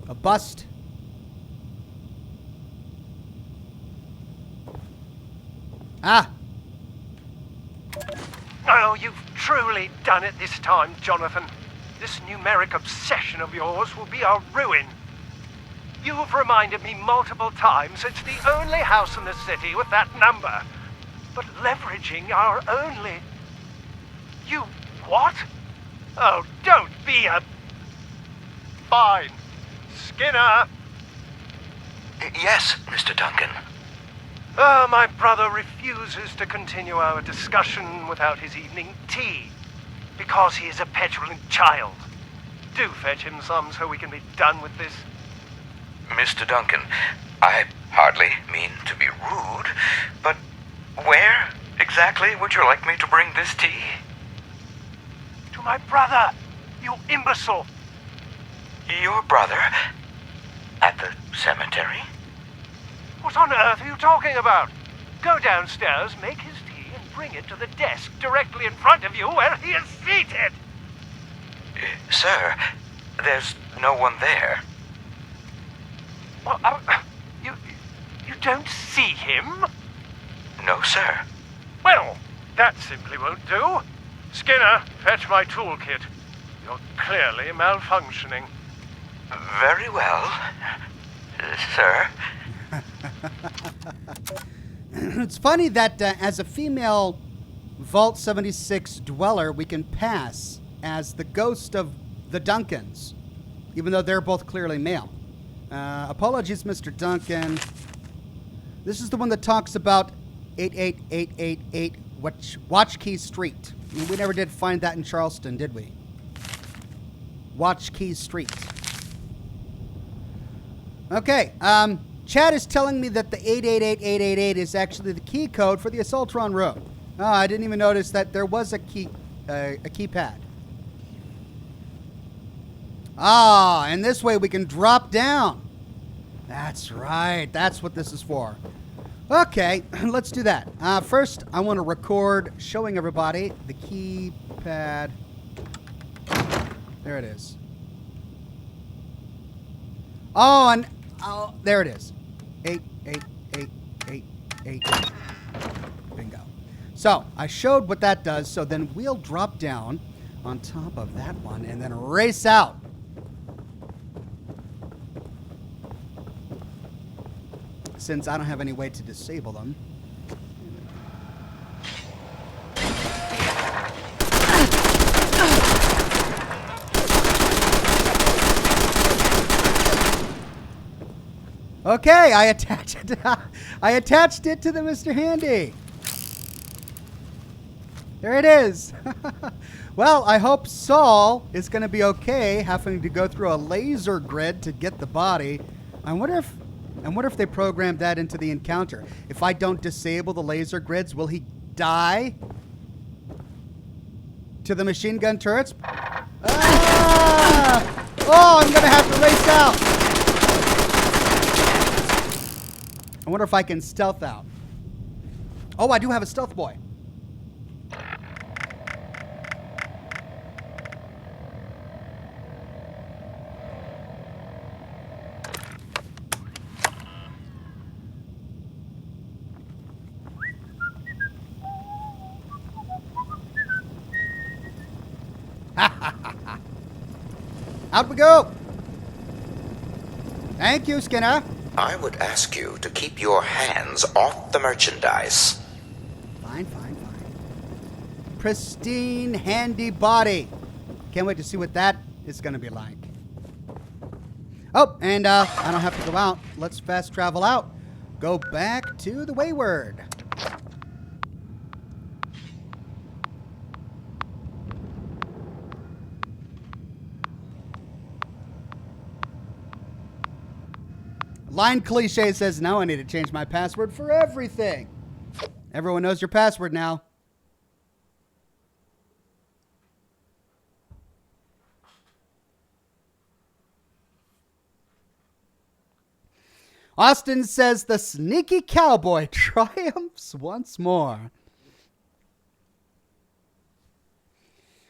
S1: A bust. Ah!
S10: Oh, you've truly done it this time, Jonathan. This numeric obsession of yours will be our ruin. You've reminded me multiple times it's the only house in the city with that number. But leveraging our only... You what? Oh, don't be a... Fine. Skinner!
S7: Yes, Mr. Duncan.
S10: My brother refuses to continue our discussion without his evening tea, because he is a petulant child. Do fetch him some so we can be done with this.
S7: Mr. Duncan, I hardly mean to be rude, but where exactly would you like me to bring this tea?
S10: To my brother, you imbecile.
S7: Your brother? At the cemetery?
S10: What on earth are you talking about? Go downstairs, make his tea, and bring it to the desk directly in front of you where he is seated.
S7: Sir, there's no one there.
S10: Well, you don't see him?
S7: No, sir.
S10: Well, that simply won't do. Skinner, fetch my toolkit. You're clearly malfunctioning.
S7: Very well, sir.
S1: It's funny that as a female Vault 76 dweller, we can pass as the ghost of the Duncans, even though they're both clearly male. Apologies, Mr. Duncan. This is the one that talks about 88888 Watch Key Street. I mean, we never did find that in Charleston, did we? Watch Key Street. Okay, Chad is telling me that the 888888 is actually the key code for the Assaultron room. Oh, I didn't even notice that there was a keypad. Ah, and this way we can drop down. That's right. That's what this is for. Okay, let's do that. First, I want to record showing everybody the keypad. There it is. Oh, and there it is. 88888. Bingo. So I showed what that does. So then we'll drop down on top of that one and then race out. Since I don't have any way to disable them. Okay, I attached it. I attached it to the Mr. Handy. There it is. Well, I hope Saul is going to be okay having to go through a laser grid to get the body. I wonder if they programmed that into the encounter. If I don't disable the laser grids, will he die to the machine gun turrets? Ah! Oh, I'm going to have to race out. I wonder if I can stealth out. Oh, I do have a stealth boy. Out we go. Thank you, Skinner.
S7: I would ask you to keep your hands off the merchandise.
S1: Fine. Pristine, handy body. Can't wait to see what that is going to be like. Oh, and I don't have to go out. Let's fast travel out. Go back to the Wayward. Line cliche says, now I need to change my password for everything. Everyone knows your password now. Austin says the sneaky cowboy triumphs once more.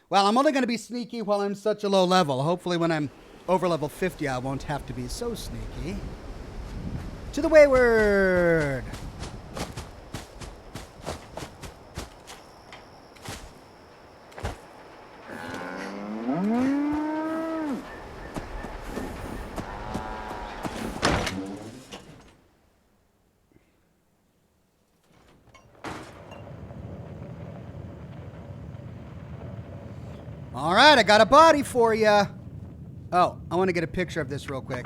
S1: Well, I'm only going to be sneaky while I'm such a low level. Hopefully when I'm over level 50, I won't have to be so sneaky. To the Wayward. All right, I got a body for you. Oh, I want to get a picture of this real quick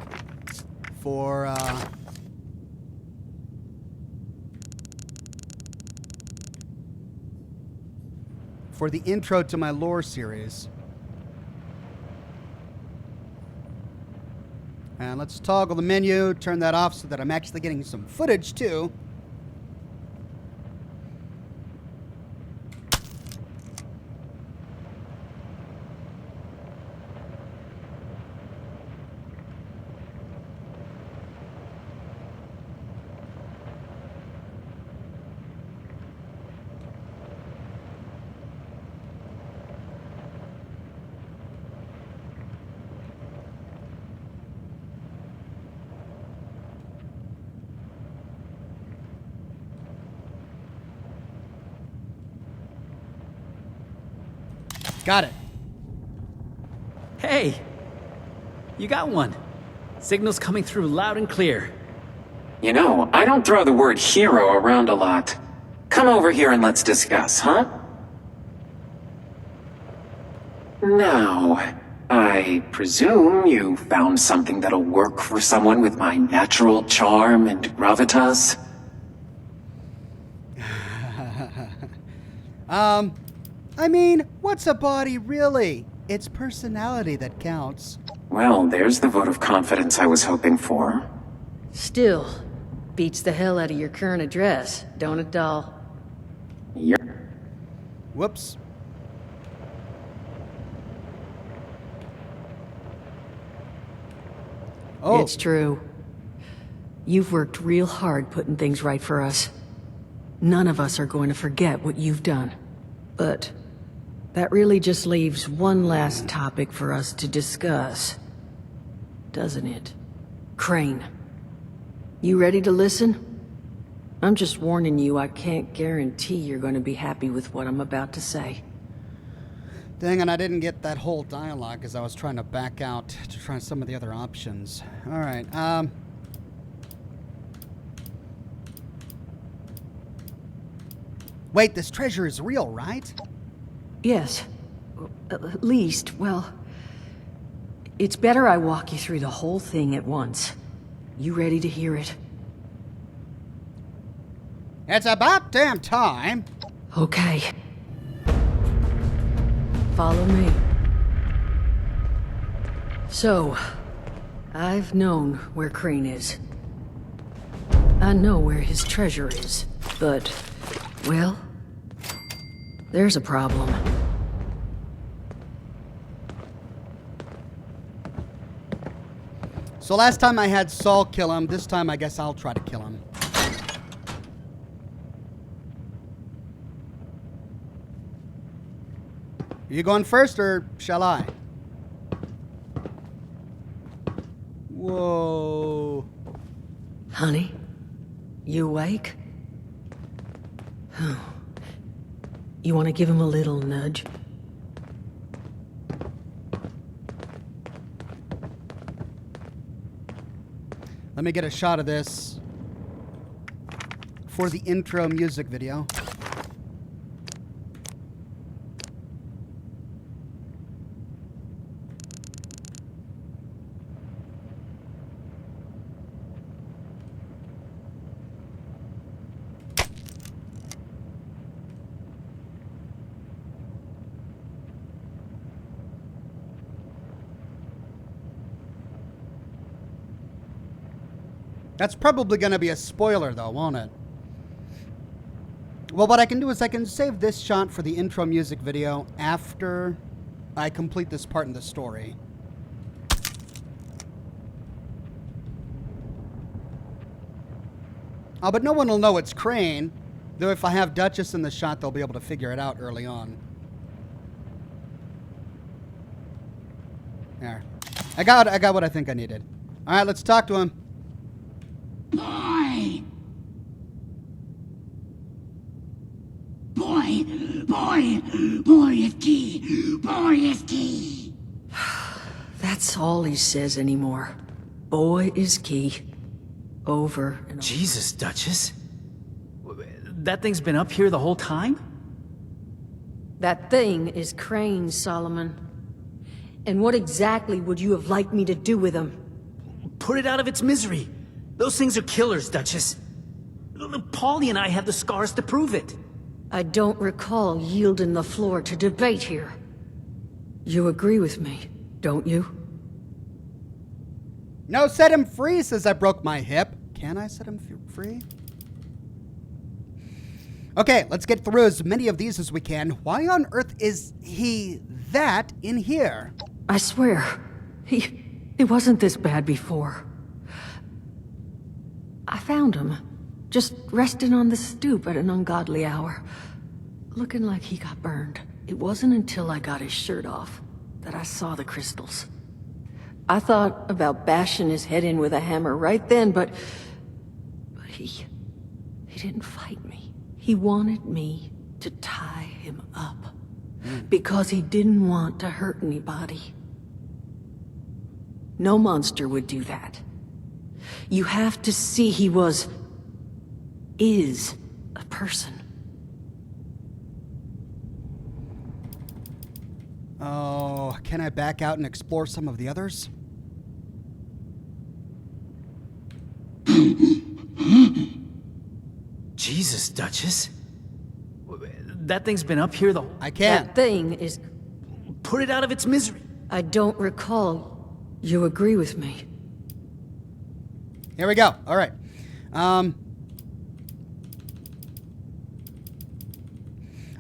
S1: for the intro to my lore series. And let's toggle the menu, turn that off so that I'm actually getting some footage too. Got it.
S8: Hey! You got one. Signal's coming through loud and clear.
S17: You know, I don't throw the word hero around a lot. Come over here and let's discuss, huh? Now, I presume you found something that'll work for someone with my natural charm and gravitas?
S1: I mean, what's a body really? It's personality that counts.
S17: Well, there's the vote of confidence I was hoping for.
S13: Still, beats the hell out of your current address, don't it, doll?
S1: Whoops. Oh.
S13: It's true. You've worked real hard putting things right for us. None of us are going to forget what you've done. But that really just leaves one last topic for us to discuss. Doesn't it? Crane. You ready to listen? I'm just warning you, I can't guarantee you're going to be happy with what I'm about to say.
S1: Dang, and I didn't get that whole dialogue because I was trying to back out to try some of the other options. All right. Wait, this treasure is real, right?
S13: Yes. At least, well... It's better I walk you through the whole thing at once. You ready to hear it?
S1: It's about damn time.
S13: Okay. Follow me. So, I've known where Crane is. I know where his treasure is, but, well, there's a problem.
S1: So last time I had Saul kill him, this time I guess I'll try to kill him. Are you going first, or shall I? Whoa.
S13: Honey, you awake? You want to give him a little nudge?
S1: Let me get a shot of this for the intro music video. That's probably going to be a spoiler, though, won't it? Well, what I can do is I can save this shot for the intro music video after I complete this part in the story. Oh, but no one will know it's Crane. Though if I have Duchess in the shot, they'll be able to figure it out early on. There. I got what I think I needed. All right, let's talk to him.
S14: Boy! Boy is key! Boy is key!
S13: That's all he says anymore. Boy is key. Over and over.
S8: Jesus, Duchess. That thing's been up here the whole time?
S13: That thing is Crane, Solomon. And what exactly would you have liked me to do with him?
S8: Put it out of its misery. Those things are killers, Duchess. Paulie and I have the scars to prove it.
S13: I don't recall yielding the floor to debate here. You agree with me, don't you?
S1: No, set him free, says I broke my hip. Can I set him free? Okay, let's get through as many of these as we can. Why on earth is he that in here?
S13: I swear, he wasn't this bad before. I found him, just resting on the stoop at an ungodly hour, looking like he got burned. It wasn't until I got his shirt off that I saw the crystals. I thought about bashing his head in with a hammer right then, but he didn't fight me. He wanted me to tie him up, because he didn't want to hurt anybody. No monster would do that. You have to see he is a person.
S1: Oh, can I back out and explore some of the others?
S8: Jesus, Duchess. That thing's been up here the whole...
S1: I can't.
S13: That thing is...
S8: Put it out of its misery.
S13: I don't recall. You agree with me?
S1: Here we go. All right. I'm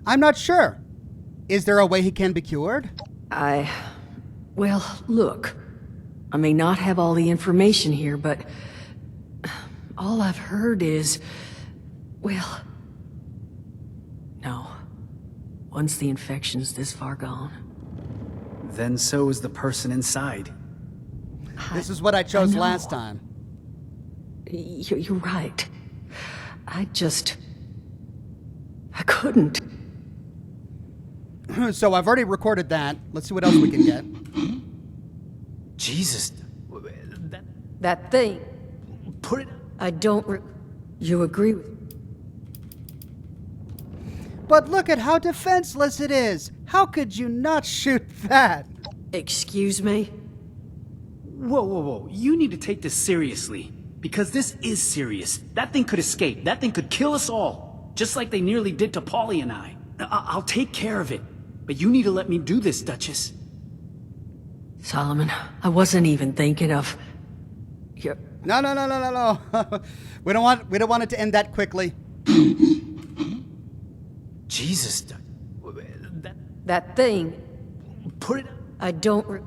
S1: not sure. Is there a way he can be cured?
S13: Well, look. I may not have all the information here, but... all I've heard is... well... no. Once the infection's this far gone...
S8: then so is the person inside.
S1: This is what I chose last time.
S13: You're right. I couldn't.
S1: So I've already recorded that. Let's see what else we can get.
S8: Jesus.
S13: That thing.
S8: Put it...
S13: I don't You agree with...
S1: But look at how defenseless it is. How could you not shoot that?
S13: Excuse me?
S8: Whoa. You need to take this seriously. Because this is serious. That thing could escape. That thing could kill us all. Just like they nearly did to Paulie and I. I'll take care of it. But you need to let me do this, Duchess.
S13: Solomon, I wasn't even thinking of...
S1: No. We don't want it to end that quickly.
S8: Jesus.
S13: That thing...
S8: Put it...
S13: I don't...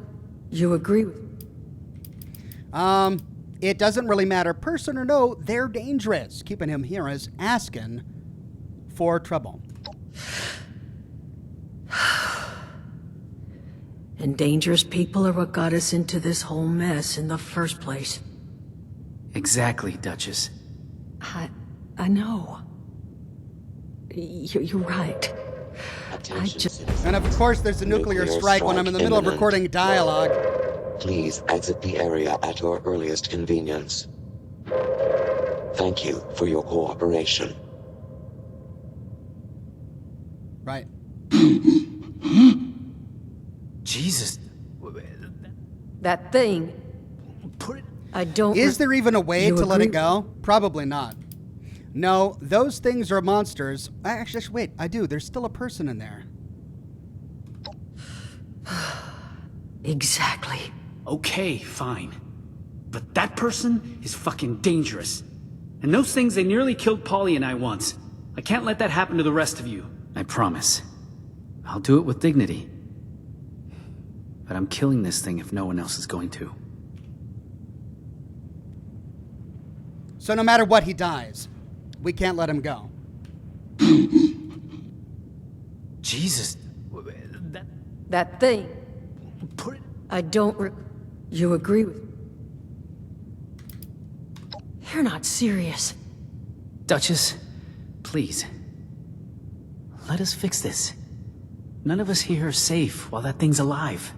S13: You agree with...
S1: It doesn't really matter. Person or no, they're dangerous. Keeping him here is asking for trouble.
S13: And dangerous people are what got us into this whole mess in the first place.
S8: Exactly, Duchess.
S13: I know. You're right.
S1: And of course there's a nuclear strike when I'm in the middle of recording dialogue.
S17: Please exit the area at your earliest convenience. Thank you for your cooperation.
S1: Right.
S8: Jesus.
S13: That thing. I don't.
S1: Is there even a way
S13: You
S1: to let it
S13: agree?
S1: go? Probably not. No, those things are monsters. Actually, wait, I do. There's still a person in there.
S13: Exactly.
S8: Okay, fine. But that person is fucking dangerous. And those things, they nearly killed Polly and I once. I can't let that happen to the rest of you. I promise. I'll do it with dignity. But I'm killing this thing if no one else is going to.
S1: So no matter what, he dies. We can't let him go.
S8: Jesus.
S13: That thing. I don't. You agree with. You're not serious.
S8: Duchess, please. Let us fix this. None of us here are safe while that thing's alive.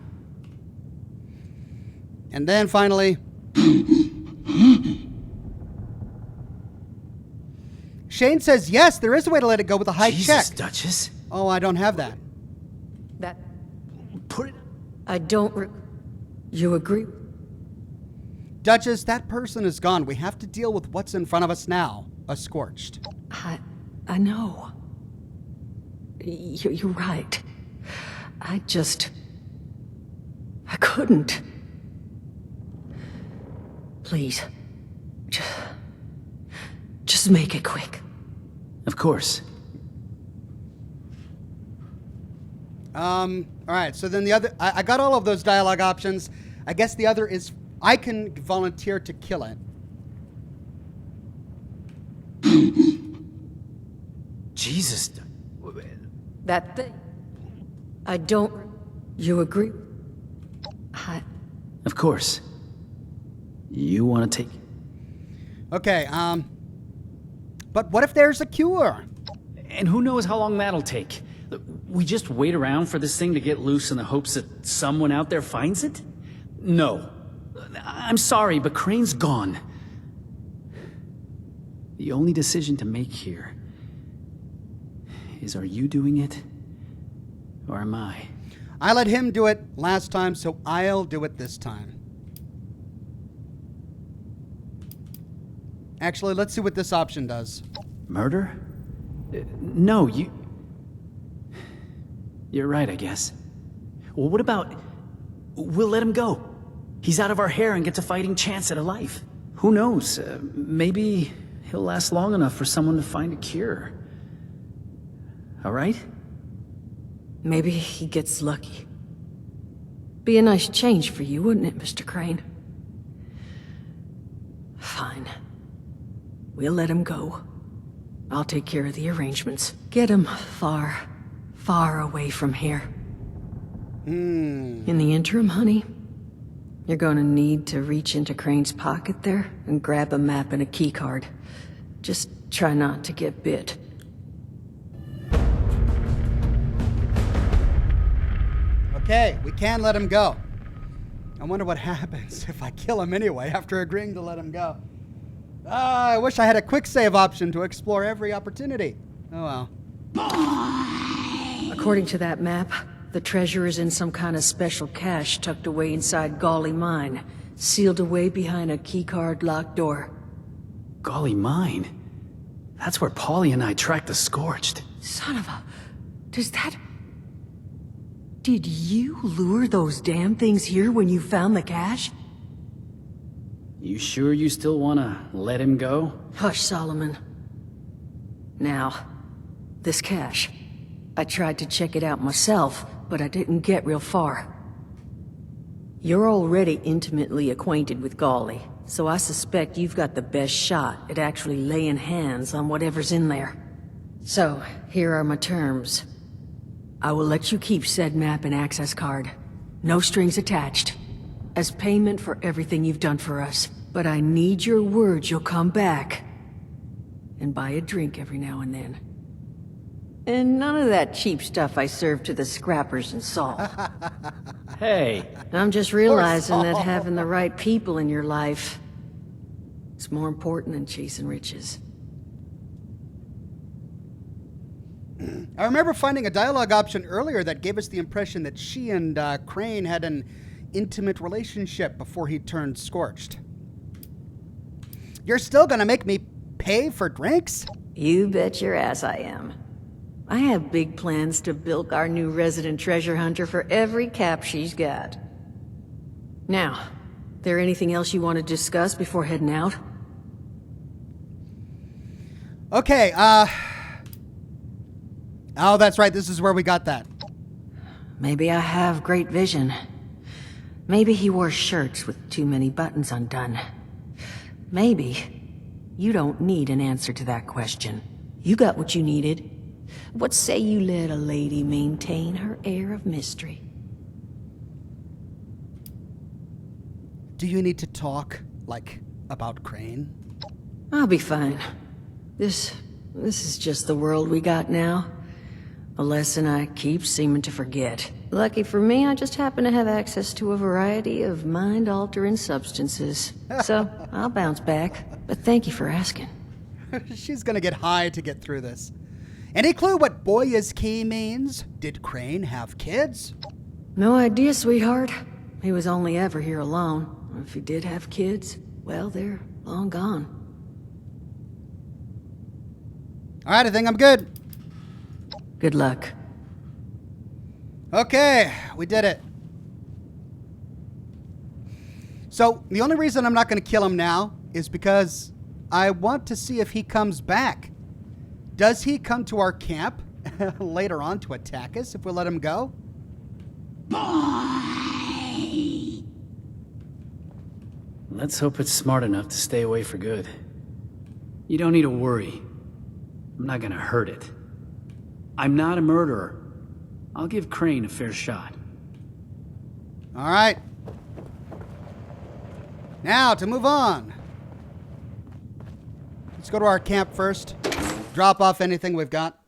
S1: And then finally... Shane says, yes, there is a way to let it go with a high
S8: Jesus,
S1: check.
S8: Duchess.
S1: Oh, I don't have that.
S13: That. I don't. You agree?
S1: Duchess, that person is gone. We have to deal with what's in front of us now. A scorched.
S13: I know. You're right. I couldn't. Please. Just make it quick.
S8: Of course.
S1: All right, so then the other... I got all of those dialogue options. I guess the other is... I can volunteer to kill it.
S8: Jesus.
S13: That thing. I don't. You agree?
S8: Of course. You want to take...
S1: Okay, but what if there's a cure?
S8: And who knows how long that'll take? We just wait around for this thing to get loose in the hopes that someone out there finds it? No. I'm sorry, but Crane's gone. The only decision to make here is, are you doing it, or am I?
S1: I let him do it last time, so I'll do it this time. Actually, let's see what this option does.
S8: Murder? No, You're right, I guess. Well, what about... We'll let him go. He's out of our hair and gets a fighting chance at a life. Who knows? Maybe he'll last long enough for someone to find a cure. All right?
S13: Maybe he gets lucky. Be a nice change for you, wouldn't it, Mr. Crane? Fine. We'll let him go. I'll take care of the arrangements. Get him far, far away from here. In the interim, honey, you're gonna need to reach into Crane's pocket there and grab a map and a keycard. Just try not to get bit.
S1: Okay, we can let him go. I wonder what happens if I kill him anyway after agreeing to let him go. I wish I had a quick save option to explore every opportunity. Oh well.
S13: According to that map, the treasure is in some kind of special cache tucked away inside Golly Mine, sealed away behind a keycard locked door.
S8: Golly Mine? That's where Polly and I tracked the Scorched.
S13: Son of a... Did you lure those damn things here when you found the cache?
S8: You sure you still want to let him go?
S13: Hush, Solomon. Now, this cache. I tried to check it out myself, but I didn't get real far. You're already intimately acquainted with Golly, so I suspect you've got the best shot at actually laying hands on whatever's in there. So, here are my terms. I will let you keep said map and access card. No strings attached. As payment for everything you've done for us. But I need your word you'll come back. And buy a drink every now and then. And none of that cheap stuff I serve to the scrappers and Saul.
S8: Hey.
S13: I'm just realizing that having the right people in your life It's more important than chasing riches.
S1: I remember finding a dialogue option earlier that gave us the impression that she and Crane had an intimate relationship before he turned scorched. You're still gonna make me pay for drinks?
S13: You bet your ass I am. I have big plans to bilk our new resident treasure hunter for every cap she's got. Now, there anything else you want to discuss before heading out?
S1: Okay, oh, that's right, this is where we got that.
S13: Maybe I have great vision. Maybe he wore shirts with too many buttons undone. Maybe you don't need an answer to that question. You got what you needed. What say you let a lady maintain her air of mystery?
S1: Do you need to talk, like, about Crane?
S13: I'll be fine. This is just the world we got now. A lesson I keep seeming to forget. Lucky for me, I just happen to have access to a variety of mind-altering substances. So, I'll bounce back. But thank you for asking.
S1: She's gonna get high to get through this. Any clue what Boy's Key means? Did Crane have kids?
S13: No idea, sweetheart. He was only ever here alone. If he did have kids, well, they're long gone.
S1: Alright, I think I'm good.
S13: Good luck.
S1: Okay, we did it. So, the only reason I'm not going to kill him now is because I want to see if he comes back. Does he come to our camp later on to attack us if we let him go?
S8: Let's hope it's smart enough to stay away for good. You don't need to worry. I'm not gonna hurt it. I'm not a murderer. I'll give Crane a fair shot.
S1: All right. Now, to move on. Let's go to our camp first. Drop off anything we've got.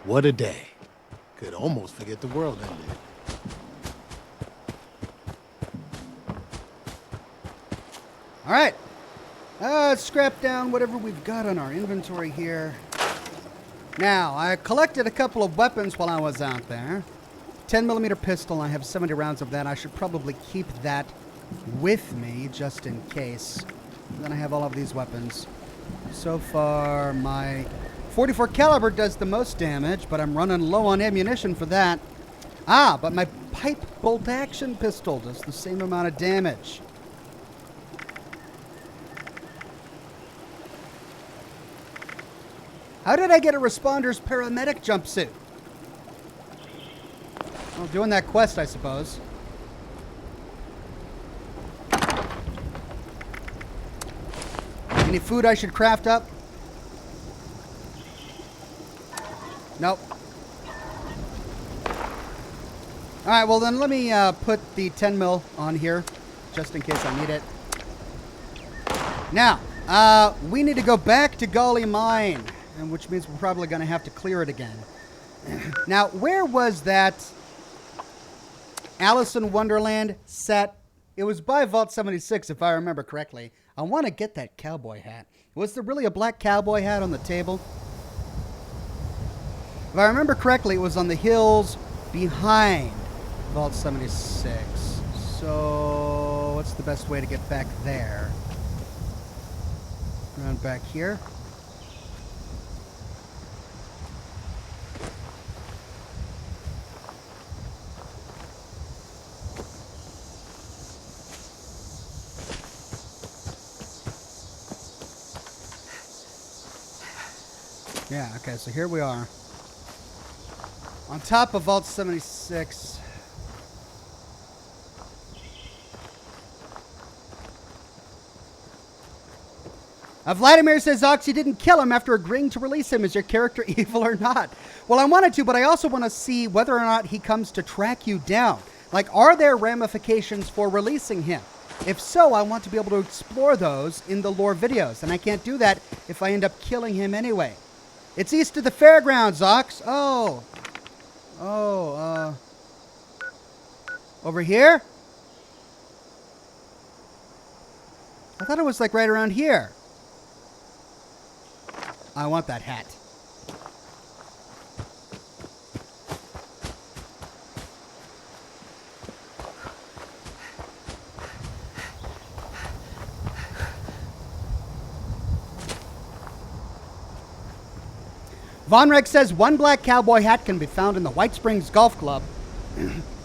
S12: What a day. Could almost forget the world ended.
S1: All right. Let's scrap down whatever we've got on our inventory here. Now, I collected a couple of weapons while I was out there. 10mm pistol, I have 70 rounds of that. I should probably keep that with me just in case. And then I have all of these weapons. So far, my 44 caliber does the most damage, but I'm running low on ammunition for that. But my pipe bolt action pistol does the same amount of damage. How did I get a Responder's paramedic jumpsuit? Well, doing that quest, I suppose. Any food I should craft up? Nope. Alright, well then let me put the 10mm on here, just in case I need it. Now, we need to go back to Golly Mine, which means we're probably going to have to clear it again. Now, where was that Alice in Wonderland set? It was by Vault 76, if I remember correctly. I want to get that cowboy hat. Was there really a black cowboy hat on the table? If I remember correctly, it was on the hills behind Vault 76. So, what's the best way to get back there? Around back here. Yeah, okay, so here we are. On top of Vault 76. Vladimir says Oxy didn't kill him after agreeing to release him. Is your character evil or not? Well, I wanted to, but I also want to see whether or not he comes to track you down. Like, are there ramifications for releasing him? If so, I want to be able to explore those in the lore videos, and I can't do that if I end up killing him anyway. It's east of the fairgrounds, Ox. Oh. Oh, over here? I thought it was like right around here. I want that hat. Von Rex says one black cowboy hat can be found in the White Springs Golf Club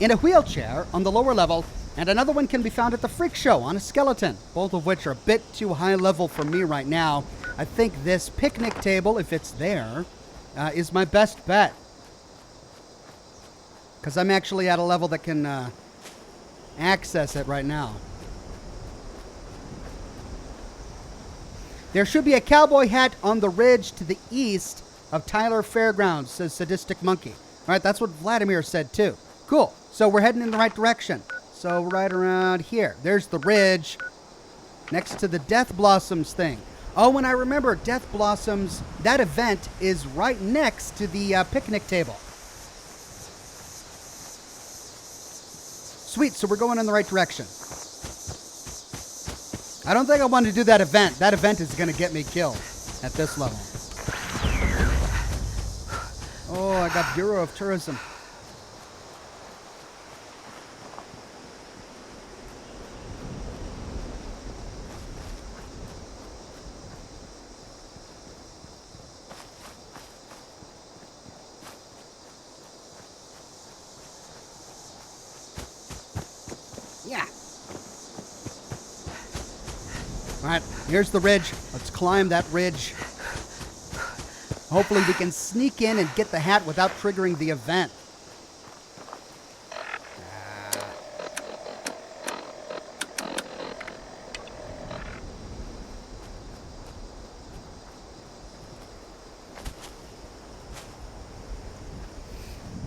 S1: in a wheelchair on the lower level, and another one can be found at the Freak Show on a skeleton, both of which are a bit too high level for me right now. I think this picnic table, if it's there, is my best bet. Because I'm actually at a level that can access it right now. There should be a cowboy hat on the ridge to the east of Tyler Fairgrounds, says Sadistic Monkey. All right, that's what Vladimir said too. Cool. So we're heading in the right direction. So right around here. There's the ridge next to the Death Blossoms thing. Oh, and I remember Death Blossoms, that event is right next to the picnic table. Sweet, so we're going in the right direction. I don't think I want to do that event. That event is going to get me killed at this level. Oh, I got Bureau of Tourism. Yeah. All right, here's the ridge. Let's climb that ridge. Hopefully we can sneak in and get the hat without triggering the event.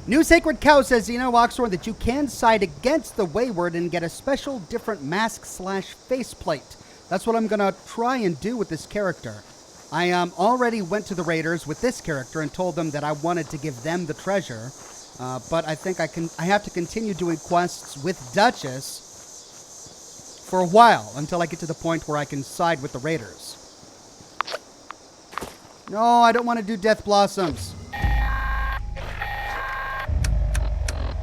S1: New Sacred Cow says, you know, Oxhorn, that you can side against the Wayward and get a special different mask / faceplate. That's what I'm going to try and do with this character. I already went to the Raiders with this character and told them that I wanted to give them the treasure, but I think I have to continue doing quests with Duchess for a while until I get to the point where I can side with the Raiders. No, I don't want to do Death Blossoms.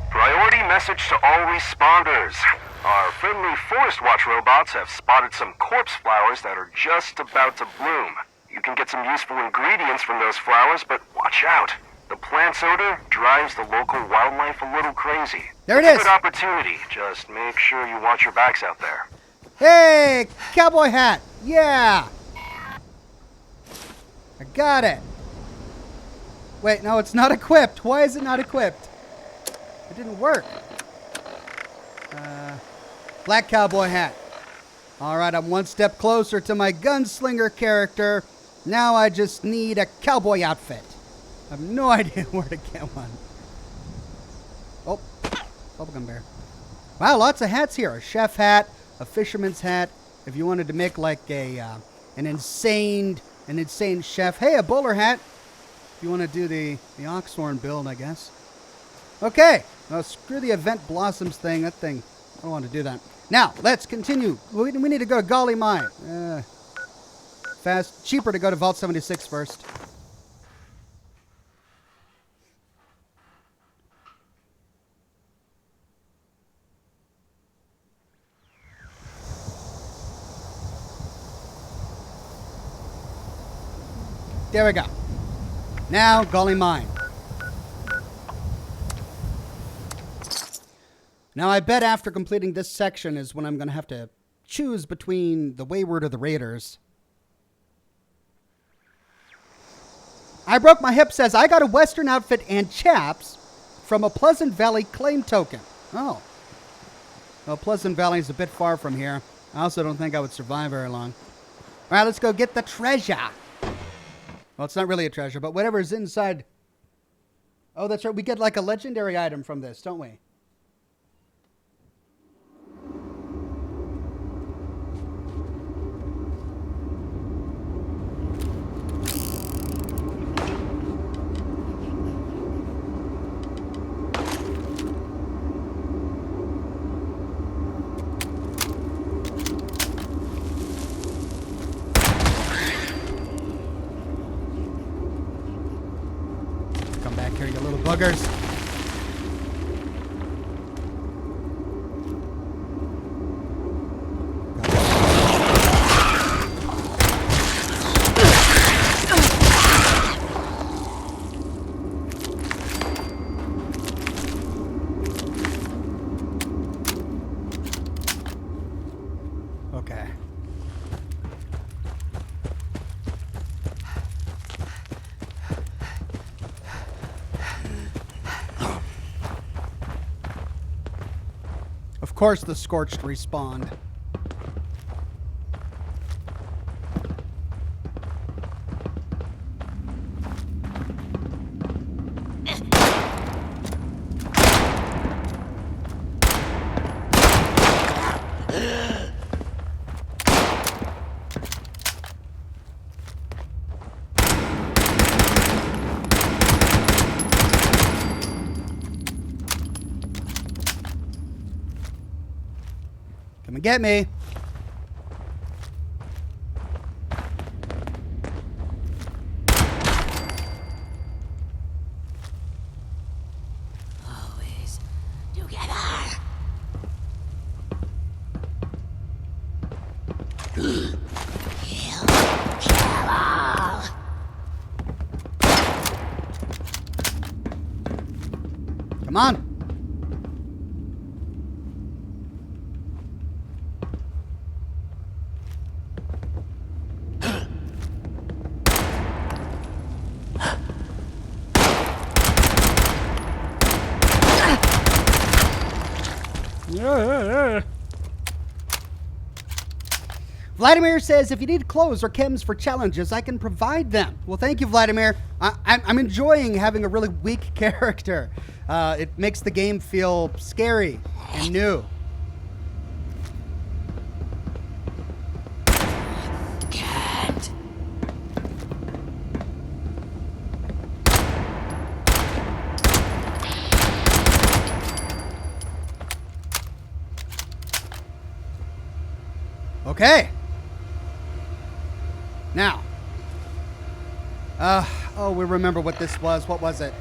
S10: Priority message to all responders. Our friendly Forest Watch robots have spotted some corpse flowers that are just about to bloom. You can get some useful ingredients from those flowers, but watch out. The plant's odor drives the local wildlife a little crazy.
S1: There it
S10: It's
S1: is.
S10: a good opportunity. Just make sure you watch your backs out there.
S1: Hey, cowboy hat. Yeah. I got it. Wait, no, it's not equipped. Why is it not equipped? It didn't work. Black cowboy hat. All right, I'm one step closer to my gunslinger character. Now I just need a cowboy outfit. I have no idea where to get one. Oh, bubblegum bear. Wow, lots of hats here. A chef hat, a fisherman's hat. If you wanted to make like a an insane chef. Hey, a bowler hat. If you want to do the Oxhorn build, I guess. Okay, well, screw the Event Blossoms thing. That thing, I don't want to do that. Now, let's continue. We need to go to Golly Mine. Fast, cheaper to go to Vault 76 first. There we go. Now, Golly Mine. Now, I bet after completing this section is when I'm going to have to choose between the Wayward or the Raiders. I Broke My Hip says, I got a Western outfit and chaps from a Pleasant Valley claim token. Oh. Well, Pleasant Valley is a bit far from here. I also don't think I would survive very long. All right, let's go get the treasure. Well, it's not really a treasure, but whatever's inside. Oh, that's right. We get like a legendary item from this, don't we? Come back here, you little buggers. Okay. Of course the Scorched respawned. Come and get me.
S14: Always together. Kill all.
S1: Come on. Vladimir says, if you need clothes or chems for challenges, I can provide them. Well, thank you, Vladimir. I'm enjoying having a really weak character. It makes the game feel scary and new.
S14: Can't.
S1: Okay. Now. Oh, we remember what this was. What was it?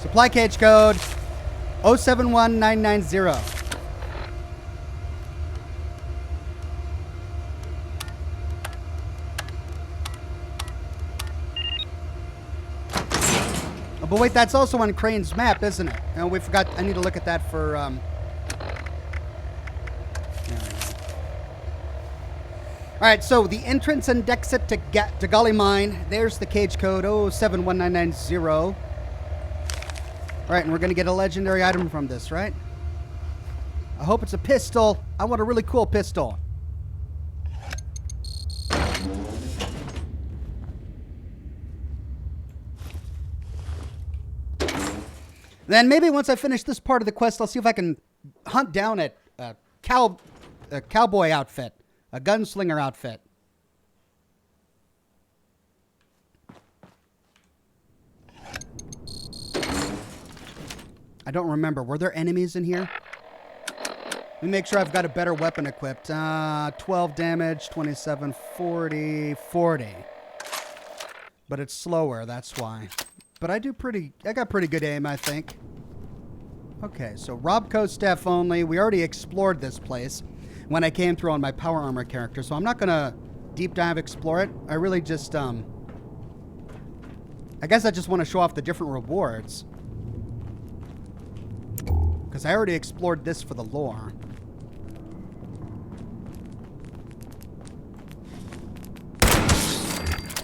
S1: Supply cage code 071990. Oh, but wait, that's also on Crane's map, isn't it? No, we forgot. I need to look at that for, All right, so the entrance and exit to Gully Mine. There's the cage code 071990. All right, and we're going to get a legendary item from this, right? I hope it's a pistol. I want a really cool pistol. Then maybe once I finish this part of the quest, I'll see if I can hunt down a cowboy outfit. A gunslinger outfit. I don't remember. Were there enemies in here? Let me make sure I've got a better weapon equipped. 12 damage, 27, 40, 40. But it's slower, that's why. But I got pretty good aim, I think. Okay, so Robco staff only. We already explored this place when I came through on my power armor character, so I'm not gonna deep dive explore it. I really just, I guess I just want to show off the different rewards. Because I already explored this for the lore.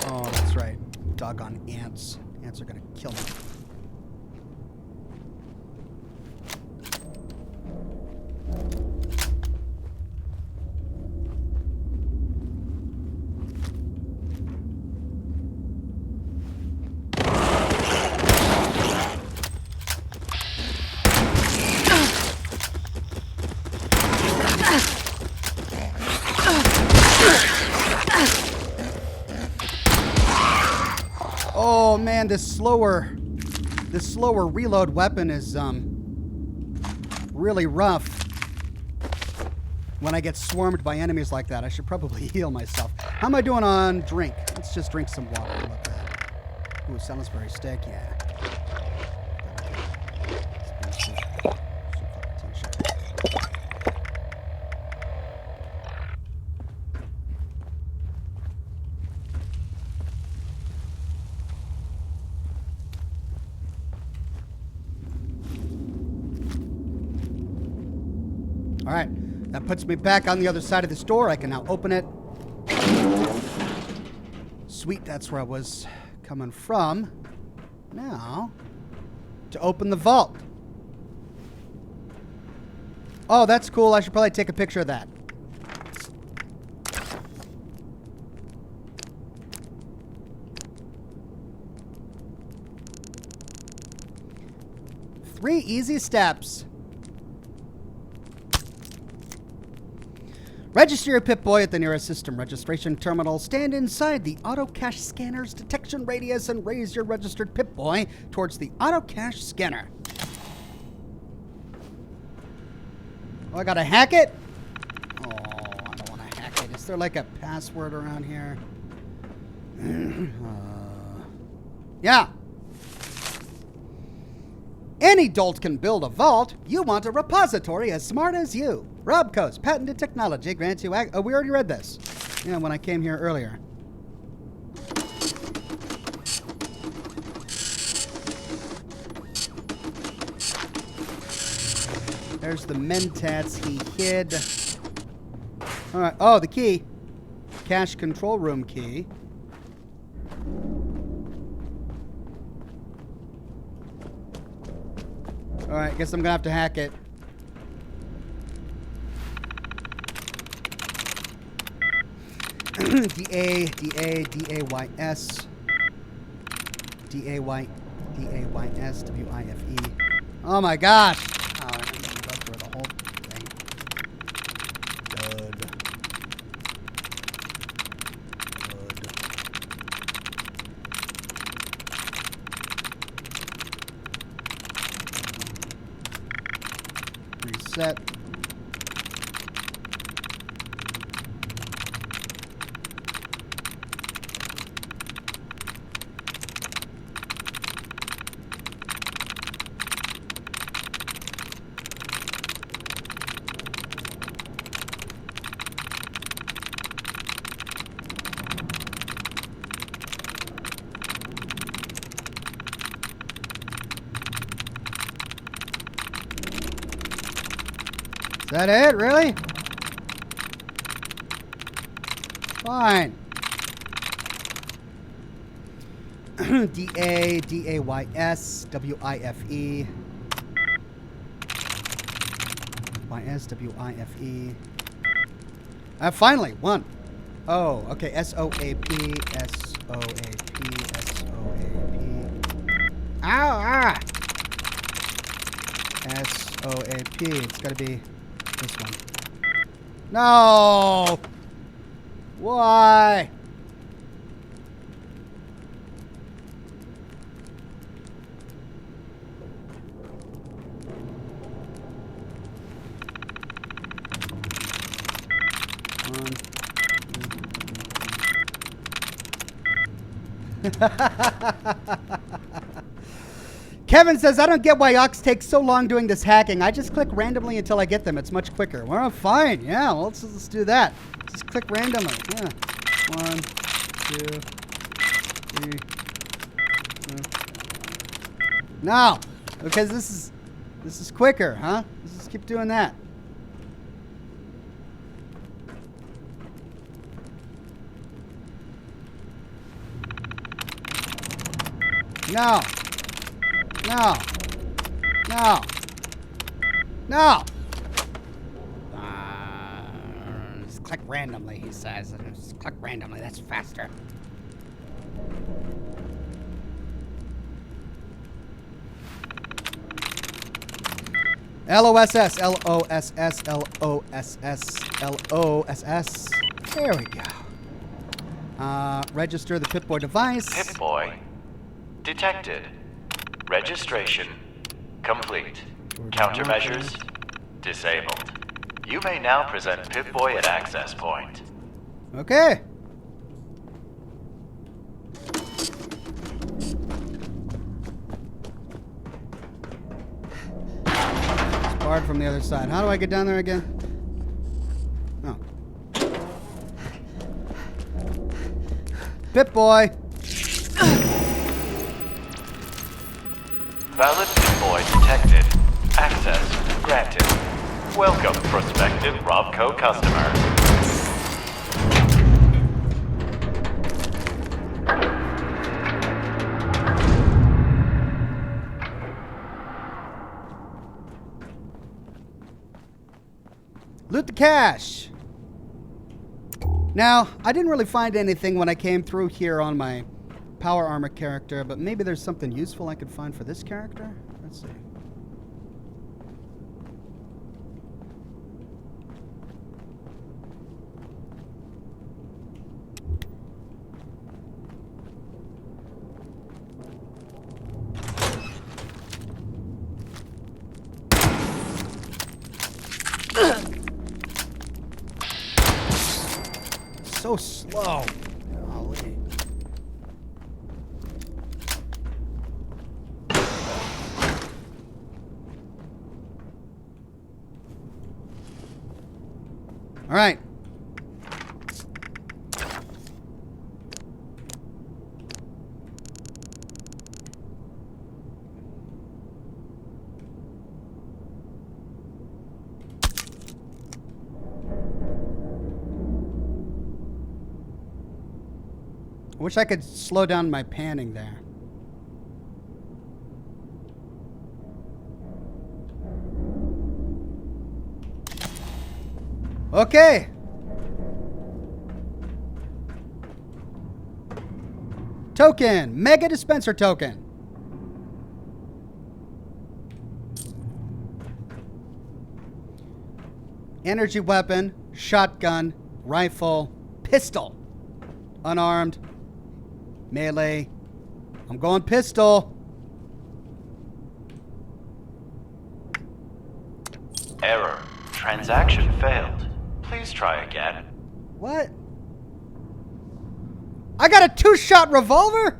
S1: Oh, that's right. Doggone ants. Ants are gonna kill me. Oh man, this slower reload weapon is really rough when I get swarmed by enemies like that. I should probably heal myself. How am I doing on drink? Let's just drink some water. How about that? Ooh, Salisbury steak, yeah. All right, that puts me back on the other side of this door. I can now open it. Sweet, that's where I was coming from. Now, to open the vault. Oh, that's cool. I should probably take a picture of that. Three easy steps. Register your Pip-Boy at the nearest system registration terminal. Stand inside the auto-cache scanner's detection radius and raise your registered Pip-Boy towards the auto-cache scanner. Oh, I gotta hack it? Oh, I don't want to hack it. Is there like a password around here? Yeah. Any dolt can build a vault. You want a repository as smart as you. Robco's patented technology grants you oh, we already read this. Yeah, when I came here earlier. There's the mentats he hid. All right. Oh, the key. Cache control room key. All right, guess I'm gonna have to hack it. D-A-Y-S W-I-F-E. Oh my gosh! Oh, I'm gonna go through the whole thing. Good. Reset. Is that it? Really? Fine. D-A-Y-S-W-I-F-E. Y-S-W-I-F-E. Finally, one. Oh, okay. S-O-A-P. S-O-A-P. S-O-A-P. Ow! Ah! S-O-A-P. It's gotta be this one. No! Why? Kevin says, I don't get why Ox takes so long doing this hacking. I just click randomly until I get them. It's much quicker. Well, fine. Yeah, well, let's do that. Just click randomly. Yeah. 1, 2, 3. No, because this is quicker, huh? Let's just keep doing that. No. No. No. No. Just click randomly, he says. Just click randomly. That's faster. L-O-S-S. L-O-S-S. L-O-S-S. L-O-S-S. There we go. Register the Pip-Boy device.
S18: Pip-Boy detected. Registration complete. Countermeasures disabled. You may now present Pip-Boy at access point.
S1: Okay. hard from the other side. How do I get down there again? Oh. Pip-Boy!
S18: Valid Pip-Boy detected. Access granted. Welcome, prospective Robco customer.
S1: Loot the cache! Now, I didn't really find anything when I came through here on my power armor character, but maybe there's something useful I could find for this character? Let's see. So slow. Golly. All right. I wish I could slow down my panning there. Okay. Token. Mega dispenser token. Energy weapon, shotgun, rifle, pistol. Unarmed. Melee. I'm going pistol.
S18: Error. Transaction failed. Please try again.
S1: What? I got a 2-shot revolver?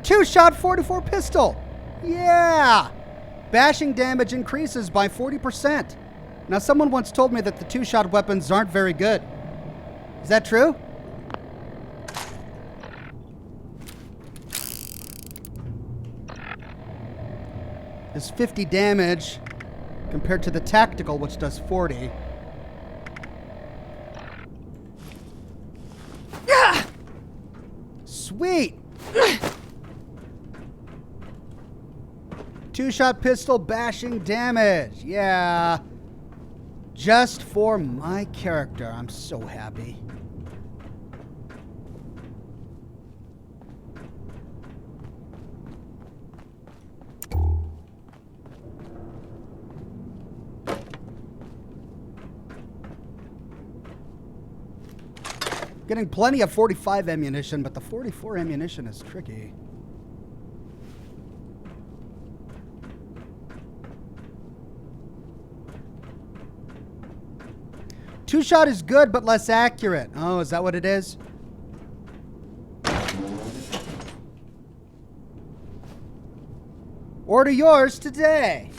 S1: 2-shot 44 pistol. Yeah. Bashing damage increases by 40%. Now, someone once told me that the 2-shot weapons aren't very good. Is that true? It's 50 damage compared to the tactical, which does 40. Sweet! 2-shot pistol bashing damage. Yeah. Just for my character. I'm so happy. Getting plenty of 45 ammunition, but the 44 ammunition is tricky. Two-shot is good, but less accurate. Oh, is that what it is? Order yours today.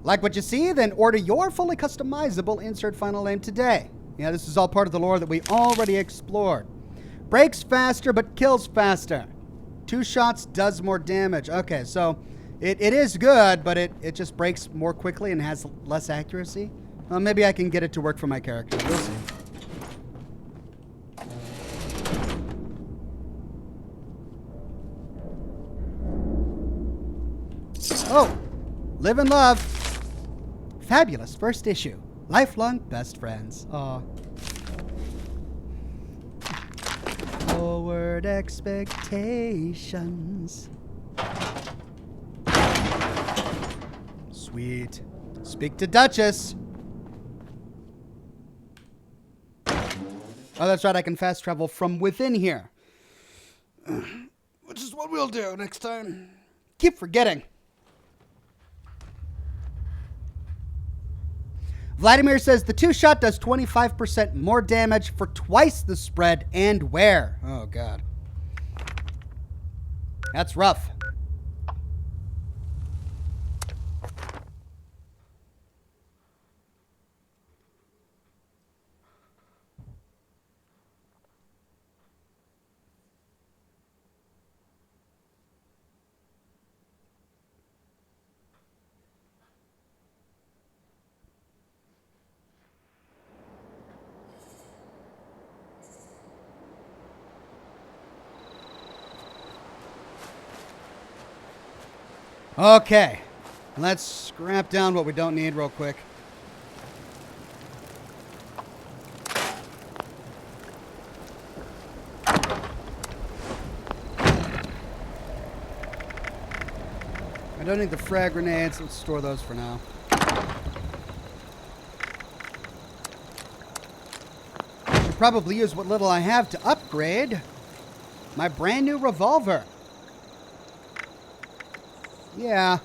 S1: Like what you see? Then order your fully customizable insert final name today. Yeah, this is all part of the lore that we already explored. Breaks faster, but kills faster. 2 shots does more damage. Okay, so it is good, but it just breaks more quickly and has less accuracy. Well, maybe I can get it to work for my character. We'll see. Oh, Live and Love. Fabulous first issue. Lifelong best friends. Aw. Forward expectations. Sweet. Speak to Duchess. Oh, that's right. I can fast travel from within here. Which is what we'll do next time. Keep forgetting. Vladimir says the 2-shot does 25% more damage for twice the spread and wear. Oh, God. That's rough. Okay, let's scrap down what we don't need real quick. I don't need the frag grenades. Let's store those for now. Should probably use what little I have to upgrade my brand new revolver. Yeah.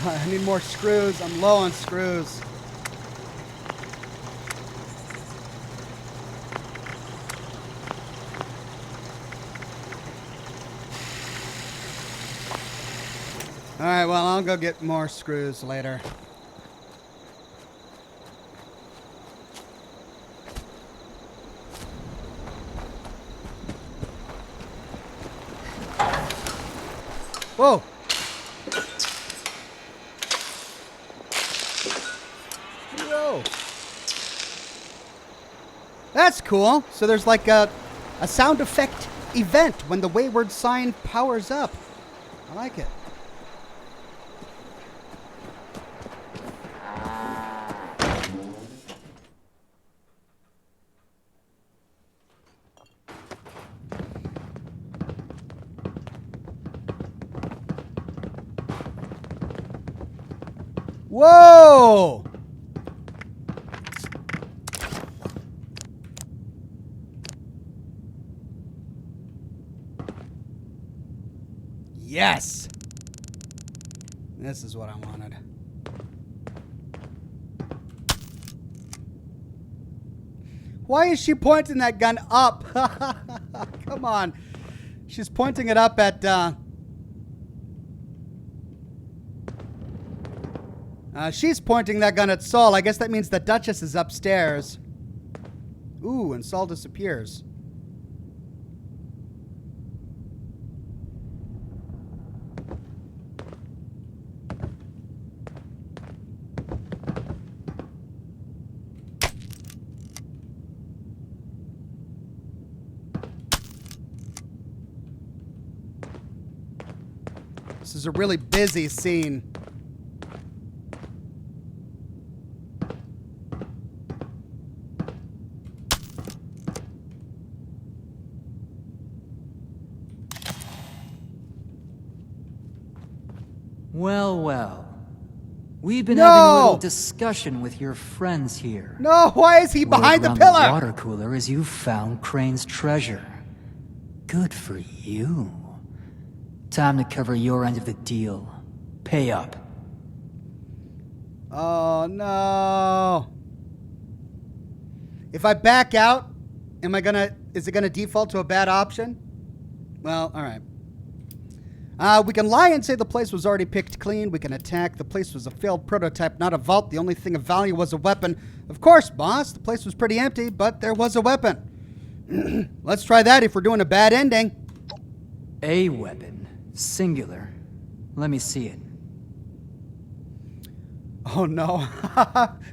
S1: I need more screws. I'm low on screws. Alright, well, I'll go get more screws later. Whoa! Whoa! That's cool. So there's like a sound effect event when the wayward sign powers up. I like it. Whoa! Yes! This is what I wanted. Why is she pointing that gun up? Come on. She's pointing it up at, she's pointing that gun at Saul. I guess that means the Duchess is upstairs. Ooh, and Saul disappears. This is a really busy scene.
S2: Well, well. We've been having a little discussion with your friends here.
S1: No, why is he behind the
S2: Word
S1: pillar?
S2: around the water cooler is you found Crane's treasure. Good for you. Time to cover your end of the deal. Pay up.
S1: Oh, no. If I back out, is it gonna default to a bad option? Well, all right. We can lie and say the place was already picked clean. We can attack. The place was a failed prototype, not a vault. The only thing of value was a weapon. Of course, boss. The place was pretty empty, but there was a weapon. Let's try that if we're doing a bad ending.
S2: A weapon. Singular. Let me see it.
S1: Oh, no.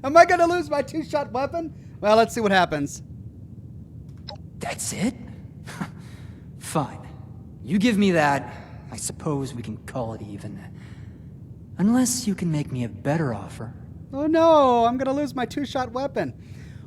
S1: Am I going to lose my two-shot weapon? Well, let's see what happens.
S2: That's it? Fine. You give me that. I suppose we can call it even. Unless you can make me a better offer.
S1: Oh no, I'm gonna lose my two-shot weapon.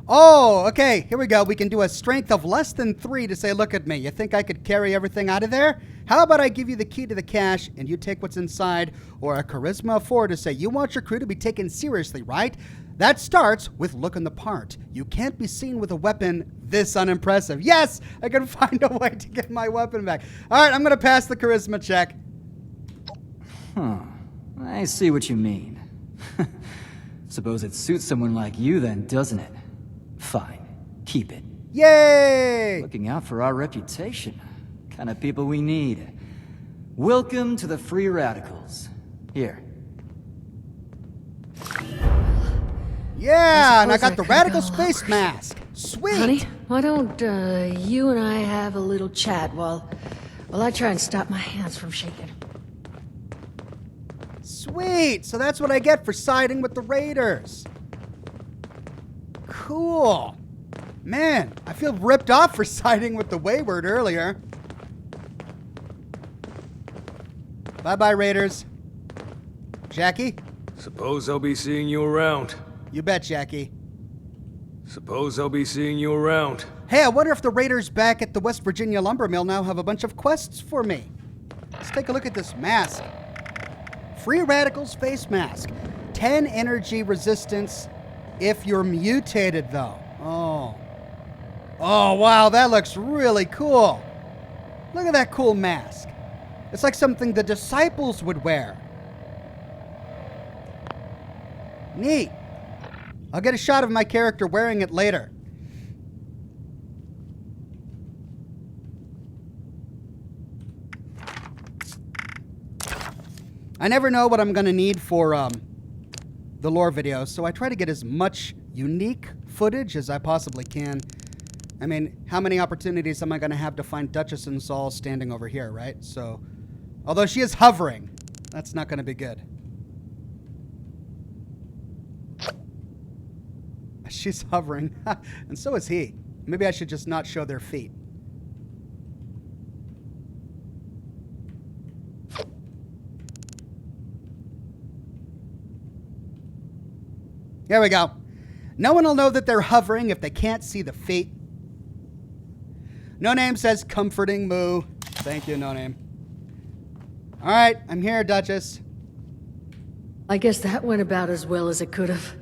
S1: Oh, okay, here we go. We can do a strength of less than 3 to say, look at me. You think I could carry everything out of there? How about I give you the key to the cache and you take what's inside? Or a charisma of 4 to say, you want your crew to be taken seriously, right? That starts with looking the part. You can't be seen with a weapon this unimpressive. Yes, I can find a way to get my weapon back. All right, I'm going to pass the charisma check.
S2: Huh. I see what you mean. Suppose it suits someone like you then, doesn't it? Fine. Keep it.
S1: Yay!
S2: Looking out for our reputation. Kind of people we need. Welcome to the Free Radicals. Here.
S1: Yeah, and I got the
S13: could
S1: Radical
S13: go
S1: Space
S13: over.
S1: Mask. Sweet!
S13: Honey, why don't you and I have a little chat while I try and stop my hands from shaking?
S1: Sweet! So that's what I get for siding with the Raiders. Cool. Man, I feel ripped off for siding with the Wayward earlier. Bye-bye, Raiders. Jackie?
S19: Suppose I'll be seeing you around.
S1: You bet, Jackie.
S19: Suppose I'll be seeing you around.
S1: Hey, I wonder if the Raiders back at the West Virginia lumber mill now have a bunch of quests for me. Let's take a look at this mask. Free Radicals face mask. 10 energy resistance if you're mutated, though. Oh. Oh, wow, that looks really cool. Look at that cool mask. It's like something the disciples would wear. Neat. I'll get a shot of my character wearing it later. I never know what I'm going to need for the lore videos, so I try to get as much unique footage as I possibly can. I mean, how many opportunities am I going to have to find Duchess and Saul standing over here, right? So, although she is hovering, that's not going to be good. She's hovering, and so is he. Maybe I should just not show their feet. There we go. No one will know that they're hovering if they can't see the feet. No Name says comforting moo. Thank you, No Name. All right, I'm here, Duchess.
S13: I guess that went about as well as it could have.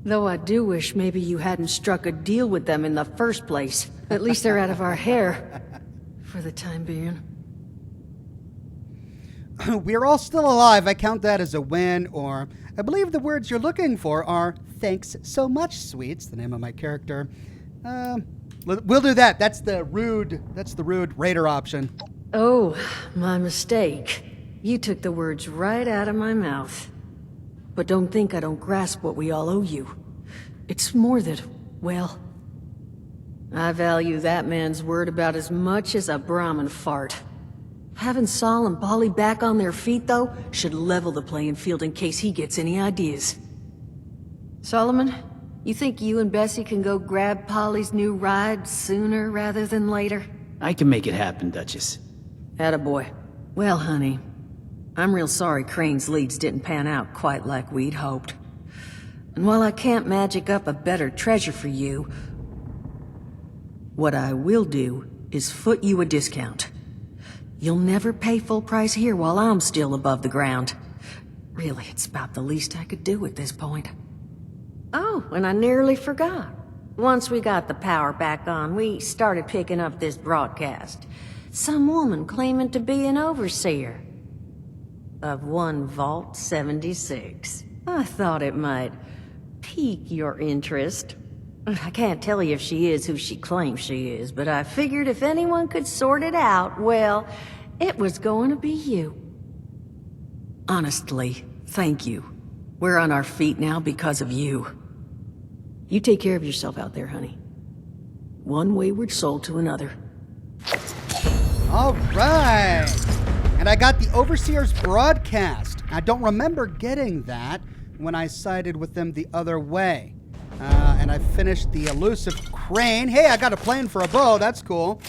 S13: Though I do wish maybe you hadn't struck a deal with them in the first place. At least they're out of our hair. For the time being.
S1: We're all still alive. I count that as a win, or I believe the words you're looking for are thanks so much, sweets, the name of my character. We'll do that. That's the rude raider option.
S13: Oh, my mistake. You took the words right out of my mouth. But don't think I don't grasp what we all owe you. It's more that, well, I value that man's word about as much as a Brahmin fart. Having Saul and Polly back on their feet, though, should level the playing field in case he gets any ideas. Solomon, you think you and Bessie can go grab Polly's new ride sooner rather than later?
S8: I can make it happen, Duchess.
S13: Attaboy. Well, honey, I'm real sorry Crane's leads didn't pan out quite like we'd hoped. And while I can't magic up a better treasure for you, what I will do is foot you a discount. You'll never pay full price here while I'm still above the ground. Really, it's about the least I could do at this point. Oh, and I nearly forgot. Once we got the power back on, we started picking up this broadcast. Some woman claiming to be an overseer of one Vault 76. I thought it might pique your interest. I can't tell you if she is who she claims she is, but I figured if anyone could sort it out, well, it was going to be you. Honestly, thank you. We're on our feet now because of you. You take care of yourself out there, honey. One wayward soul to another.
S1: All right. And I got the Overseer's broadcast. I don't remember getting that when I sided with them the other way. And I finished the elusive Crane. Hey, I got a plan for a bow. That's cool.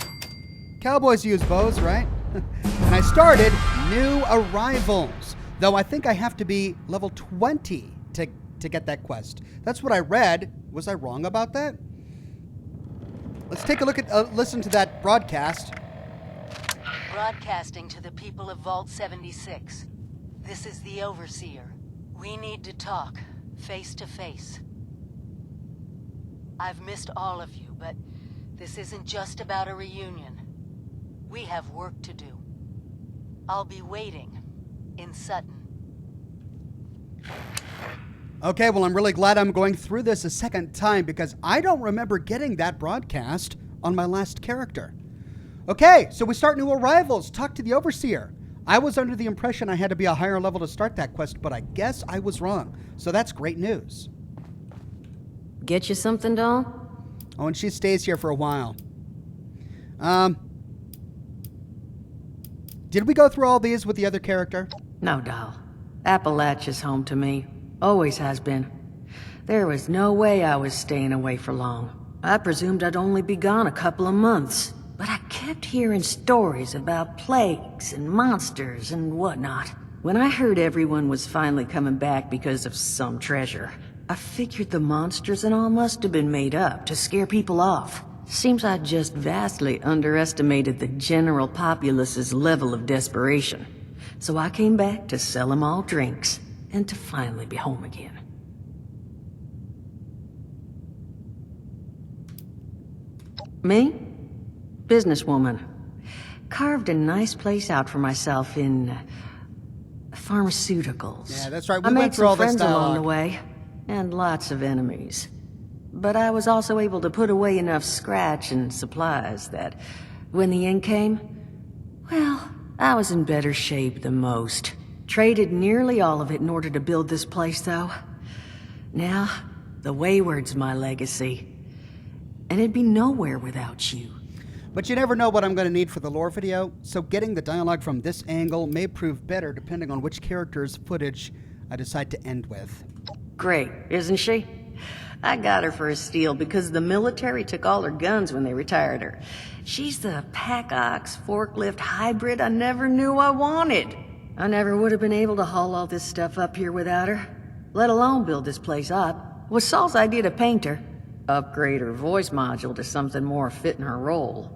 S1: Cowboys use bows, right? And I started New Arrivals. Though I think I have to be level 20 to get that quest. That's what I read. Was I wrong about that? Let's take a look at, listen to that broadcast.
S16: Broadcasting to the people of Vault 76. This is the Overseer. We need to talk, face to face. I've missed all of you, but this isn't just about a reunion. We have work to do. I'll be waiting in Sutton.
S1: Okay, well, I'm really glad I'm going through this a second time because I don't remember getting that broadcast on my last character. Okay, so we start new arrivals. Talk to the Overseer. I was under the impression I had to be a higher level to start that quest, but I guess I was wrong. So that's great news.
S13: Get you something, doll?
S1: Oh, and she stays here for a while. Did we go through all these with the other character?
S13: No, doll. Appalachia's home to me. Always has been. There was no way I was staying away for long. I presumed I'd only be gone a couple of months. But I kept hearing stories about plagues and monsters and whatnot. When I heard everyone was finally coming back because of some treasure, I figured the monsters and all must have been made up to scare people off. Seems I just vastly underestimated the general populace's level of desperation. So I came back to sell them all drinks, and to finally be home again. Me? Businesswoman. Carved a nice place out for myself in pharmaceuticals.
S1: Yeah, that's right.
S13: I made
S1: went through all
S13: some
S1: this
S13: friends along
S1: dialogue.
S13: the way, and lots of enemies. But I was also able to put away enough scratch and supplies that when the end came, well, I was in better shape than most. Traded nearly all of it in order to build this place, though. Now, the Wayward's my legacy. And it'd be nowhere without you.
S1: But you never know what I'm going to need for the lore video, so getting the dialogue from this angle may prove better depending on which character's footage I decide to end with.
S13: Great, isn't she? I got her for a steal because the military took all her guns when they retired her. She's the pack-ox forklift hybrid I never knew I wanted. I never would have been able to haul all this stuff up here without her, let alone build this place up. It was Saul's idea to paint her, upgrade her voice module to something more fitting her role.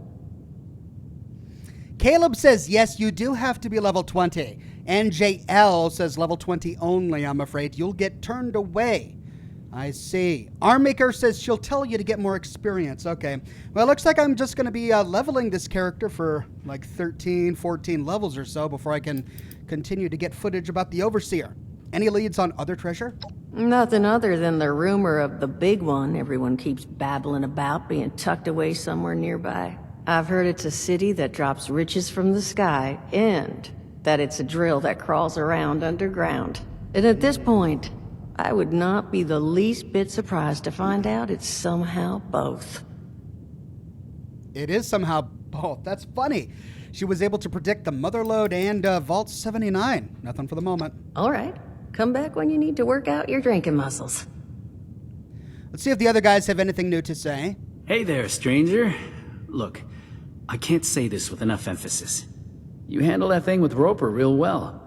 S1: Caleb says, yes, you do have to be level 20. NJL says level 20 only, I'm afraid. You'll get turned away. I see. Armmaker says she'll tell you to get more experience. Okay. Well, it looks like I'm just going to be leveling this character for like 13, 14 levels or so before I can continue to get footage about the Overseer. Any leads on other treasure?
S13: Nothing other than the rumor of the big one everyone keeps babbling about being tucked away somewhere nearby. I've heard it's a city that drops riches from the sky, and that it's a drill that crawls around underground. And at this point, I would not be the least bit surprised to find out it's somehow both.
S1: It is somehow both. That's funny. She was able to predict the Motherlode and Vault 79. Nothing for the moment.
S13: All right. Come back when you need to work out your drinking muscles.
S1: Let's see if the other guys have anything new to say.
S8: Hey there, stranger. Look, I can't say this with enough emphasis. You handled that thing with Roper real well.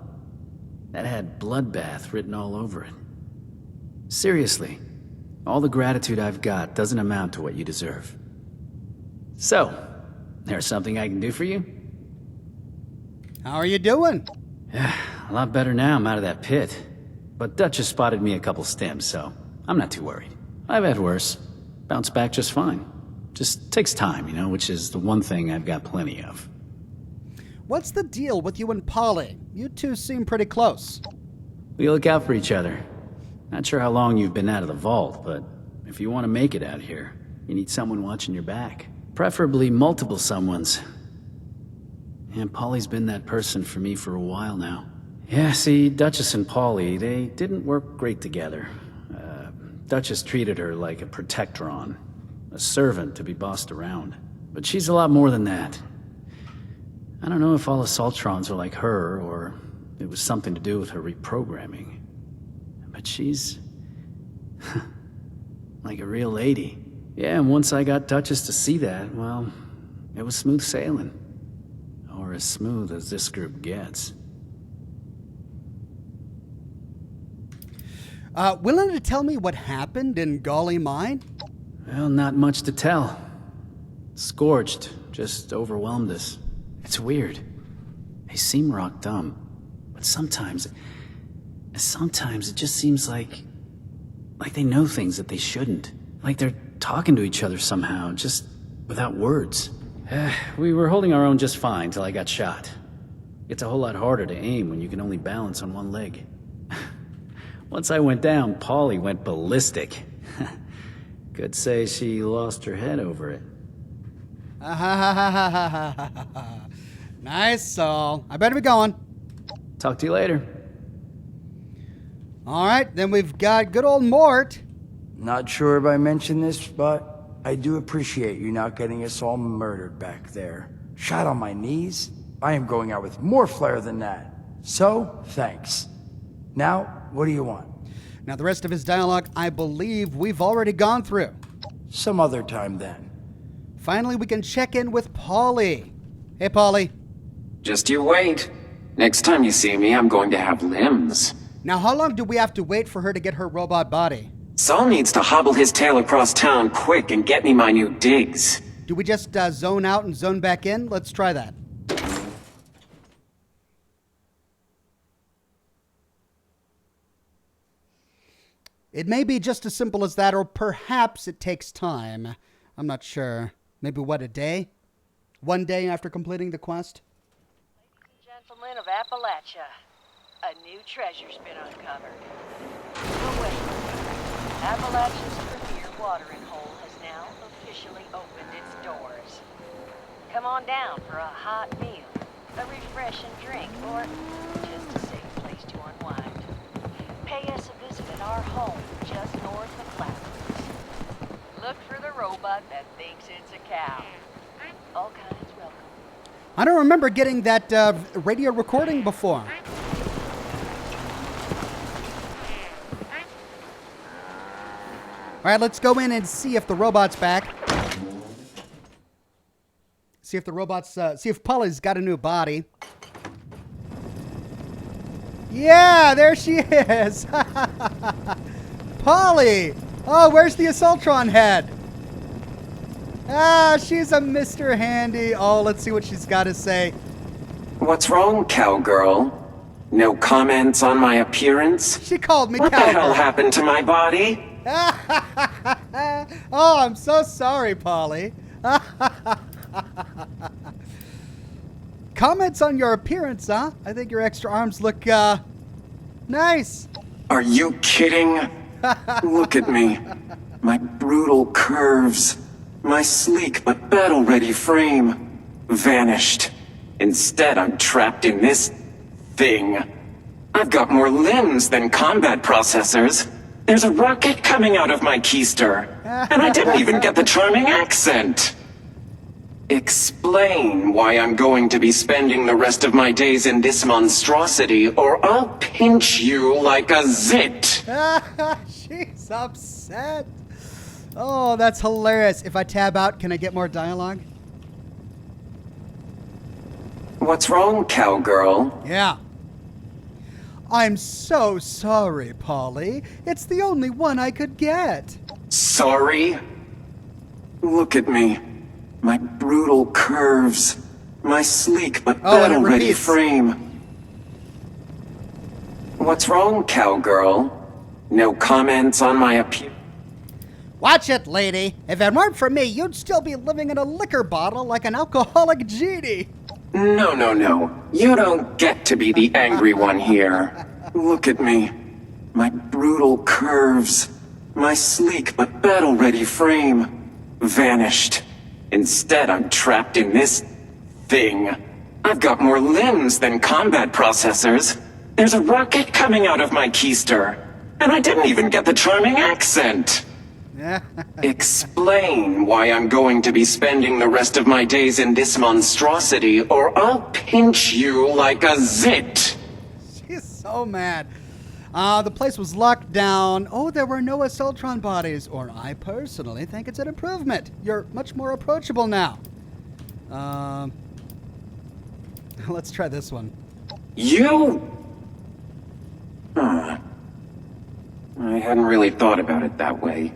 S8: That had bloodbath written all over it. Seriously, all the gratitude I've got doesn't amount to what you deserve. So, there's something I can do for you?
S1: How are you doing?
S8: A lot better now I'm out of that pit. But Dutch has spotted me a couple stems, so I'm not too worried. I've had worse. Bounced back just fine. Just takes time, you know, which is the one thing I've got plenty of.
S1: What's the deal with you and Polly? You two seem pretty close.
S8: We look out for each other. Not sure how long you've been out of the vault, but if you want to make it out here, you need someone watching your back. Preferably multiple someones. And Polly's been that person for me for a while now. Yeah, see, Duchess and Polly, they didn't work great together. Duchess treated her like a protectron, a servant to be bossed around. But she's a lot more than that. I don't know if all Assaultrons are like her, or it was something to do with her reprogramming. But she's like a real lady. Yeah, and once I got Duchess to see that, well, it was smooth sailing. Or as smooth as this group gets.
S1: Willing to tell me what happened in Golly Mine?
S8: Well, not much to tell. Scorched, just overwhelmed us. It's weird. They seem rock dumb, but sometimes it just seems like they know things that they shouldn't. Like they're talking to each other somehow, just without words. We were holding our own just fine till I got shot. It's a whole lot harder to aim when you can only balance on one leg. Once I went down, Polly went ballistic. Could say she lost her head over it.
S1: Nice, Saul. I better be going.
S8: Talk to you later.
S1: All right, then we've got good old Mort.
S3: Not sure if I mentioned this, but I do appreciate you not getting us all murdered back there. Shot on my knees. I am going out with more flair than that. So, thanks. Now, what do you want?
S1: Now, the rest of his dialogue, I believe we've already gone through.
S3: Some other time then.
S1: Finally, we can check in with Polly. Hey, Polly.
S22: Just you wait. Next time you see me, I'm going to have limbs.
S1: Now, how long do we have to wait for her to get her robot body?
S22: Saul needs to hobble his tail across town quick and get me my new digs.
S1: Do we just zone out and zone back in? Let's try that. It may be just as simple as that, or perhaps it takes time. I'm not sure. Maybe, what, a day? One day after completing the quest?
S16: Ladies and gentlemen of Appalachia, a new treasure's been uncovered. No way. Appalachia's premier watering hole has now officially opened its doors. Come on down for a hot meal, a refreshing drink, or just a safe place to unwind. Pay us a visit at our home just north of Cloudlands. Look for the robot that thinks it's a cow. All kinds welcome.
S1: I don't remember getting that radio recording before. All right, let's go in and see if the robot's back. See if the robot's, see if Polly's got a new body. Yeah, there she is. Polly. Oh, where's the Assaultron head? Ah, she's a Mr. Handy. Oh, let's see what she's got to say.
S22: What's wrong, cowgirl? No comments on my appearance?
S1: She called me
S22: What
S1: cowgirl.
S22: the hell happened to my body?
S1: Oh, I'm so sorry, Polly. Comments on your appearance, huh? I think your extra arms look, nice.
S22: Are you kidding? Look at me. My brutal curves. My sleek but battle-ready frame. Vanished. Instead, I'm trapped in this thing. I've got more limbs than combat processors. There's a rocket coming out of my keister. And I didn't even get the charming accent. Explain why I'm going to be spending the rest of my days in this monstrosity, or I'll pinch you like a zit.
S1: She's upset. Oh, that's hilarious. If I tab out, can I get more dialogue?
S22: What's wrong, cowgirl?
S1: Yeah. I'm so sorry, Polly. It's the only one I could get.
S22: Sorry? Look at me. My brutal curves. My sleek but battle-ready frame. What's wrong, cowgirl? No comments on my appearance?
S1: Watch it, lady. If it weren't for me, you'd still be living in a liquor bottle like an alcoholic genie.
S22: No, no, no. You don't get to be the angry one here. Look at me. My brutal curves. My sleek but battle-ready frame. Vanished. Instead, I'm trapped in this thing. I've got more limbs than combat processors. There's a rocket coming out of my keister. And I didn't even get the charming accent. Explain why I'm going to be spending the rest of my days in this monstrosity, or I'll pinch you like a zit.
S1: She's so mad. The place was locked down. Oh, there were no Assaultron bodies. Or I personally think it's an improvement. You're much more approachable now. Let's try this one.
S22: You? I hadn't really thought about it that way.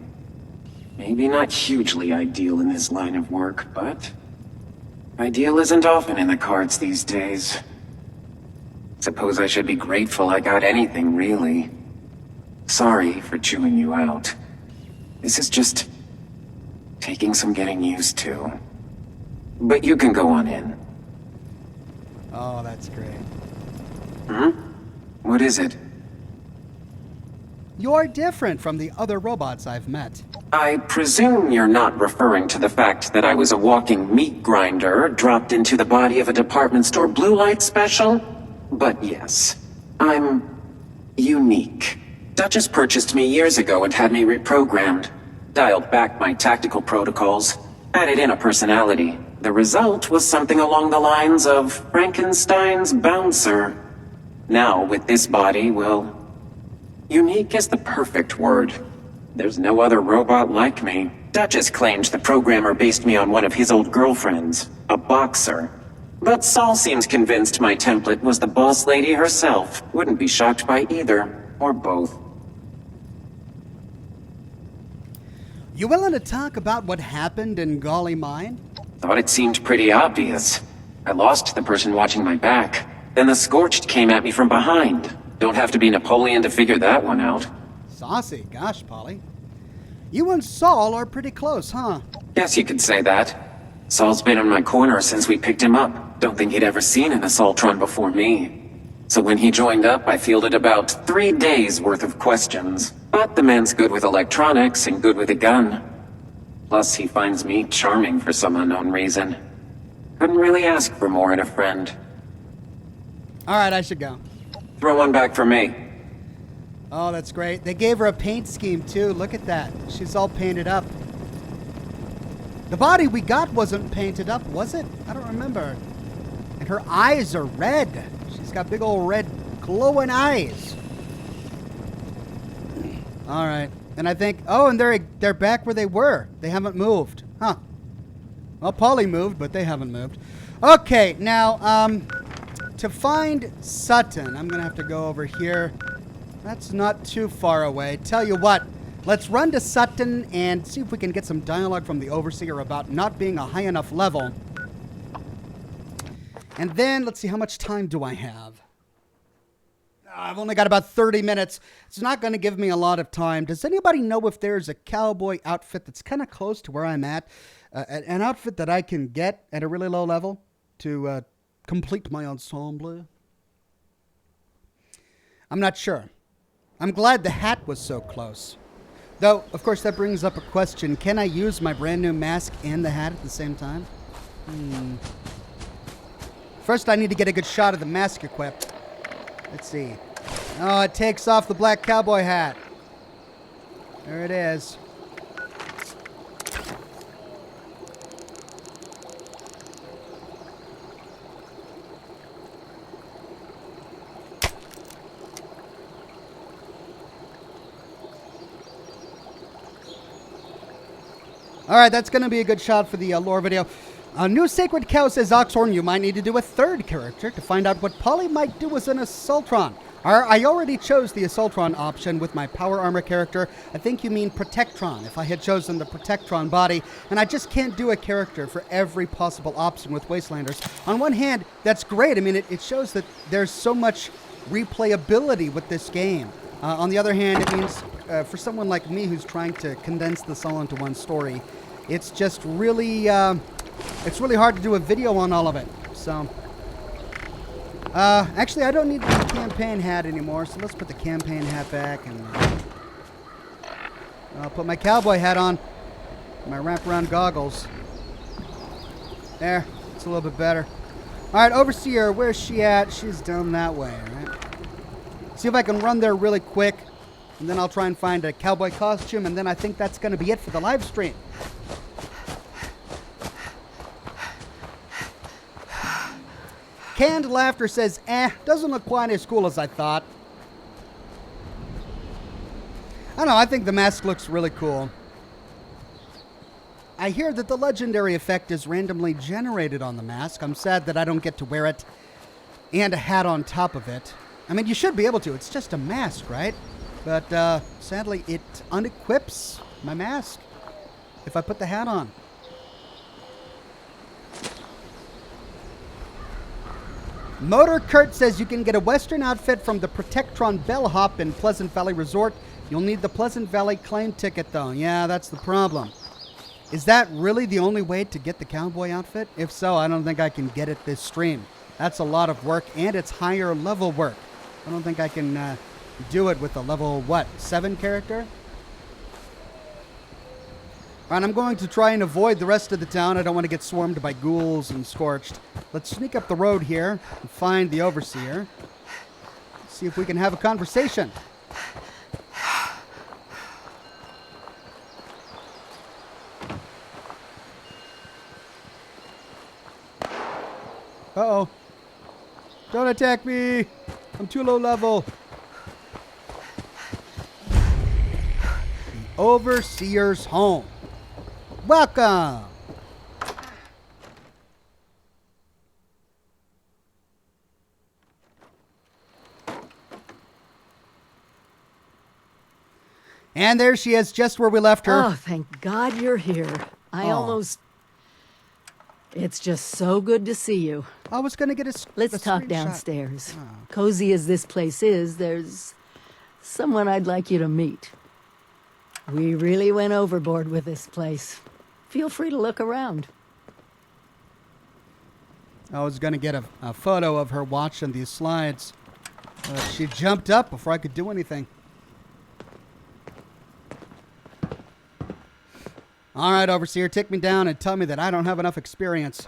S22: Maybe not hugely ideal in this line of work, but ideal isn't often in the cards these days. Suppose I should be grateful I got anything, really. Sorry for chewing you out. This is just taking some getting used to. But you can go on in.
S1: Oh, that's great.
S22: Hmm? What is it?
S1: You're different from the other robots I've met.
S22: I presume you're not referring to the fact that I was a walking meat grinder dropped into the body of a department store blue light special? But yes, I'm unique. Duchess purchased me years ago and had me reprogrammed. Dialed back my tactical protocols, added in a personality. The result was something along the lines of Frankenstein's bouncer. Now, with this body, well, unique is the perfect word. There's no other robot like me. Duchess claimed the programmer based me on one of his old girlfriends, a boxer. But Saul seems convinced my template was the boss lady herself. Wouldn't be shocked by either, or both.
S1: You willing to talk about what happened in Golly Mine?
S22: Thought it seemed pretty obvious. I lost the person watching my back. Then the Scorched came at me from behind. Don't have to be Napoleon to figure that one out.
S1: Saucy, gosh, Polly. You and Saul are pretty close, huh?
S22: Guess you could say that. Saul's been in my corner since we picked him up. Don't think he'd ever seen an Assaultron before me. So when he joined up, I fielded about 3 days worth of questions. But the man's good with electronics and good with a gun. Plus, he finds me charming for some unknown reason. Couldn't really ask for more in a friend.
S1: Alright, I should go.
S22: Throw one back for me.
S1: Oh, that's great. They gave her a paint scheme, too. Look at that. She's all painted up. The body we got wasn't painted up, was it? I don't remember. And her eyes are red. She's got big old red glowing eyes. Alright. And I think... Oh, and they're back where they were. They haven't moved. Huh. Well, Polly moved, but they haven't moved. Okay, now, to find Sutton, I'm going to have to go over here. That's not too far away. Tell you what, let's run to Sutton and see if we can get some dialogue from the Overseer about not being a high enough level. And then, let's see, how much time do I have? I've only got about 30 minutes. It's not going to give me a lot of time. Does anybody know if there's a cowboy outfit that's kind of close to where I'm at? An outfit that I can get at a really low level to complete my ensemble? I'm not sure. I'm glad the hat was so close. Though, of course, that brings up a question. Can I use my brand new mask and the hat at the same time? First, I need to get a good shot of the mask equipped. Let's see. Oh, it takes off the black cowboy hat. There it is. Alright, that's going to be a good shot for the lore video. New Sacred Cow says, Oxhorn, you might need to do a third character to find out what Polly might do as an Assaultron. I already chose the Assaultron option with my Power Armor character. I think you mean Protectron, if I had chosen the Protectron body. And I just can't do a character for every possible option with Wastelanders. On one hand, that's great. I mean, it shows that there's so much replayability with this game. On the other hand, it means for someone like me who's trying to condense this all into one story, it's just really, it's really hard to do a video on all of it. So, actually, I don't need the campaign hat anymore, so let's put the campaign hat back, and I'll put my cowboy hat on, my wraparound goggles. There, it's a little bit better. All right, Overseer, where's she at? She's down that way, all right? See if I can run there really quick, and then I'll try and find a cowboy costume, and then I think that's going to be it for the live stream. Canned Laughter says, doesn't look quite as cool as I thought. I don't know, I think the mask looks really cool. I hear that the legendary effect is randomly generated on the mask. I'm sad that I don't get to wear it and a hat on top of it. I mean, you should be able to. It's just a mask, right? But sadly, it unequips my mask if I put the hat on. Motor Kurt says you can get a Western outfit from the Protectron Bellhop in Pleasant Valley Resort. You'll need the Pleasant Valley claim ticket, though. Yeah, that's the problem. Is that really the only way to get the cowboy outfit? If so, I don't think I can get it this stream. That's a lot of work, and it's higher level work. I don't think I can do it with a level, what, 7 character? Alright, I'm going to try and avoid the rest of the town. I don't want to get swarmed by ghouls and scorched. Let's sneak up the road here and find the Overseer. See if we can have a conversation. Uh-oh. Don't attack me. I'm too low level. The Overseer's home. Welcome. And there she is, just where we left her.
S13: Oh, thank God you're here. It's just so good to see you.
S1: I was going to get a
S13: Let's talk downstairs. Cozy as this place is, there's someone I'd like you to meet. We really went overboard with this place. Feel free to look around.
S1: I was going to get a photo of her watching these slides. She jumped up before I could do anything. All right, Overseer, take me down and tell me that I don't have enough experience.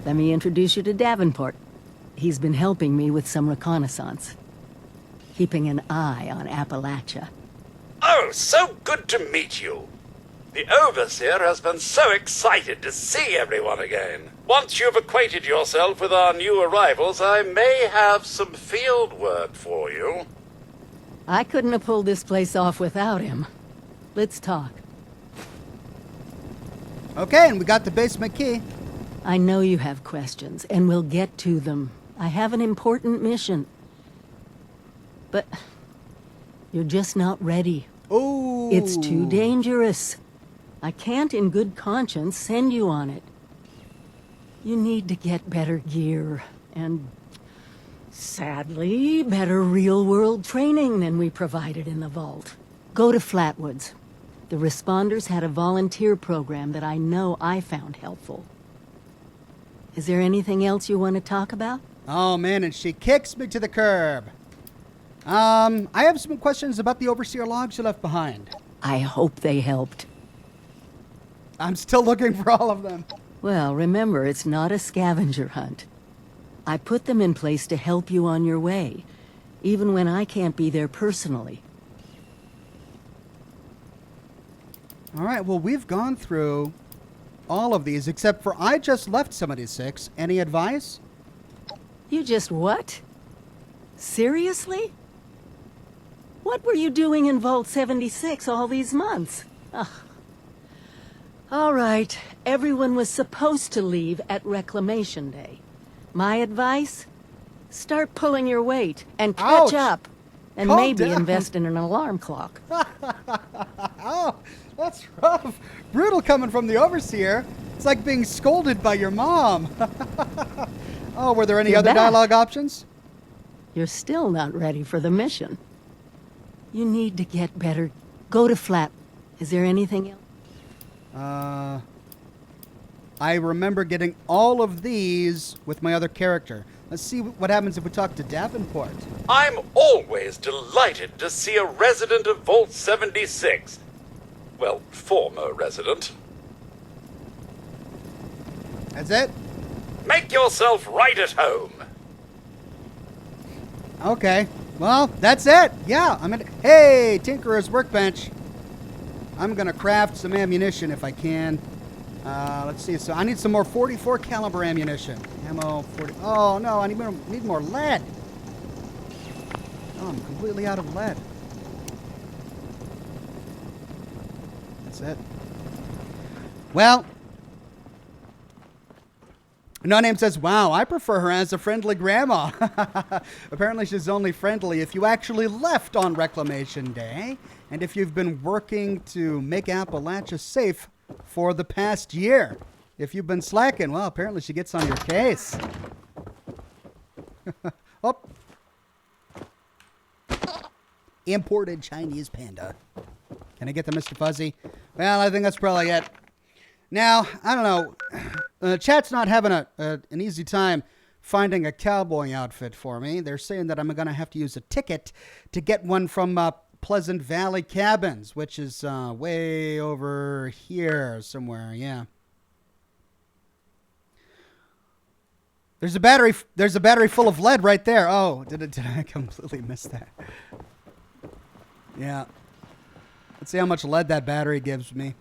S13: Let me introduce you to Davenport. He's been helping me with some reconnaissance. Keeping an eye on Appalachia.
S9: Oh, so good to meet you. The Overseer has been so excited to see everyone again. Once you've acquainted yourself with our new arrivals, I may have some field work for you.
S13: I couldn't have pulled this place off without him. Let's talk.
S1: Okay, and we got the basement key.
S13: I know you have questions, and we'll get to them. I have an important mission. But you're just not ready.
S1: Oh,
S13: it's too dangerous. I can't in good conscience send you on it. You need to get better gear, and sadly, better real-world training than we provided in the vault. Go to Flatwoods. The responders had a volunteer program that I know I found helpful. Is there anything else you want to talk about?
S1: Oh, man, and she kicks me to the curb. I have some questions about the Overseer logs you left behind.
S13: I hope they helped.
S1: I'm still looking for all of them.
S13: Well, remember, it's not a scavenger hunt. I put them in place to help you on your way, even when I can't be there personally.
S1: All right, well, we've gone through all of these, except for I just left 76. Any advice?
S13: You just what? Seriously? What were you doing in Vault 76 all these months? Ugh. All right, everyone was supposed to leave at Reclamation Day. My advice? Start pulling your weight and catch up. And
S1: Calm
S13: maybe
S1: down.
S13: invest in an alarm clock.
S1: Oh, that's rough. Brutal coming from the Overseer. It's like being scolded by your mom. Oh, were there any
S13: You're
S1: other
S13: back.
S1: dialogue options?
S13: You're still not ready for the mission. You need to get better. Go to Flat. Is there anything else?
S1: I remember getting all of these with my other character. Let's see what happens if we talk to Davenport.
S9: I'm always delighted to see a resident of Vault 76. Well, former resident.
S1: That's it?
S9: Make yourself right at home.
S1: Okay. Well, that's it. Yeah, Hey, Tinkerer's Workbench. I'm gonna craft some ammunition if I can. Let's see. So I need some more 44 caliber ammunition. Ammo 40. Oh no, I need more lead. Oh, I'm completely out of lead. That's it. Well, No Name says, wow, I prefer her as a friendly grandma. Apparently she's only friendly if you actually left on Reclamation Day, and if you've been working to make Appalachia safe for the past year. If you've been slacking, well, apparently she gets on your case. Imported Chinese panda. Can I get the Mr. Fuzzy? Well, I think that's probably it. Now, I don't know. Chat's not having an easy time finding a cowboy outfit for me. They're saying that I'm going to have to use a ticket to get one from Pleasant Valley Cabins, which is way over here somewhere. Yeah. There's a battery full of lead right there. Oh, did I completely miss that? Yeah. Let's see how much lead that battery gives me.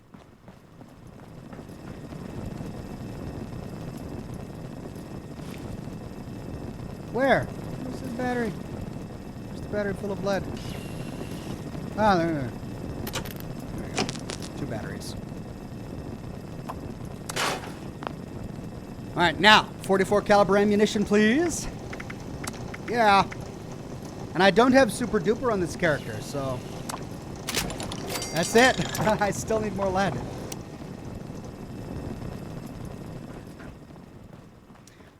S1: Where? Where's the battery? Where's the battery full of lead? Ah, there we go. 2 batteries. All right, now 44 caliber ammunition, please. Yeah. And I don't have super duper on this character, so that's it. I still need more lead.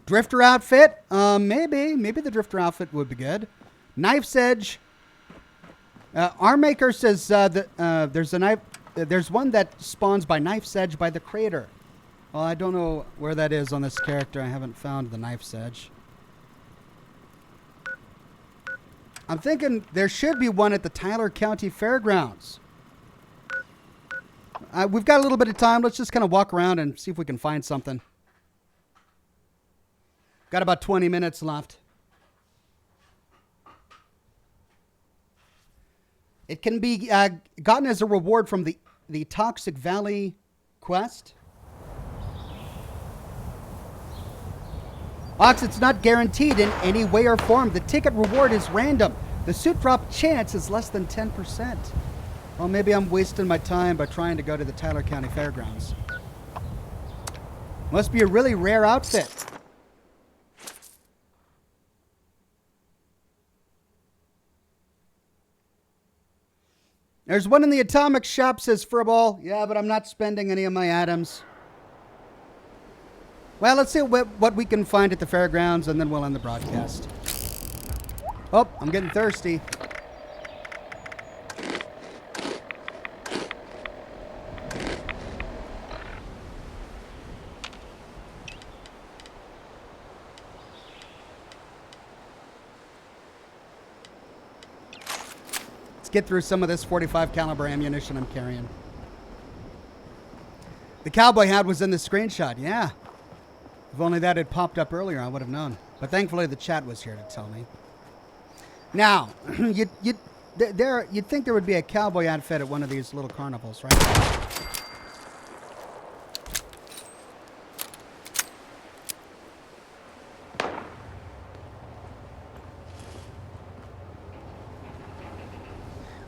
S1: Drifter outfit? Maybe the drifter outfit would be good. Knife's Edge. Armmaker says that there's a knife. There's one that spawns by Knife's Edge by the crater. Well, I don't know where that is on this character. I haven't found the Knife's Edge. I'm thinking there should be one at the Tyler County Fairgrounds. We've got a little bit of time. Let's just kind of walk around and see if we can find something. Got about 20 minutes left. It can be gotten as a reward from the Toxic Valley quest. Ox, it's not guaranteed in any way or form. The ticket reward is random. The suit drop chance is less than 10%. Well, maybe I'm wasting my time by trying to go to the Tyler County Fairgrounds. Must be a really rare outfit. There's one in the atomic shop, says Furball. Yeah, but I'm not spending any of my atoms. Well, let's see what we can find at the fairgrounds, and then we'll end the broadcast. Oh, I'm getting thirsty. Let's get through some of this 45 caliber ammunition I'm carrying. The cowboy hat was in the screenshot, yeah. If only that had popped up earlier, I would have known. But thankfully, the chat was here to tell me. Now, you'd think there would be a cowboy outfit at one of these little carnivals, right?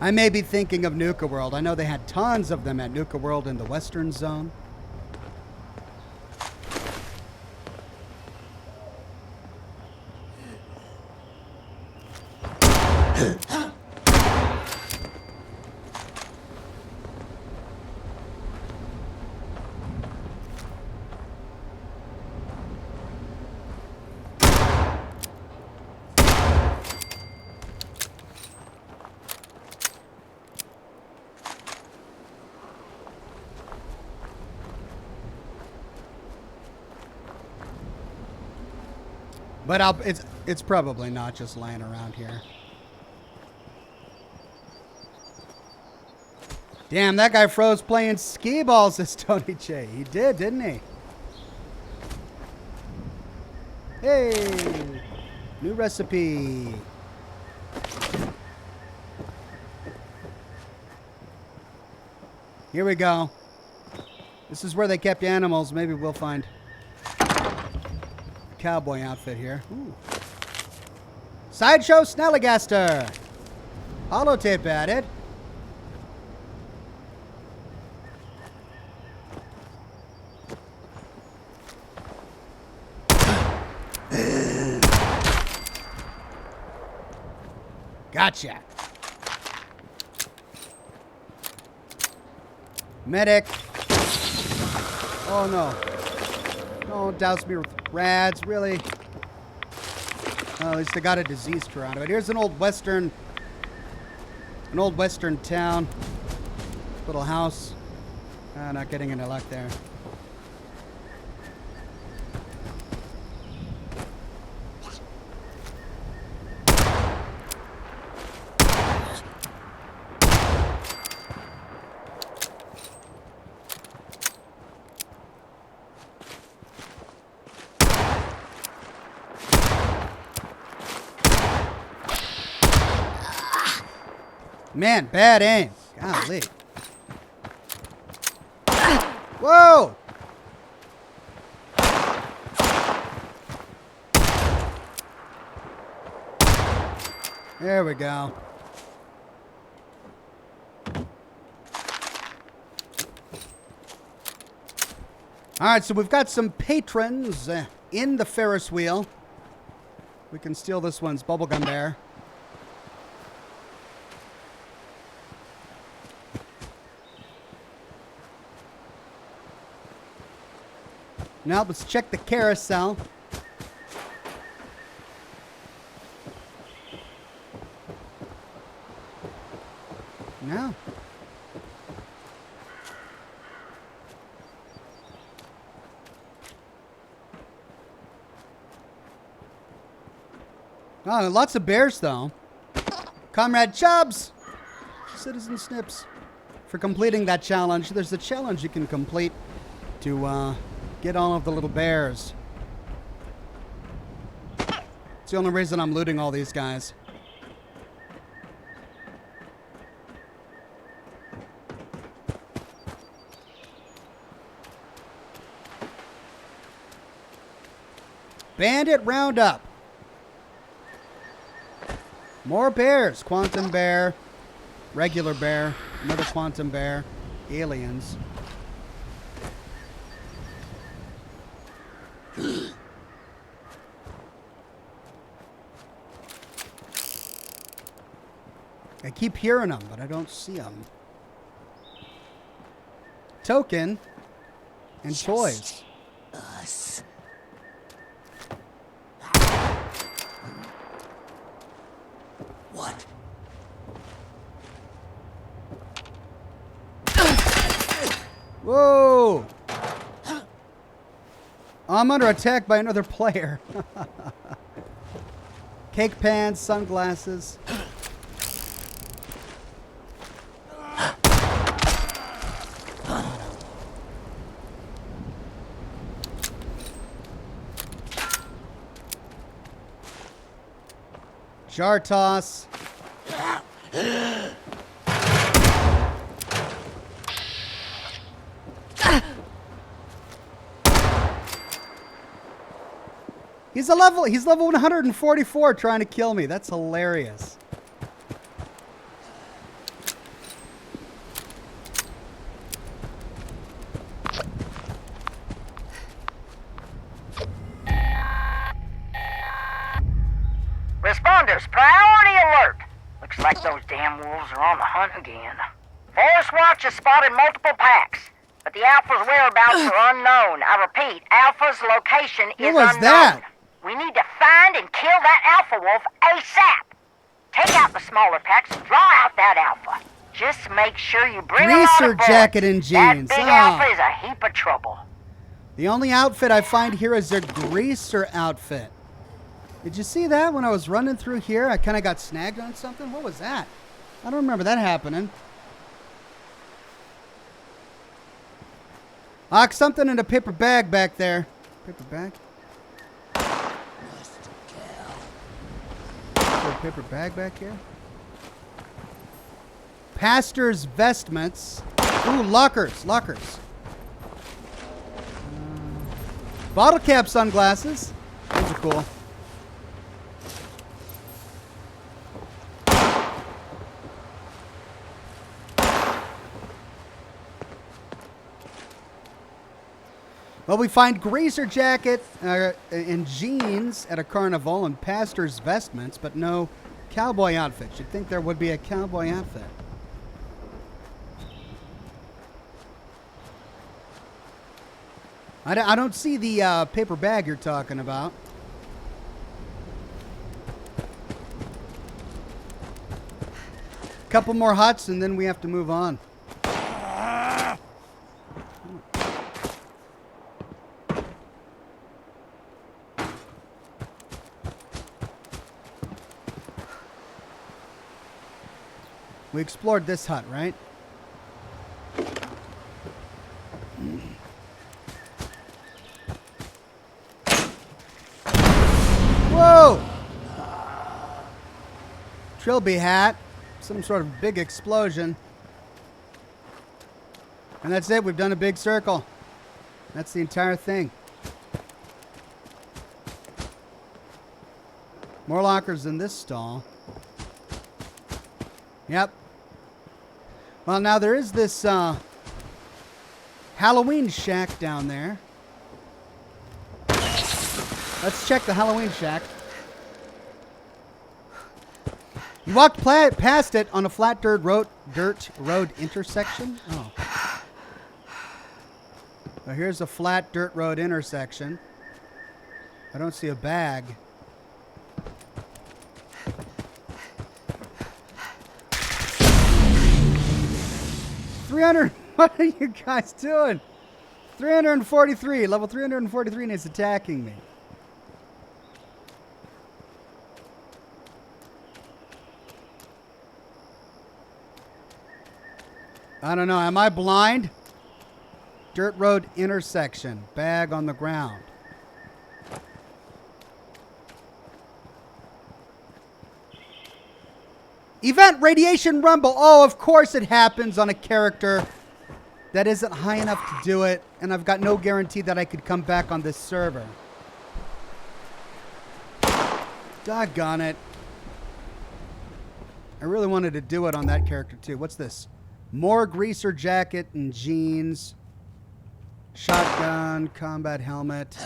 S1: I may be thinking of Nuka World. I know they had tons of them at Nuka World in the Western Zone. But it's probably not just laying around here. Damn, that guy froze playing skee balls, says Tony J. He did, didn't he? Hey, new recipe. Here we go. This is where they kept animals. Maybe we'll find cowboy outfit here. Ooh. Sideshow Snallygaster. Holotape added. Gotcha. Medic. Oh no. Don't douse me with rads, really? Well, at least I got a disease around of it. Here's an old Western An old western town. Little house. Not getting any luck there. Man, bad aim. Golly. Whoa! There we go. Alright, so we've got some patrons in the Ferris wheel. We can steal this one's bubblegum bear. Now let's check the carousel. No. Oh, lots of bears though. Comrade Chubbs! Citizen Snips. For completing that challenge, there's a challenge you can complete to get all of the little bears. It's the only reason I'm looting all these guys. Bandit Roundup. More bears. Quantum bear. Regular bear. Another quantum bear. Aliens. I keep hearing them, but I don't see them. Token and
S14: Just
S1: toys.
S14: Us. What?
S1: Whoa! I'm under attack by another player. Cake pans, sunglasses. Jar toss. He's level 144 trying to kill me. That's hilarious.
S4: Responders, priority alert! Looks like those damn wolves are on the hunt again. Forest Watch has spotted multiple packs, but the Alpha's whereabouts are unknown. I repeat, Alpha's location is
S1: What was
S4: unknown.
S1: that?
S4: We need to find and kill that Alpha Wolf ASAP. Take out the smaller packs and draw out that Alpha. Just make sure you bring a lot
S1: Greaser
S4: of bullets.
S1: jacket and jeans.
S4: That big
S1: Ah.
S4: Alpha is a heap of trouble.
S1: The only outfit I find here is their greaser outfit. Did you see that when I was running through here? I kind of got snagged on something. What was that? I don't remember that happening. Something in a paper bag back there. Paper bag? A paper bag back here? Pastor's vestments. Ooh, lockers. Bottle cap sunglasses. Those are cool. Well, we find greaser jacket and jeans at a carnival and pastor's vestments, but no cowboy outfit. You'd think there would be a cowboy outfit. I don't see the paper bag you're talking about. Couple more huts and then we have to move on. We explored this hut, right? Whoa! Trilby hat. Some sort of big explosion. And that's it. We've done a big circle. That's the entire thing. More lockers in this stall. Yep. Well, now there is this Halloween shack down there. Let's check the Halloween shack. You walked past it on a flat dirt road intersection. Oh. Well, here's a flat dirt road intersection. I don't see a bag. What are you guys doing? 343. Level 343 and it's attacking me. I don't know. Am I blind? Dirt road intersection. Bag on the ground. Event radiation rumble. Oh, of course it happens on a character that isn't high enough to do it. And I've got no guarantee that I could come back on this server. Doggone it. I really wanted to do it on that character too. What's this? More greaser jacket and jeans. Shotgun, combat helmet.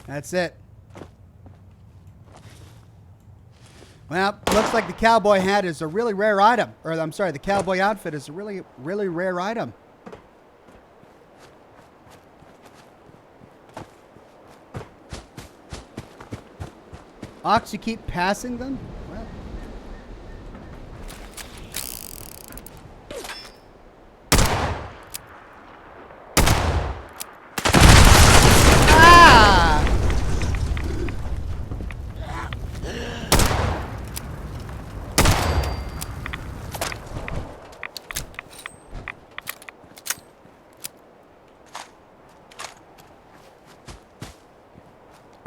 S1: That's it. Well, looks like the cowboy hat is a really rare item. Or, I'm sorry, the cowboy outfit is a really, really rare item. Ox, you keep passing them? Well. Ah!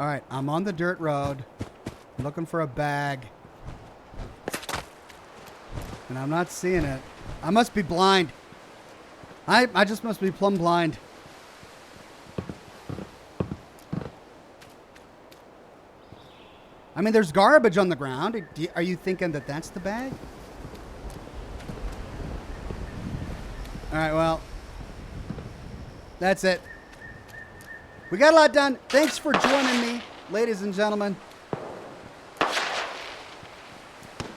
S1: All right, I'm on the dirt road. Looking for a bag. And I'm not seeing it. I must be blind. I just must be plumb blind. I mean, there's garbage on the ground. Are you thinking that that's the bag? All right, well. That's it. We got a lot done. Thanks for joining me, ladies and gentlemen.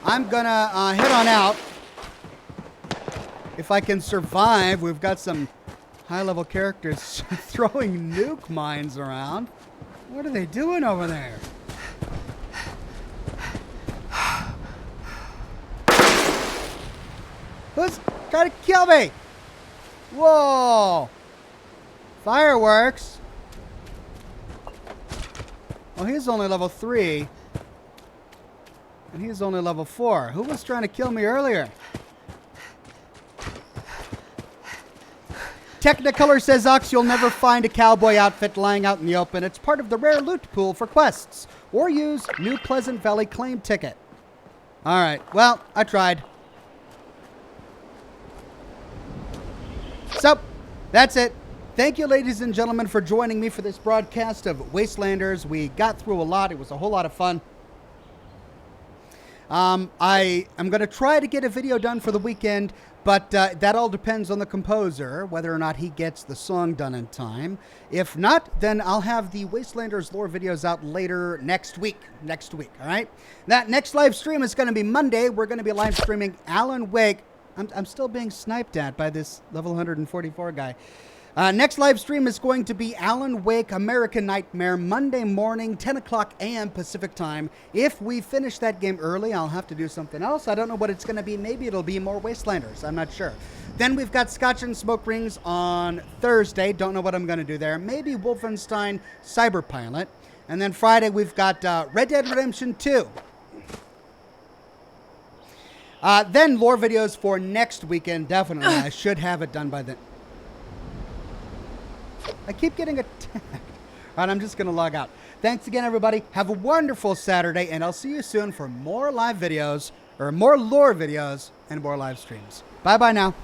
S1: I'm gonna head on out. If I can survive, we've got some high-level characters throwing nuke mines around. What are they doing over there? Who's trying to kill me? Whoa! Fireworks. Oh, he's only level 3. And he's only level 4. Who was trying to kill me earlier? Technicolor says, Ox, you'll never find a cowboy outfit lying out in the open. It's part of the rare loot pool for quests. Or use New Pleasant Valley claim ticket. Alright, well, I tried. So, that's it. Thank you, ladies and gentlemen, for joining me for this broadcast of Wastelanders. We got through a lot. It was a whole lot of fun. I am going to try to get a video done for the weekend, but that all depends on the composer, whether or not he gets the song done in time. If not, then I'll have the Wastelanders lore videos out later next week. All right? That next live stream is going to be Monday. We're going to be live streaming Alan Wake. I'm still being sniped at by this level 144 guy. Next live stream is going to be Alan Wake American Nightmare, Monday morning, 10 o'clock a.m. Pacific time. If we finish that game early, I'll have to do something else. I don't know what it's going to be. Maybe it'll be more Wastelanders. I'm not sure. Then we've got Scotch and Smoke Rings on Thursday. Don't know what I'm going to do there. Maybe Wolfenstein Cyberpilot. And then Friday, we've got Red Dead Redemption 2. Then lore videos for next weekend, definitely. I should have it done by then. I keep getting attacked. All right, I'm just going to log out. Thanks again, everybody. Have a wonderful Saturday, and I'll see you soon for more live videos, or more lore videos, and more live streams. Bye-bye now.